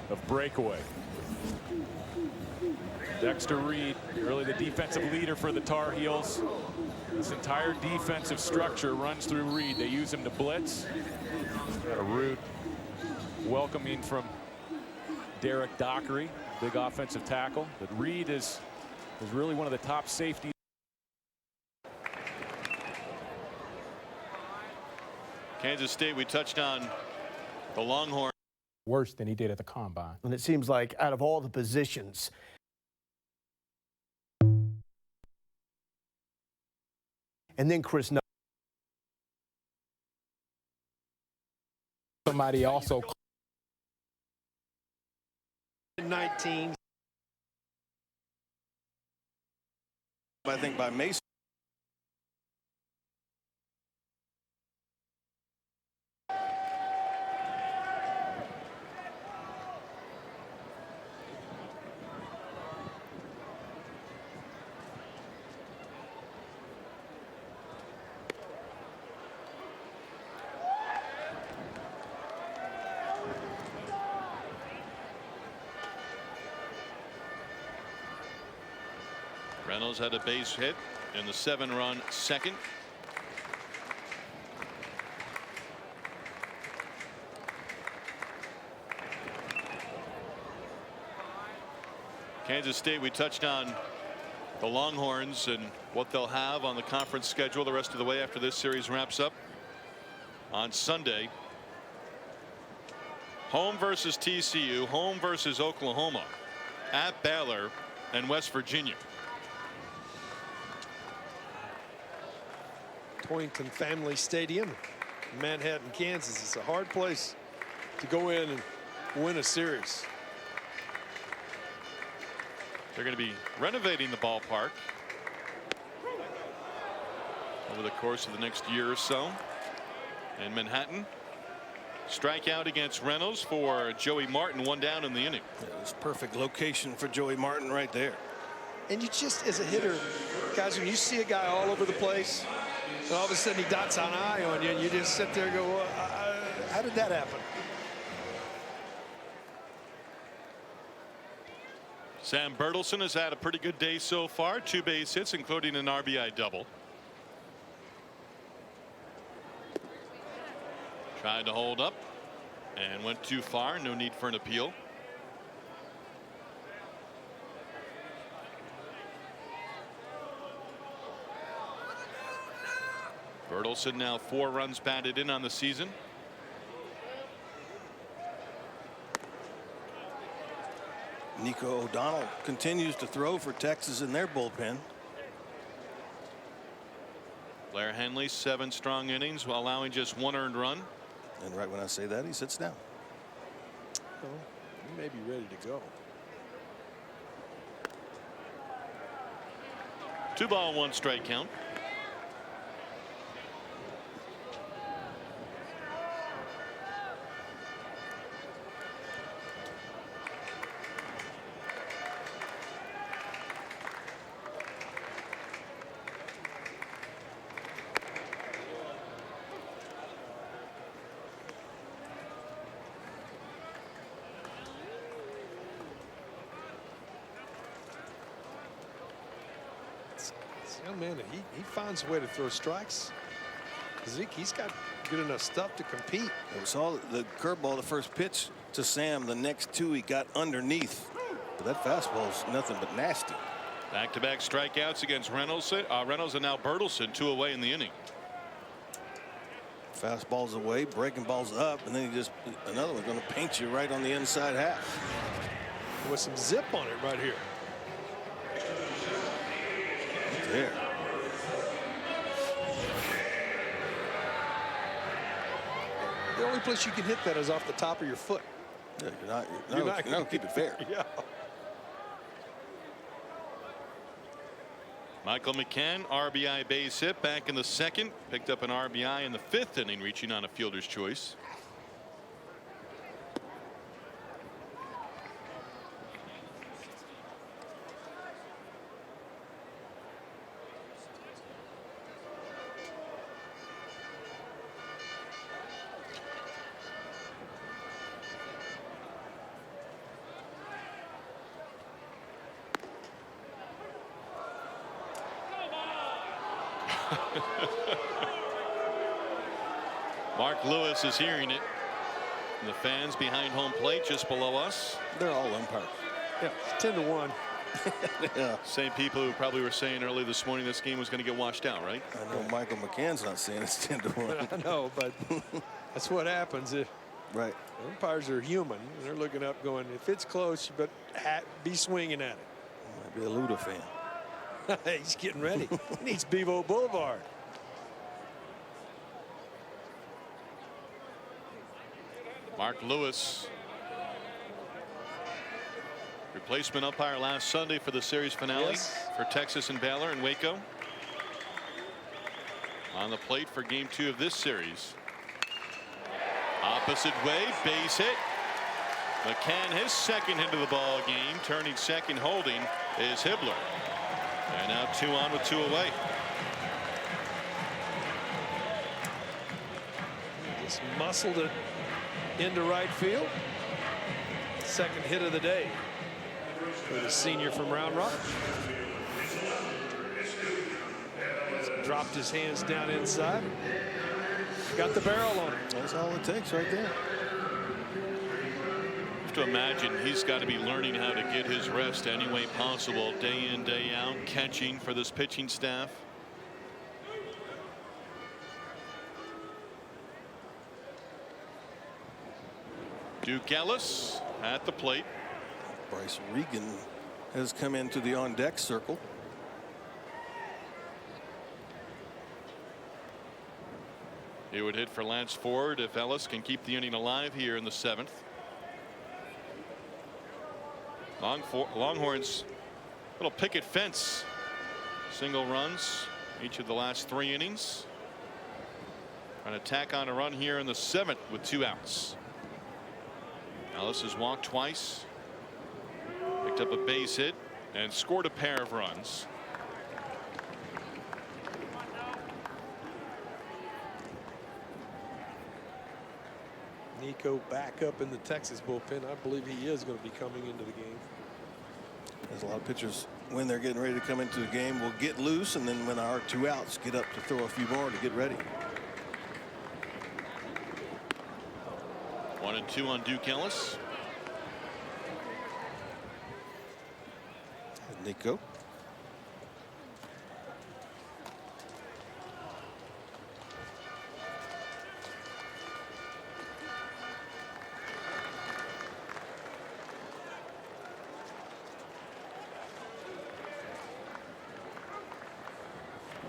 [SPEAKER 7] of breakaway. Dexter Reed, really the defensive leader for the Tar Heels. This entire defensive structure runs through Reed. They use him to blitz. Got a rude welcoming from Derek Dockery, big offensive tackle. But Reed is really one of the top safeties.
[SPEAKER 1] Kansas State, we touched on the Longhorn.
[SPEAKER 9] Worse than he did at the combine.
[SPEAKER 10] And it seems like out of all the positions, and then Chris,
[SPEAKER 9] Somebody also
[SPEAKER 2] 19.
[SPEAKER 3] I think by Mason.
[SPEAKER 1] Reynolds had a base hit in the 7-run second. Kansas State, we touched on the Longhorns and what they'll have on the conference schedule the rest of the way after this series wraps up on Sunday. Home versus TCU, home versus Oklahoma, at Baylor, and West Virginia.
[SPEAKER 2] Torrington Family Stadium, Manhattan, Kansas. It's a hard place to go in and win a series.
[SPEAKER 1] They're going to be renovating the ballpark over the course of the next year or so in Manhattan. Strikeout against Reynolds for Joey Martin, one down in the inning.
[SPEAKER 3] It was perfect location for Joey Martin right there.
[SPEAKER 2] And you just, as a hitter, guys, when you see a guy all over the place, and all of a sudden he dots an eye on you, and you just sit there and go, well, how did that happen?
[SPEAKER 1] Sam Bertelson has had a pretty good day so far. 2 base hits, including an RBI double. Tried to hold up and went too far. No need for an appeal. Bertelson now 4 runs batted in on the season.
[SPEAKER 3] Nico O'Donnell continues to throw for Texas in their bullpen.
[SPEAKER 1] Blair Henley 7 strong innings while allowing just 1 earned run.
[SPEAKER 3] And right when I say that, he sits down.
[SPEAKER 2] Well, he may be ready to go.
[SPEAKER 1] 2 ball 1 strike count.
[SPEAKER 2] Young man, he finds a way to throw strikes. Zeke, he's got good enough stuff to compete.
[SPEAKER 3] It was all the curveball, the first pitch to Sam. The next 2 he got underneath. But that fastball's nothing but nasty.
[SPEAKER 1] Back-to-back strikeouts against Reynolds. Reynolds and now Bertelson 2 away in the inning.
[SPEAKER 3] Fastball's away, breaking balls up, and then he just another one going to paint you right on the inside half.
[SPEAKER 2] With some zip on it right here.
[SPEAKER 3] There.
[SPEAKER 2] only place you can hit that is off the top of your foot.
[SPEAKER 3] Yeah, you're not gonna keep it fair.
[SPEAKER 2] Yeah.
[SPEAKER 1] Michael McCann, RBI base hit back in the second. Picked up an RBI in the 5th inning, reaching on a fielder's choice. Mark Lewis is hearing it. And the fans behind home plate just below us.
[SPEAKER 3] They're all umpires.
[SPEAKER 2] Yeah, 10-1.
[SPEAKER 3] Yeah.
[SPEAKER 1] Same people who probably were saying early this morning this game was going to get washed out, right?
[SPEAKER 3] I know Michael McCann's not saying it's 10-1.
[SPEAKER 2] I know, but that's what happens.
[SPEAKER 3] Right.
[SPEAKER 2] Umpires are human. They're looking up going, if it's close, you better be swinging at it.
[SPEAKER 3] Might be a Luda fan.
[SPEAKER 2] He's getting ready. He needs Bevo Boulevard.
[SPEAKER 1] Mark Lewis, replacement umpire last Sunday for the series finale for Texas and Baylor in Waco. On the plate for game 2 of this series. Opposite way, base hit. McCann, his second hit of the ball game. Turning second, holding is Hibbler. And now 2 on with 2 away.
[SPEAKER 2] Just muscled it into right field. Second hit of the day for the senior from Round Rock. Dropped his hands down inside. Got the barrel on it.
[SPEAKER 3] That's all it takes right there.
[SPEAKER 1] You have to imagine he's got to be learning how to get his rest any way possible, day in, day out, catching for this pitching staff. Duke Ellis at the plate.
[SPEAKER 3] Bryce Regan has come into the on deck circle.
[SPEAKER 1] He would hit for Lance Ford if Ellis can keep the inning alive here in the 7th. Longhorns, little picket fence, single runs each of the last 3 innings. Trying to tack on a run here in the 7th with 2 outs. Ellis has walked twice, picked up a base hit, and scored a pair of runs.
[SPEAKER 2] Nico back up in the Texas bullpen. I believe he is going to be coming into the game.
[SPEAKER 3] There's a lot of pitchers when they're getting ready to come into the game will get loose, and then when there are 2 outs, get up to throw a few more to get ready.
[SPEAKER 1] 1-2 on Duke Ellis.
[SPEAKER 3] And Nico.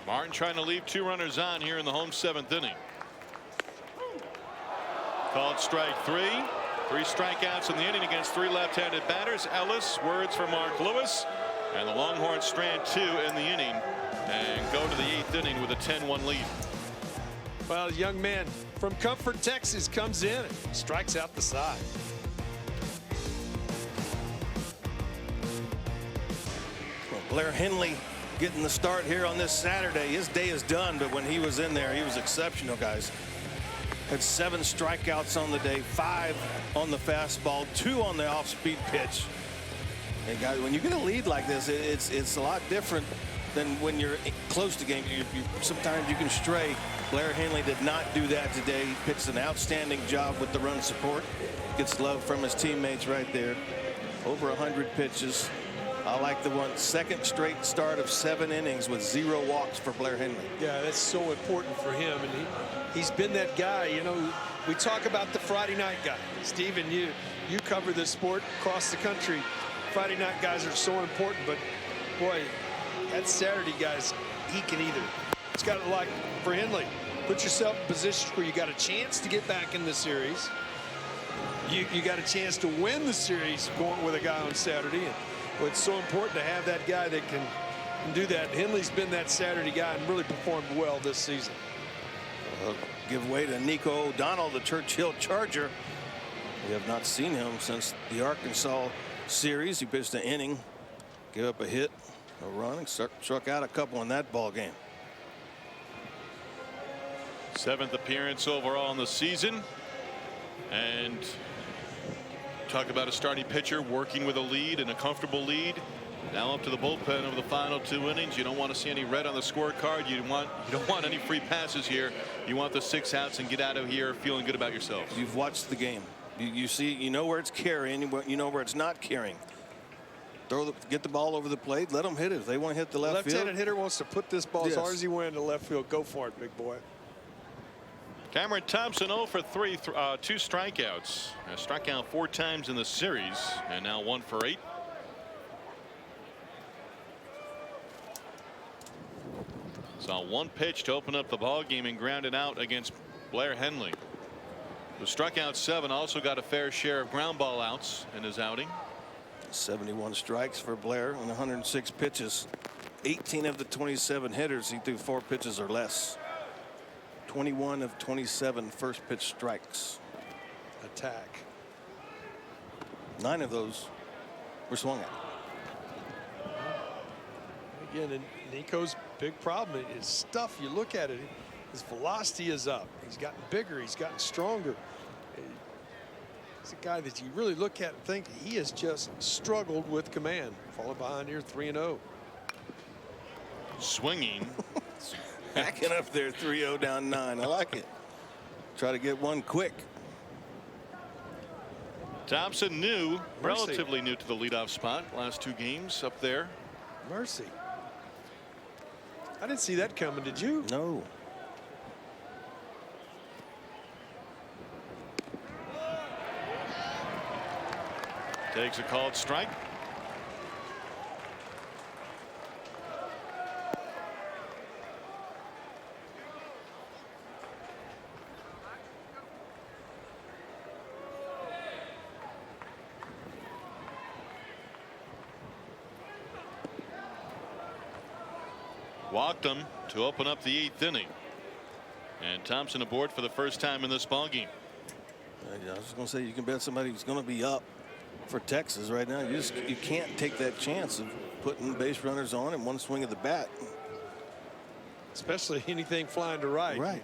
[SPEAKER 1] Martin trying to leave 2 runners on here in the home 7th inning. Called strike 3. 3 strikeouts in the inning against 3 left-handed batters. Ellis, words for Mark Lewis, and the Longhorns strand 2 in the inning and go to the 8th inning with a 10-1 lead.
[SPEAKER 2] Well, a young man from Comfort, Texas comes in and strikes out the side.
[SPEAKER 3] Well, Blair Henley getting the start here on this Saturday. His day is done, but when he was in there, he was exceptional, guys. Had 7 strikeouts on the day, 5 on the fastball, 2 on the off-speed pitch. And guys, when you get a lead like this, it's a lot different than when you're close to game. Sometimes you can stray. Blair Henley did not do that today. He pitched an outstanding job with the run support. Gets love from his teammates right there. Over 100 pitches. I like the 2nd straight start of 7 innings with 0 walks for Blair Henley.
[SPEAKER 2] Yeah, that's so important for him, and he's been that guy. You know, we talk about the Friday night guy. Steven, you cover this sport across the country. Friday night guys are so important, but boy, that Saturday guys, he can either. It's got like for Henley, Put yourself in positions where you got a chance to get back in the series. You got a chance to win the series going with a guy on Saturday. And well, it's so important to have that guy that can do that. Henley's been that Saturday guy and really performed well this season.
[SPEAKER 3] Give way to Nico O'Donnell, the Churchill Charger. We have not seen him since the Arkansas series. He pitched an inning, gave up a hit, a run, and struck out a couple in that ball game.
[SPEAKER 1] 7th appearance overall in the season. And talk about a starting pitcher working with a lead and a comfortable lead. Now up to the bullpen over the final 2 innings. You don't want to see any red on the scorecard. You don't want any free passes here. You want the 6 outs and get out of here feeling good about yourself.
[SPEAKER 3] You've watched the game. You see, you know where it's carrying, you know where it's not carrying. Get the ball over the plate, let them hit it. If they want to hit the left field.
[SPEAKER 2] Left-handed hitter wants to put this ball as hard as he went to left field. Go for it, big boy.
[SPEAKER 1] Cameron Thompson 0 for 3, 2 strikeouts. Struck out 4 times in the series, and now 1 for 8. Saw 1 pitch to open up the ball game and grounded out against Blair Henley. Who struck out 7, also got a fair share of ground ball outs in his outing.
[SPEAKER 3] 71 strikes for Blair on 106 pitches. 18 of the 27 hitters, he threw 4 pitches or less. 21 of 27 first pitch strikes.
[SPEAKER 2] Attack.
[SPEAKER 3] 9 of those were swung at.
[SPEAKER 2] Again, and Nico's big problem is stuff. You look at it, his velocity is up. He's gotten bigger. He's gotten stronger. He's a guy that you really look at and think he has just struggled with command. Falling behind here 3-0.
[SPEAKER 1] Swinging.
[SPEAKER 3] Backing up there 3-0 down 9. I like it. Try to get one quick.
[SPEAKER 1] Thompson relatively new to the leadoff spot. Last 2 games up there.
[SPEAKER 2] Mercy. I didn't see that coming. Did you?
[SPEAKER 3] No.
[SPEAKER 1] Takes a called strike. Walked him to open up the 8th inning. And Thompson aboard for the first time in this ball game.
[SPEAKER 3] I was going to say, you can bet somebody who's going to be up for Texas right now. You can't take that chance of putting base runners on in one swing of the bat.
[SPEAKER 2] Especially anything flying to right.
[SPEAKER 3] Right.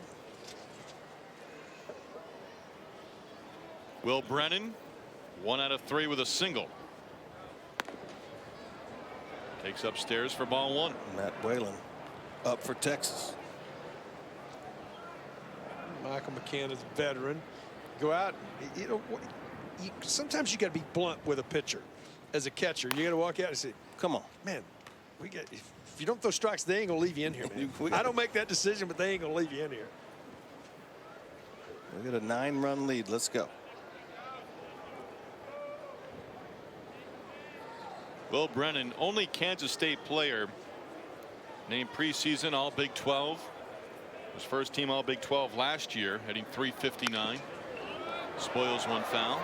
[SPEAKER 1] Will Brennan, 1 out of 3 with a single. Takes upstairs for ball 1.
[SPEAKER 3] Matt Whalen up for Texas.
[SPEAKER 2] Michael McCann is a veteran. Go out. You know, sometimes you got to be blunt with a pitcher. As a catcher, you got to walk out and say,
[SPEAKER 3] "Come on,
[SPEAKER 2] man. If you don't throw strikes, they ain't gonna leave you in here, man. I don't make that decision, but they ain't gonna leave you in here."
[SPEAKER 3] We got a 9-run lead. Let's go.
[SPEAKER 1] Will Brennan, only Kansas State player named preseason All Big 12. His first team All Big 12 last year, hitting .359. Spoils 1 foul.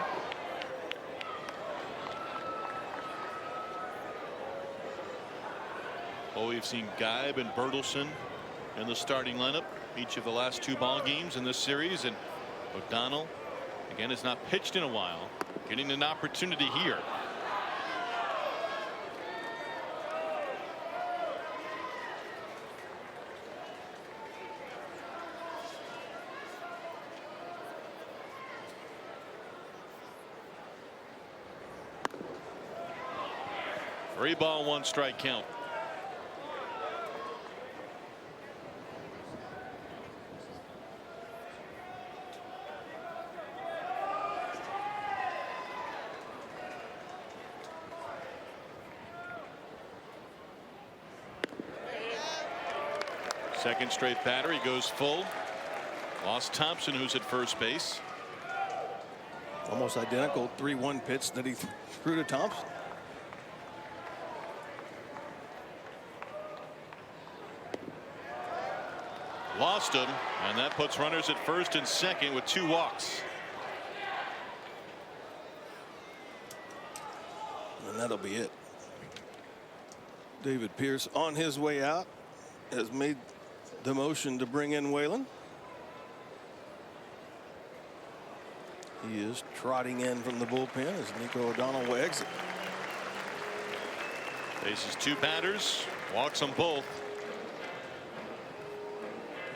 [SPEAKER 1] Well, we've seen Geib and Bertelson in the starting lineup each of the last 2 ball games in this series, and O'Donnell again has not pitched in a while, getting an opportunity here. Three ball, 1 strike count. Second straight batter. He goes full. Lost Thompson, who's at first base.
[SPEAKER 3] Almost identical 3-1 pitch that he threw to Thompson.
[SPEAKER 1] Lost him, and that puts runners at first and second with 2 walks.
[SPEAKER 3] And that'll be it. David Pierce on his way out has made the motion to bring in Whalen. He is trotting in from the bullpen as Nico O'Donnell will exit.
[SPEAKER 1] Faces 2 batters, walks them both.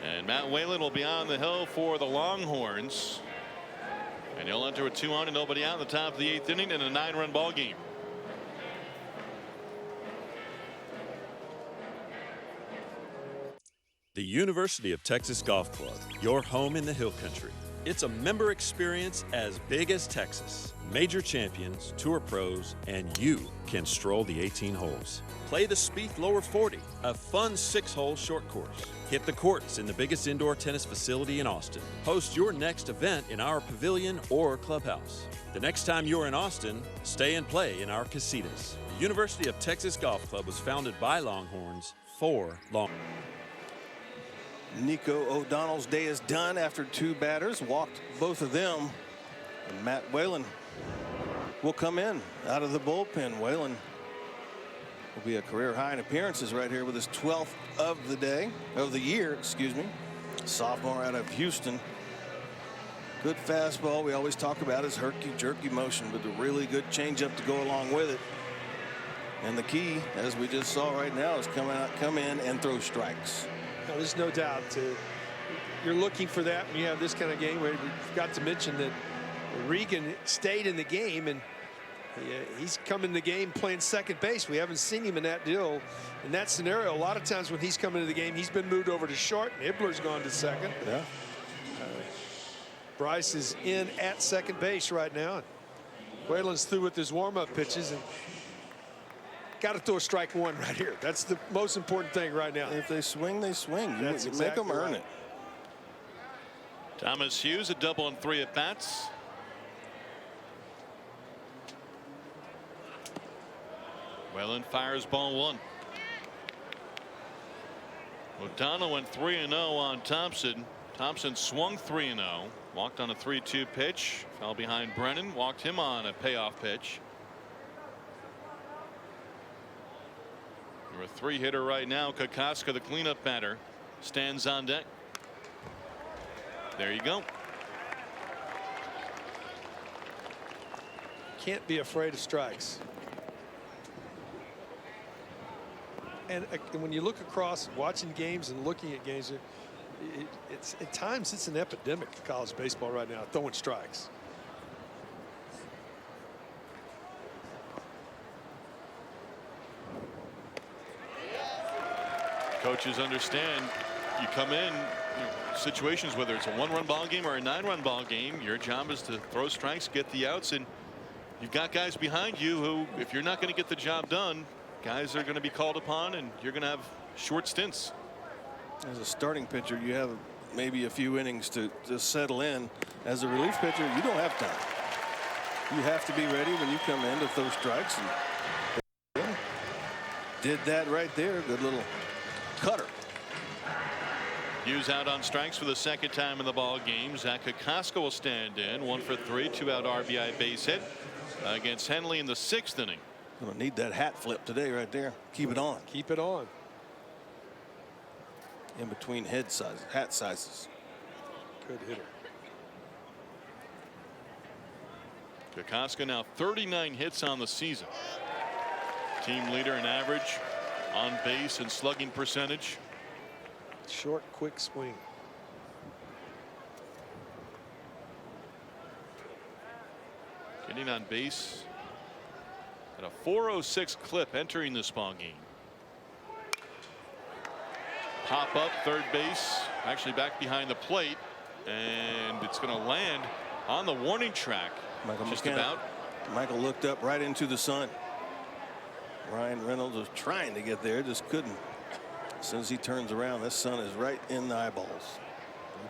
[SPEAKER 1] And Matt Whalen will be on the hill for the Longhorns. And he'll enter with 2 on and nobody out in the top of the 8th inning in a 9-run ball game.
[SPEAKER 11] The University of Texas Golf Club, your home in the Hill Country. It's a member experience as big as Texas. Major champions, tour pros, and you can stroll the 18 holes. Play the Spieth Lower 40, a fun 6-hole short course. Hit the courts in the biggest indoor tennis facility in Austin. Host your next event in our pavilion or clubhouse. The next time you're in Austin, stay and play in our casitas. The University of Texas Golf Club was founded by Longhorns for Longhorns.
[SPEAKER 3] Nico O'Donnell's day is done after 2 batters, walked both of them. And Matt Whalen will come in out of the bullpen. Whalen will be a career high in appearances right here with his 12th of the year, excuse me. Sophomore out of Houston. Good fastball. We always talk about his herky-jerky motion, but a really good changeup to go along with it. And the key, as we just saw right now, is come in and throw strikes.
[SPEAKER 2] No, there's no doubt. You're looking for that when you have this kind of game. We forgot to mention that Regan stayed in the game, and he's come in the game playing second base. We haven't seen him in that deal. In that scenario, a lot of times when he's come into the game, he's been moved over to short, and Hibbler's gone to second.
[SPEAKER 3] Yeah.
[SPEAKER 2] Bryce is in at second base right now. Whalen's through with his warm-up pitches, and got to throw strike 1 right here. That's the most important thing right now.
[SPEAKER 3] If they swing, they swing.
[SPEAKER 2] That's
[SPEAKER 3] you
[SPEAKER 2] exactly
[SPEAKER 3] make them earn
[SPEAKER 2] right.
[SPEAKER 3] it.
[SPEAKER 1] Thomas Hughes, a double and 3 at bats. Whalen fires ball 1. O'Donnell went 3-0 on Thompson. Thompson swung 3-0, walked on a 3-2 pitch, fell behind Brennan, walked him on a payoff pitch. You're a 3-hitter right now. Kokoska, the cleanup batter, stands on deck. There you go.
[SPEAKER 2] Can't be afraid of strikes. And when you look across watching games and looking at games, it's at times it's an epidemic in college baseball right now, throwing strikes.
[SPEAKER 1] Coaches understand you come in situations, whether it's a 1-run ball game or a 9-run ball game, your job is to throw strikes, get the outs, and you've got guys behind you who, if you're not going to get the job done, guys are going to be called upon and you're going to have short stints.
[SPEAKER 3] As a starting pitcher, you have maybe a few innings to settle in. As a relief pitcher, you don't have time. You have to be ready when you come in to throw strikes. And did that right there. Good little cutter.
[SPEAKER 1] Hughes out on strikes for the 2nd time in the ball game. Zach Kokoska will stand in, 1 for 3, 2-out RBI base hit against Henley in the 6th inning.
[SPEAKER 3] Gonna need that hat flip today right there. Keep it on.
[SPEAKER 2] Keep it on.
[SPEAKER 3] In between hat sizes.
[SPEAKER 2] Good hitter.
[SPEAKER 1] Kokoska now 39 hits on the season. Team leader in average, on base, and slugging percentage.
[SPEAKER 2] Short, quick swing.
[SPEAKER 1] Getting on base at a 406 clip entering this ball game. Pop up third base, actually back behind the plate, and it's going to land on the warning track.
[SPEAKER 3] Michael looked up right into the sun. Ryan Reynolds was trying to get there, just couldn't. As soon as he turns around, this sun is right in the eyeballs.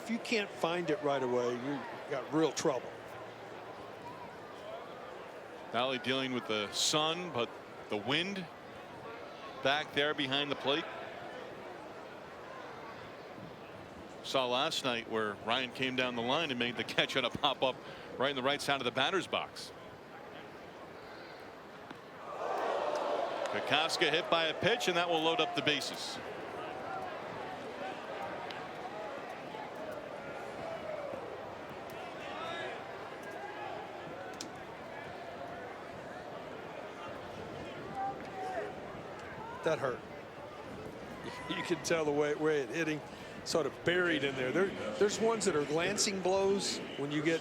[SPEAKER 2] If you can't find it right away, you got real trouble.
[SPEAKER 1] Not only dealing with the sun, but the wind back there behind the plate. Saw last night where Ryan came down the line and made the catch on a pop up right in the right side of the batter's box. Kokoska hit by a pitch, and that will load up the bases.
[SPEAKER 2] That hurt. You can tell the way it hit him, sort of buried in there. There's ones that are glancing blows when you get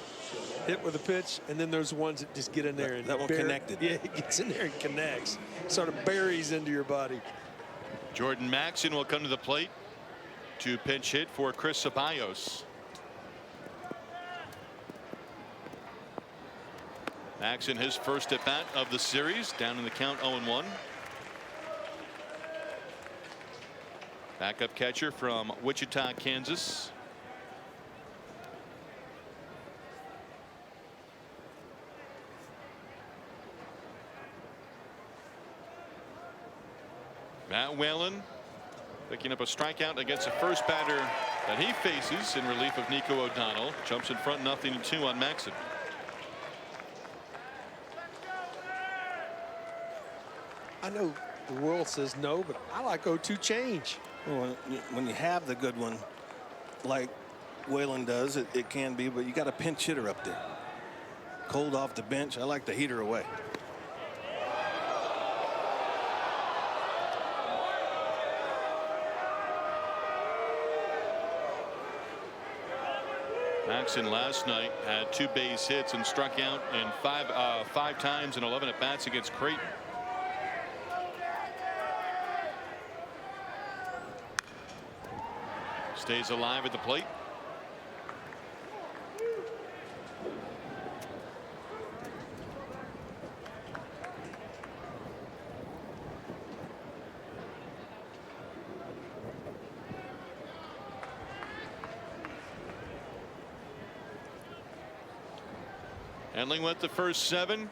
[SPEAKER 2] hit with a pitch, and then there's ones that just get in there and
[SPEAKER 3] that one connected.
[SPEAKER 2] Yeah, it gets in there and connects, sort of buries into your body.
[SPEAKER 1] Jordan Maxson will come to the plate to pinch hit for Chris Ceballos. Maxson, his first at bat of the series, down in the count 0-1. Backup catcher from Wichita, Kansas. Matt Whalen picking up a strikeout against the first batter that he faces in relief of Nico O'Donnell. Jumps in front 0-2 on Maxson.
[SPEAKER 2] I know the world says no, but I like 0-2 change.
[SPEAKER 3] Well, when you have the good one like Whalen does, it can be, but you got a pinch hitter up there. Cold off the bench. I like the heater away.
[SPEAKER 1] Maxson last night had 2 base hits and struck out in five times in 11 at bats against Creighton. Stays alive at the plate. Henley went the first 7.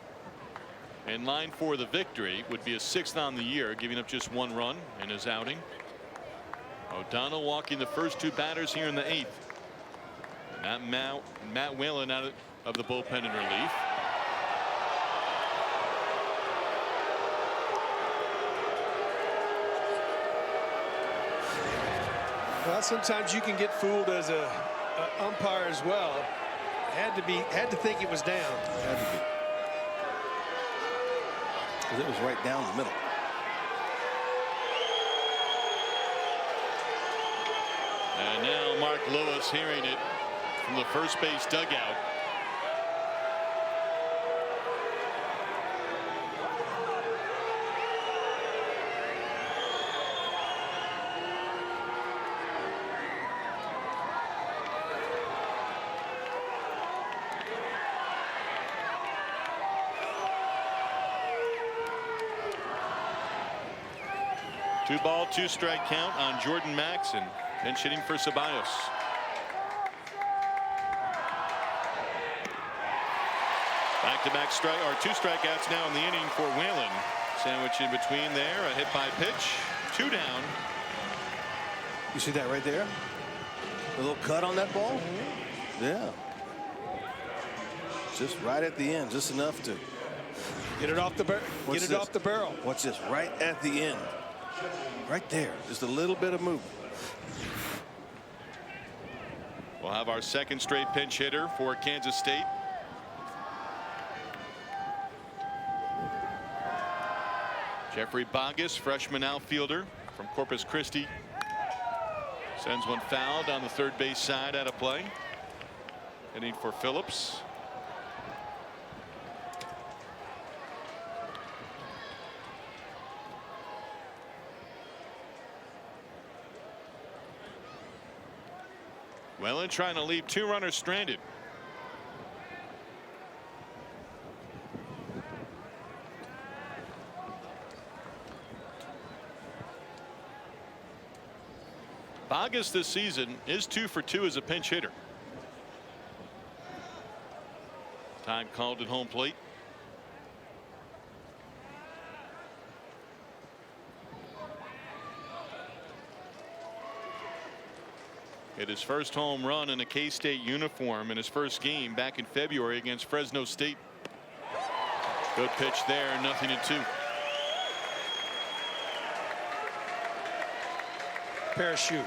[SPEAKER 1] In line for the victory, would be a 6th on the year, giving up just 1 run in his outing. O'Donnell walking the first 2 batters here in the 8th. And that Matt Whalen out of the bullpen in relief.
[SPEAKER 2] Well, sometimes you can get fooled as a umpire as well. Had to think it was down.
[SPEAKER 3] Had to be. Because it was right down the middle.
[SPEAKER 1] And now Mark Lewis hearing it from the first base dugout. Two ball, 2 strike count on Jordan Maxson. Pinch hitting for Ceballos. Back-to-back 2 strikeouts now in the inning for Whalen. Sandwich in between there, a hit by pitch, 2 down.
[SPEAKER 3] You see that right there? A little cut on that ball? Yeah. Just right at the end, just enough to
[SPEAKER 2] get it off the barrel. Get it off the barrel.
[SPEAKER 3] What's this? Right at the end. Right there. Just a little bit of movement.
[SPEAKER 1] We'll have our 2nd straight pinch hitter for Kansas State. Jeffrey Bogus, freshman outfielder from Corpus Christi. Sends one foul down the third base side out of play. Hitting for Phillips. Whalen trying to leave 2 runners stranded. Bogus this season is 2 for 2 as a pinch hitter. Time called at home plate. hit his first home run in a K-State uniform in his first game back in February against Fresno State. Good pitch there, 0-2.
[SPEAKER 2] Parachute.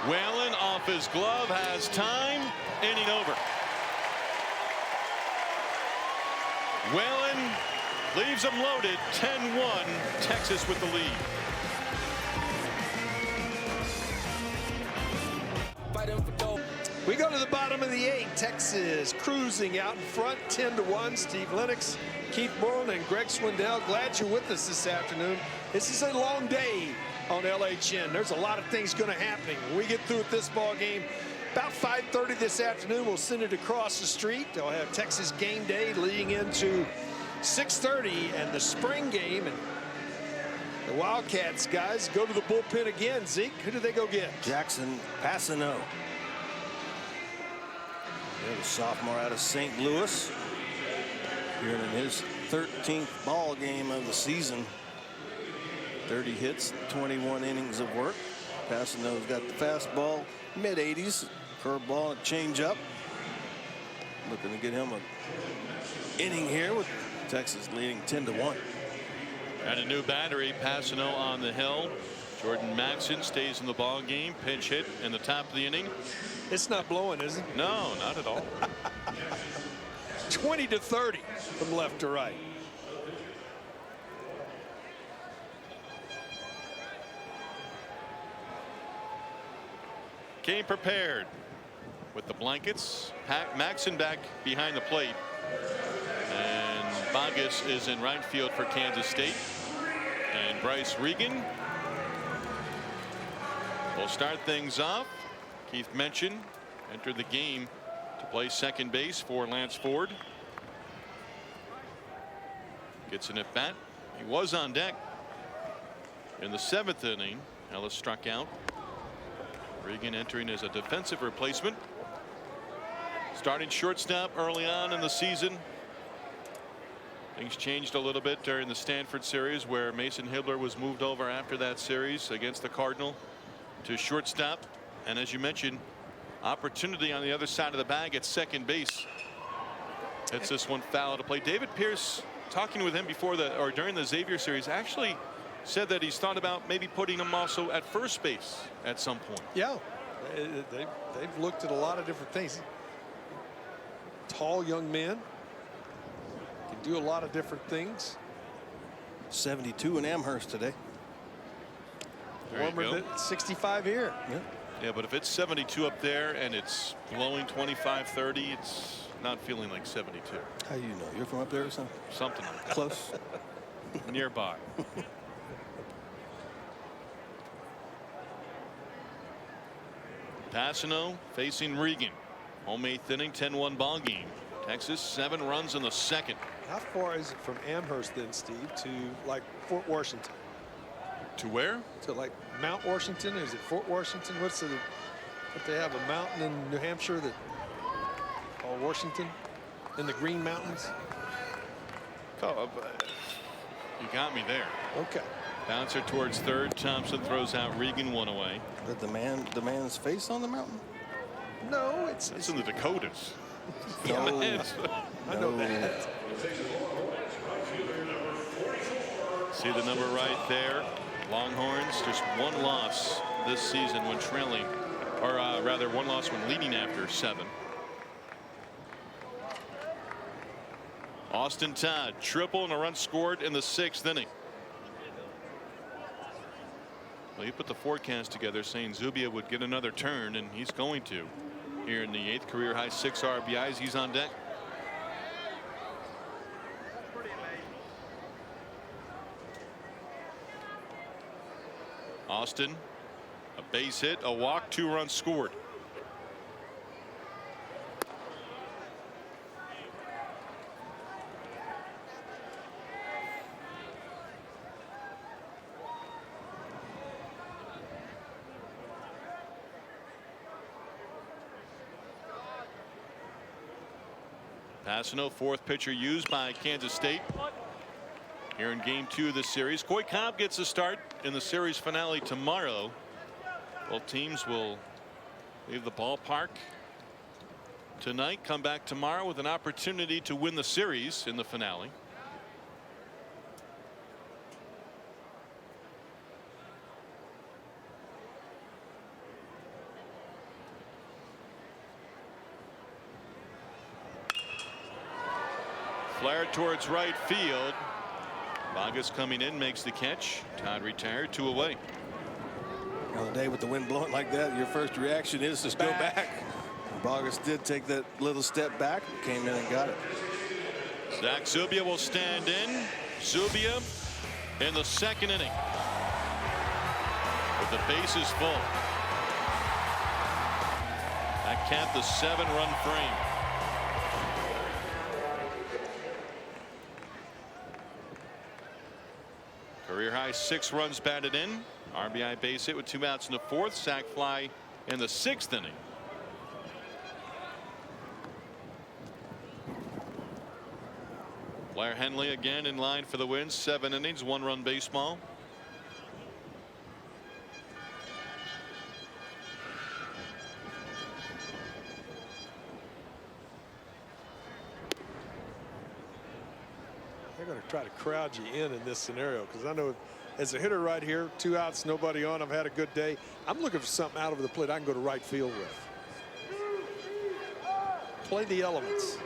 [SPEAKER 1] Whalen off his glove, has time, inning over. Whalen leaves them loaded, 10-1, Texas with the lead.
[SPEAKER 2] We go to the bottom of the 8th. Texas cruising out in front, 10-1. Steve Lennox, Keith Moreland, and Greg Swindell. Glad you're with us this afternoon. This is a long day on LHN. There's a lot of things going to happen. When we get through with this ball game, about 5:30 this afternoon, we'll send it across the street. They'll have Texas game day leading into 6:30 and the spring game. And the Wildcats guys go to the bullpen again. Zeke, who do they go get?
[SPEAKER 3] Jackson Passano. The sophomore out of St. Louis. Here in his 13th ball game of the season. 30 hits, 21 innings of work. Passano's got the fastball, mid-80s, curveball, and changeup. Looking to get him an inning here with Texas leading 10-1.
[SPEAKER 1] And a new battery, Passano on the hill. Jordan Maxson stays in the ball game. Pinch hit in the top of the inning.
[SPEAKER 2] It's not blowing, is it?
[SPEAKER 1] No, not at all.
[SPEAKER 2] 20-30 from left to right.
[SPEAKER 1] Came prepared with the blankets. Maxson back behind the plate. And Bogus is in right field for Kansas State. And Bryce Regan will start things off. Keith mentioned entered the game to play second base for Lance Ford. Gets an at bat. He was on deck in the 7th inning. Ellis struck out. Regan entering as a defensive replacement. Starting shortstop early on in the season. Things changed a little bit during the Stanford series, where Mason Hibbler was moved over after that series against the Cardinal to shortstop. And as you mentioned, opportunity on the other side of the bag at second base. Hits this one foul to play. David Pierce, talking with him before or during the Xavier series, actually said that he's thought about maybe putting him also at first base at some point.
[SPEAKER 2] Yeah, they've looked at a lot of different things. Tall young man, can do a lot of different things.
[SPEAKER 3] 72 in Amherst today.
[SPEAKER 2] Warmer than 65 here.
[SPEAKER 1] Yeah, but if it's 72 up there and it's blowing 25, 30, it's not feeling like 72.
[SPEAKER 3] How do you know? You're from up there or something?
[SPEAKER 1] Something like that.
[SPEAKER 3] Close.
[SPEAKER 1] Nearby. Passano facing Regan. Home 8th inning, 10-1 ball game. Texas 7 runs in the 2nd.
[SPEAKER 2] How far is it from Amherst then, Steve, to like Fort Washington?
[SPEAKER 1] To where?
[SPEAKER 2] To like Mount Washington? Is it Fort Washington? What's what they have, a mountain in New Hampshire that called Washington in the Green Mountains?
[SPEAKER 1] Oh, you got me there.
[SPEAKER 2] Okay.
[SPEAKER 1] Bouncer towards third. Thompson throws out Regan, one away.
[SPEAKER 3] But the man's face on the mountain?
[SPEAKER 2] No,
[SPEAKER 1] it's in the Dakotas.
[SPEAKER 2] No. I know that.
[SPEAKER 1] See the number right there. Longhorns just one loss this season when trailing, or rather one loss when leading after 7. Austin Todd, triple and a run scored in the 6th inning. Well, you put the forecast together saying Zubia would get another turn, and he's going to. Here in the 8th, career high 6 RBIs. He's on deck. Austin, a base hit, a walk, 2 runs scored. Passano, fourth pitcher used by Kansas State here in game 2 of this series. Coy Cobb gets a start in the series finale tomorrow. Both teams will leave the ballpark tonight, come back tomorrow with an opportunity to win the series in the finale. Flare towards right field. Vargas coming in, makes the catch. Todd retired, 2 away.
[SPEAKER 3] On the day with the wind blowing like that, your first reaction is to go back. Vargas did take that little step back, came in and got it.
[SPEAKER 1] Zach Zubia will stand in. Zubia in the 2nd inning with the bases full. That capped the 7-run frame. Career high 6 runs batted in. RBI base hit with 2 outs in the 4th. Sac fly in the 6th inning. Blair Henley again in line for the win. 7 innings, 1-run baseball.
[SPEAKER 2] They're going to try to crowd you in this scenario, because I know as a hitter right here, 2 outs, nobody on, I've had a good day. I'm looking for something out of the plate I can go to right field with. Play the elements.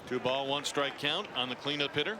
[SPEAKER 1] Two ball, 1 strike count on the cleanup hitter.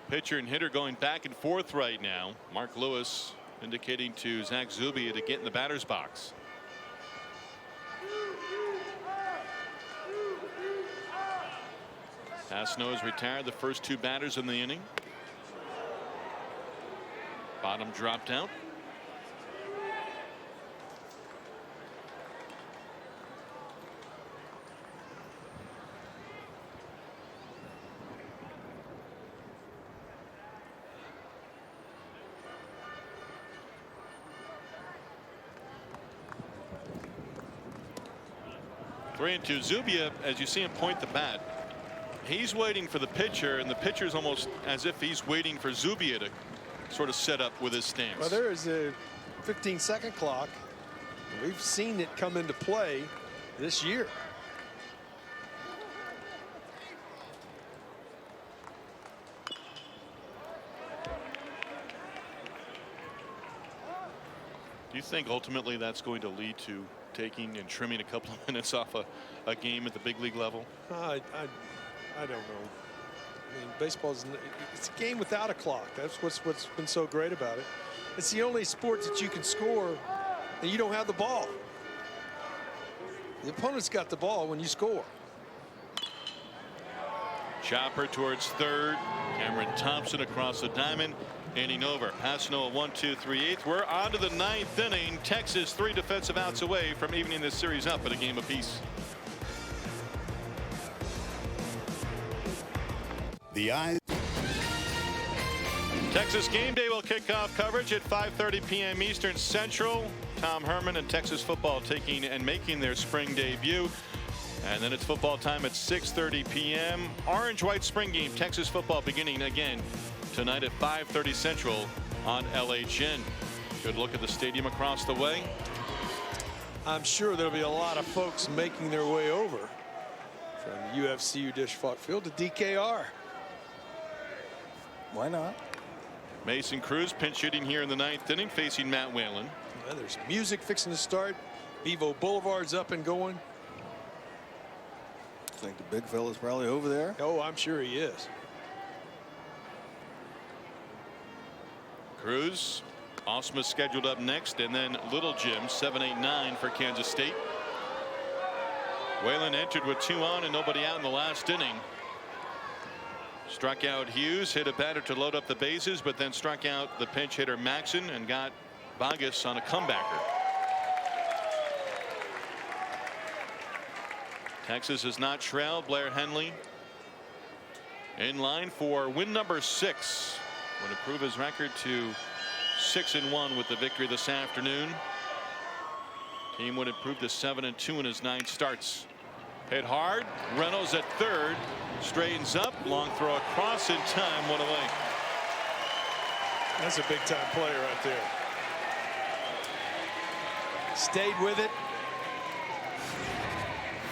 [SPEAKER 1] Pitcher and hitter going back and forth right now. Mark Lewis indicating to Zach Zubia to get in the batter's box. Passano has retired the first 2 batters in the inning. Bottom dropped out. Three and 2. Zubia, as you see him point the bat, he's waiting for the pitcher, and the pitcher's almost as if he's waiting for Zubia to sort of set up with his stance.
[SPEAKER 2] Well, there is a 15-second clock. We've seen it come into play this year.
[SPEAKER 1] Do you think ultimately that's going to lead to taking and trimming a couple of minutes off a game at the big league level?
[SPEAKER 2] I don't know. I mean, baseball's it's a game without a clock. That's what's been so great about it. It's the only sport that you can score and you don't have the ball. The opponent's got the ball when you score.
[SPEAKER 1] Chopper towards third. Cameron Thompson across the diamond. Inning over. Passano a 1-2-3/8. We're on to the 9th inning. Texas 3 defensive outs away from evening this series up at a game apiece. Texas Game Day will kick off coverage at 5:30 p.m. Eastern Central. Tom Herman and Texas football taking and making their spring debut. And then it's football time at 6:30 p.m. Orange-white spring game. Texas football beginning again tonight at 5:30 Central on LHN. Good look at the stadium across the way.
[SPEAKER 2] I'm sure there'll be a lot of folks making their way over from UFCU Disch-Falk Field to DKR.
[SPEAKER 3] Why not?
[SPEAKER 1] Mason Cruz pinch hitting here in the 9th inning, facing Matt Whalen.
[SPEAKER 2] Well, there's music fixing to start. Bevo Boulevard's up and going.
[SPEAKER 3] I think the big fella's probably over there.
[SPEAKER 2] Oh, I'm sure he is.
[SPEAKER 1] Cruz, Osma scheduled up next, and then Little Jim, 7, 8, 9 for Kansas State. Whalen entered with 2 on and nobody out in the last inning. Struck out Hughes, hit a batter to load up the bases, but then struck out the pinch hitter Maxson and got Vargas on a comebacker. Texas has not trailed. Blair Henley in line for win number 6. Would improve his record to 6-1 with the victory this afternoon. Team would improve to 7-2 in his 9 starts. Hit hard. Reynolds at third. Straightens up. Long throw across in time. 1 away.
[SPEAKER 2] That's a big time play right there. Stayed with it.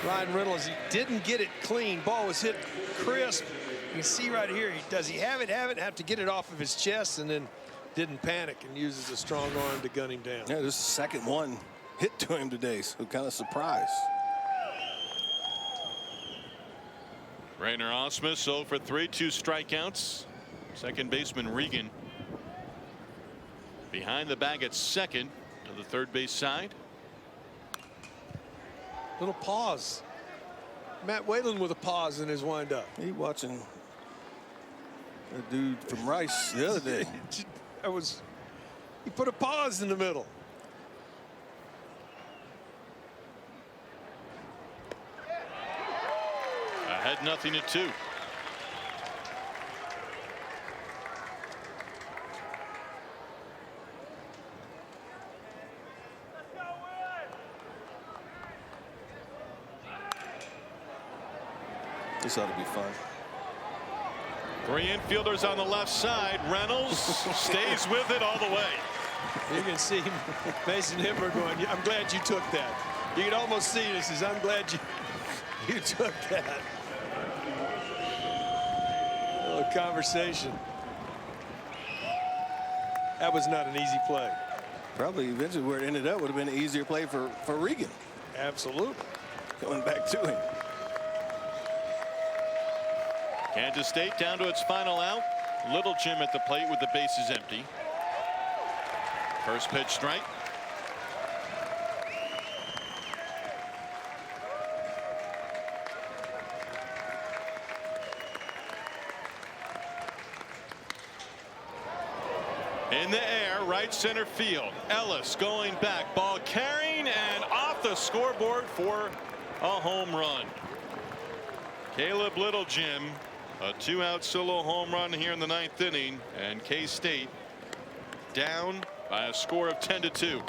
[SPEAKER 2] Ryan Reynolds, he didn't get it clean. Ball was hit crisp. You can see right here, does he have it? Have to get it off of his chest, and then didn't panic and uses a strong arm to gun him down.
[SPEAKER 3] Yeah, this is the second one hit to him today, so kind of surprised.
[SPEAKER 1] Rainer Osmus 0 for 3, 2 strikeouts. Second baseman Regan behind the bag at second to the third base side.
[SPEAKER 2] Little pause. Matt Whalen with a pause in his windup.
[SPEAKER 3] He watching a dude from Rice the other day.
[SPEAKER 2] He put a pause in the middle.
[SPEAKER 1] Ahead 0-2.
[SPEAKER 3] This ought to be fun.
[SPEAKER 1] 3 infielders on the left side. Reynolds stays with it all the way.
[SPEAKER 2] You can see Mason Hipper going, I'm glad you took that. You can almost see this. Is I'm glad you took that. A little conversation. That was not an easy play.
[SPEAKER 3] Probably eventually where it ended up would have been an easier play for Regan.
[SPEAKER 2] Absolutely.
[SPEAKER 3] Going back to him.
[SPEAKER 1] Kansas State down to its final out. Little Jim at the plate with the bases empty. First pitch strike. In the air, right center field. Ellis going back, ball carrying and off the scoreboard for a home run. Caleb Little Jim, a 2-out solo home run here in the 9th inning, and K-State down by a score of 10-2.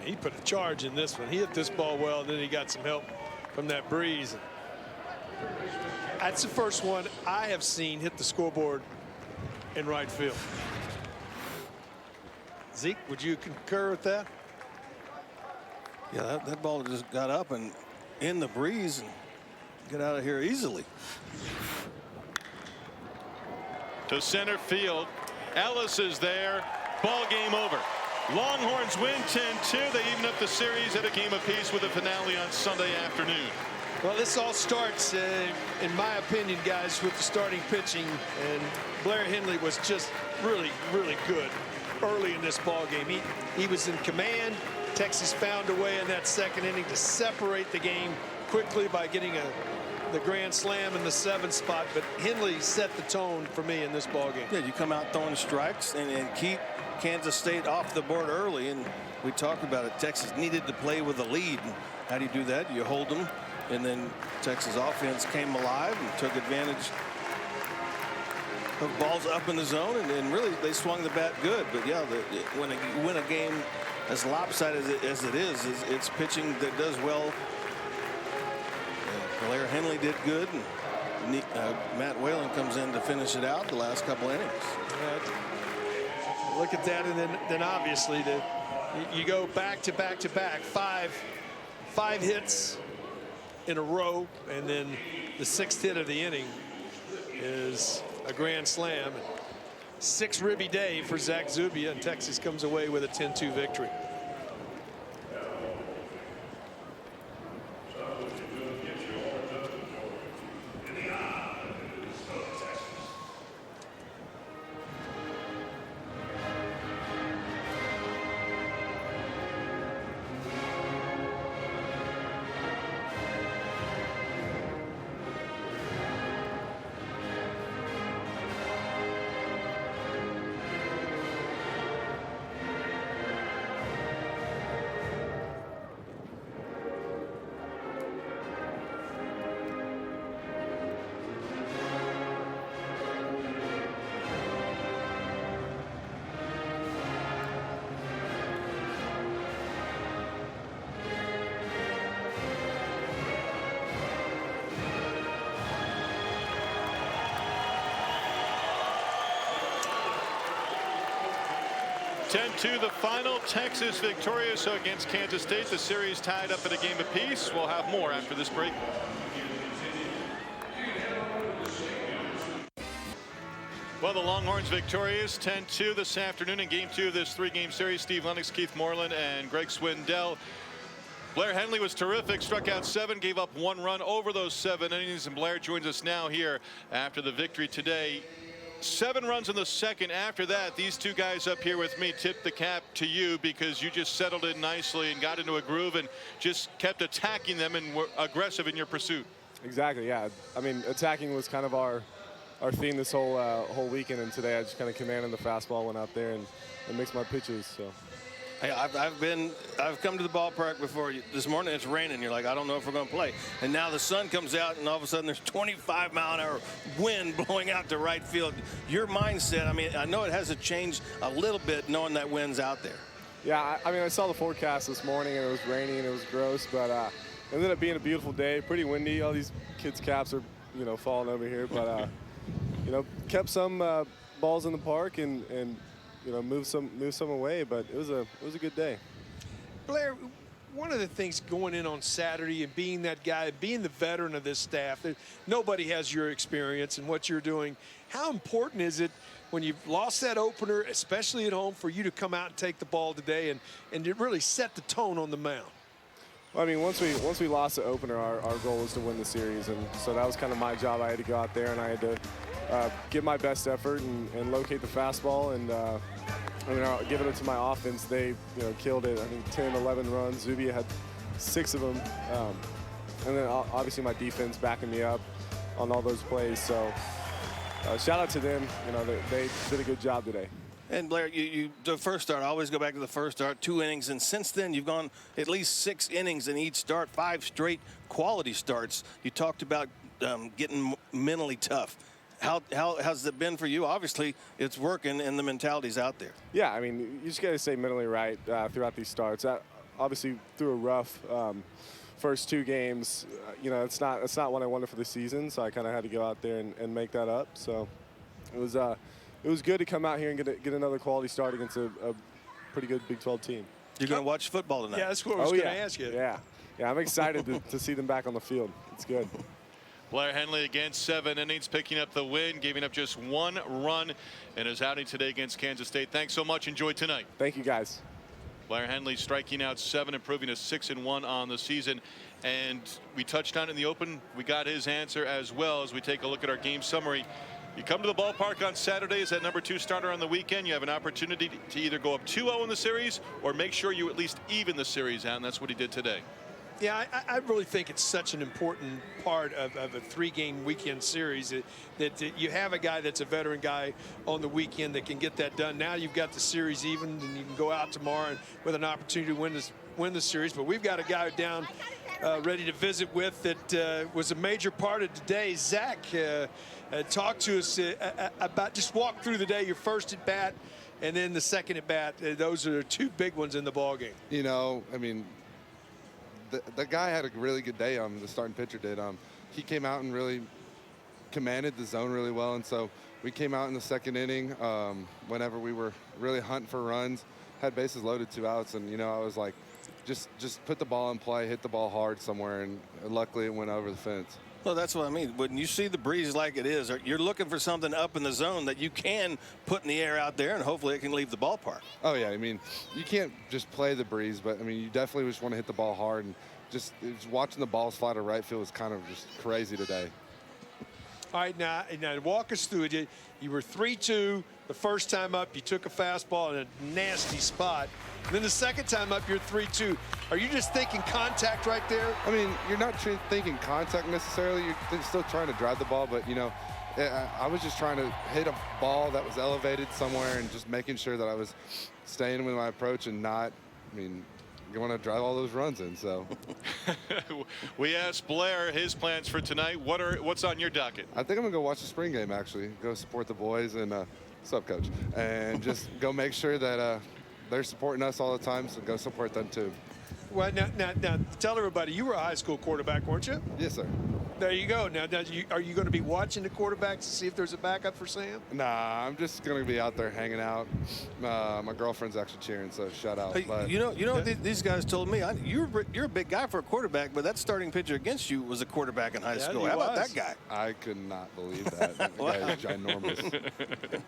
[SPEAKER 2] He put a charge in this one. He hit this ball well, and then he got some help from that breeze. That's the first one I have seen hit the scoreboard in right field. Zeke, would you concur with that?
[SPEAKER 3] Yeah, that ball just got up and in the breeze and get out of here easily.
[SPEAKER 1] To center field. Ellis is there. Ball game over. Longhorns win 10-2. They even up the series at a game apiece with a finale on Sunday afternoon.
[SPEAKER 2] Well, this all starts, in my opinion, guys, with the starting pitching. And Blair Henley was just really, really good early in this ball game. He was in command. Texas found a way in that second inning to separate the game quickly by getting the grand slam in the 7th spot. But Henley set the tone for me in this ball game.
[SPEAKER 3] Yeah, you come out throwing strikes and keep Kansas State off the board early. And we talked about it. Texas needed to play with a lead. And how do you do that? You hold them. And then Texas offense came alive and took advantage of balls up in the zone. And really, they swung the bat good. But, yeah, when you win a game as lopsided as it is, it's pitching that does well. And Blair Henley did good. And Matt Whalen comes in to finish it out the last couple innings.
[SPEAKER 2] Look at that. And then obviously, you go back to back to back. Five hits in a row, and then the 6th hit of the inning is a grand slam. 6 ribby day for Zach Zubia, and Texas comes away with a 10-2 victory.
[SPEAKER 1] 10-2 the final. Texas victorious against Kansas State. The series tied up at a game apiece. We'll have more after this break. Well, the Longhorns victorious 10-2 this afternoon in game 2 of this 3-game series. Steve Lennox, Keith Moreland, and Greg Swindell. Blair Henley was terrific, struck out 7, gave up 1 run over those 7 innings, and Blair joins us now here after the victory today. 7 runs in the second. After that, these two guys up here with me tip the cap to you because you just settled in nicely and got into a groove and just kept attacking them and were aggressive in your pursuit.
[SPEAKER 12] Exactly, yeah. I mean, attacking was kind of our theme this whole weekend, and today I just kind of commanded the fastball, went out there and mixed my pitches. So.
[SPEAKER 3] Hey, I've come to the ballpark before. This morning it's raining. You're like, I don't know if we're going to play. And now the sun comes out, and all of a sudden there's 25-mile-an-hour wind blowing out to right field. Your mindset, I mean, I know it has to change a little bit knowing that wind's out there.
[SPEAKER 12] Yeah, I mean, I saw the forecast this morning, and it was rainy and it was gross, but it ended up being a beautiful day, pretty windy. All these kids' caps are, falling over here, but kept some balls in the park and move some away, but it was a good day.
[SPEAKER 2] Blair, one of the things going in on Saturday and being that guy, being the veteran of this staff, nobody has your experience and what you're doing. How important is it when you've lost that opener, especially at home, for you to come out and take the ball today and to really set the tone on the mound?
[SPEAKER 12] Well, I mean, once we lost the opener, our goal was to win the series, and so that was kind of my job. I had to go out there and I had to give my best effort and locate the fastball, and I'll give it to my offense. They killed it. I think 10, 11 runs. Zubia had 6 of them, and then obviously my defense backing me up on all those plays. So shout out to them. They did a good job today.
[SPEAKER 3] And Blair, the first start, I always go back to the first start, 2 innings, and since then you've gone at least 6 innings in each start, 5 straight quality starts. You talked about getting mentally tough. How has it been for you? Obviously, it's working and the mentality's out there.
[SPEAKER 12] Yeah, I mean, you just got to stay mentally right throughout these starts. Obviously, through a rough first 2 games, it's not what I wanted for the season, so I kind of had to go out there and make that up. So it was good to come out here and get another quality start against a pretty good Big 12 team.
[SPEAKER 3] You're going to watch football tonight.
[SPEAKER 2] Yeah, that's what I was going to ask you.
[SPEAKER 12] Yeah, I'm excited to see them back on the field. It's good.
[SPEAKER 1] Blair Henley against 7 innings, picking up the win, giving up just 1 run in his outing today against Kansas State. Thanks so much. Enjoy tonight.
[SPEAKER 12] Thank you, guys.
[SPEAKER 1] Blair Henley striking out 7, improving to 6-1 on the season. And we touched on it in the open. We got his answer as well as we take a look at our game summary. You come to the ballpark on Saturday as that number 2 starter on the weekend. You have an opportunity to either go up 2-0 in the series or make sure you at least even the series out, and that's what he did today.
[SPEAKER 2] Yeah, I really think it's such an important part of a 3-game weekend series that you have a guy that's a veteran guy on the weekend that can get that done. Now you've got the series evened, and you can go out tomorrow with an opportunity to win the series. But we've got a guy down ready to visit with that was a major part of today. Zach, talk to us about, just walk through the day, your first at bat and then the second at bat. Those are 2 big ones in the ballgame.
[SPEAKER 13] I mean, the guy had a really good day. The starting pitcher did. He came out and really commanded the zone really well. And so we came out in the second inning whenever we were really hunting for runs, had bases loaded, 2 outs. And, I was like, just put the ball in play, hit the ball hard somewhere. And luckily it went over the fence.
[SPEAKER 3] Well, that's what I mean. When you see the breeze like it is, you're looking for something up in the zone that you can put in the air out there, and hopefully it can leave the ballpark.
[SPEAKER 13] Oh, yeah. I mean, you can't just play the breeze, but, I mean, you definitely just want to hit the ball hard. And just watching the balls fly to right field was kind of just crazy today.
[SPEAKER 2] All right, now walk us through it. You were 3-2 the first time up. You took a fastball in a nasty spot. And then the second time up, you're 3-2. Are you just thinking contact right there?
[SPEAKER 13] I mean, you're not thinking contact necessarily. You're still trying to drive the ball, but, I was just trying to hit a ball that was elevated somewhere and just making sure that I was staying with my approach and not, you want to drive all those runs in, so.
[SPEAKER 1] We asked Blair his plans for tonight. What's on your docket?
[SPEAKER 13] I think I'm going to go watch the spring game, actually. Go support the boys and, what's up, Coach? And just go make sure that they're supporting us all the time, so go support them too.
[SPEAKER 2] Well, now, tell everybody, you were a high school quarterback, weren't you?
[SPEAKER 13] Yes, sir.
[SPEAKER 2] There you go. Now are you going to be watching the quarterbacks to see if there's a backup for Sam?
[SPEAKER 13] Nah, I'm just going to be out there hanging out. My girlfriend's actually cheering, so shout out.
[SPEAKER 3] Hey,
[SPEAKER 13] But
[SPEAKER 3] you know what these guys told me? You're a big guy for a quarterback, but that starting pitcher against you was a quarterback in high school.
[SPEAKER 2] he
[SPEAKER 3] How about
[SPEAKER 2] was.
[SPEAKER 3] that guy?
[SPEAKER 13] I could not believe that. That guy is ginormous.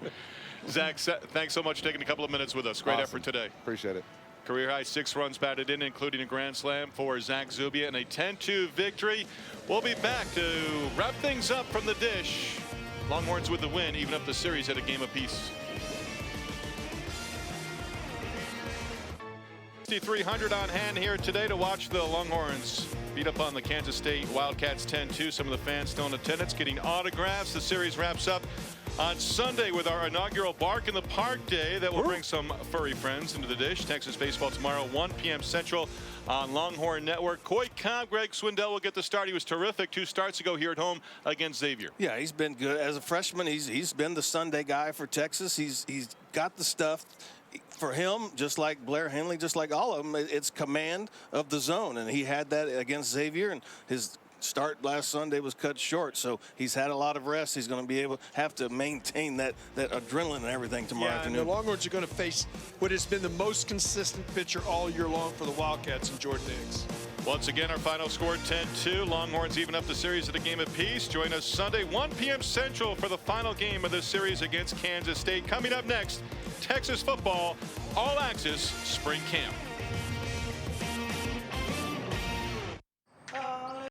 [SPEAKER 1] Zach, thanks so much for taking a couple of minutes with us. Great
[SPEAKER 13] Awesome.
[SPEAKER 1] effort today.
[SPEAKER 13] Appreciate it.
[SPEAKER 1] Career high 6 runs batted in, including a grand slam for Zach Zubia and a 10-2 victory. We'll be back to wrap things up from the Dish. Longhorns with the win, even up the series at a game apiece. 6,300 on hand here today to watch the Longhorns beat up on the Kansas State Wildcats 10-2. Some of the fans still in attendance getting autographs. The series wraps up on Sunday with our inaugural Bark in the Park Day that will bring some furry friends into the Dish. Texas baseball tomorrow, 1 p.m. Central on Longhorn Network. Coy Cobb, Greg Swindell will get the start. He was terrific 2 starts ago here at home against Xavier.
[SPEAKER 3] Yeah, he's been good as a freshman. He's been the Sunday guy for Texas. He's got the stuff. For him, just like Blair Henley, just like all of them, it's command of the zone, and he had that against Xavier, and his start last Sunday was cut short, so he's had a lot of rest. He's going to have to maintain that adrenaline and everything tomorrow afternoon.
[SPEAKER 2] And the Longhorns are going to face what has been the most consistent pitcher all year long for the Wildcats in Jordan Hicks.
[SPEAKER 1] Once again, our final score 10-2. Longhorns even up the series at a game apiece. Join us Sunday, 1 p.m. Central for the final game of this series against Kansas State. Coming up next, Texas football all access spring camp.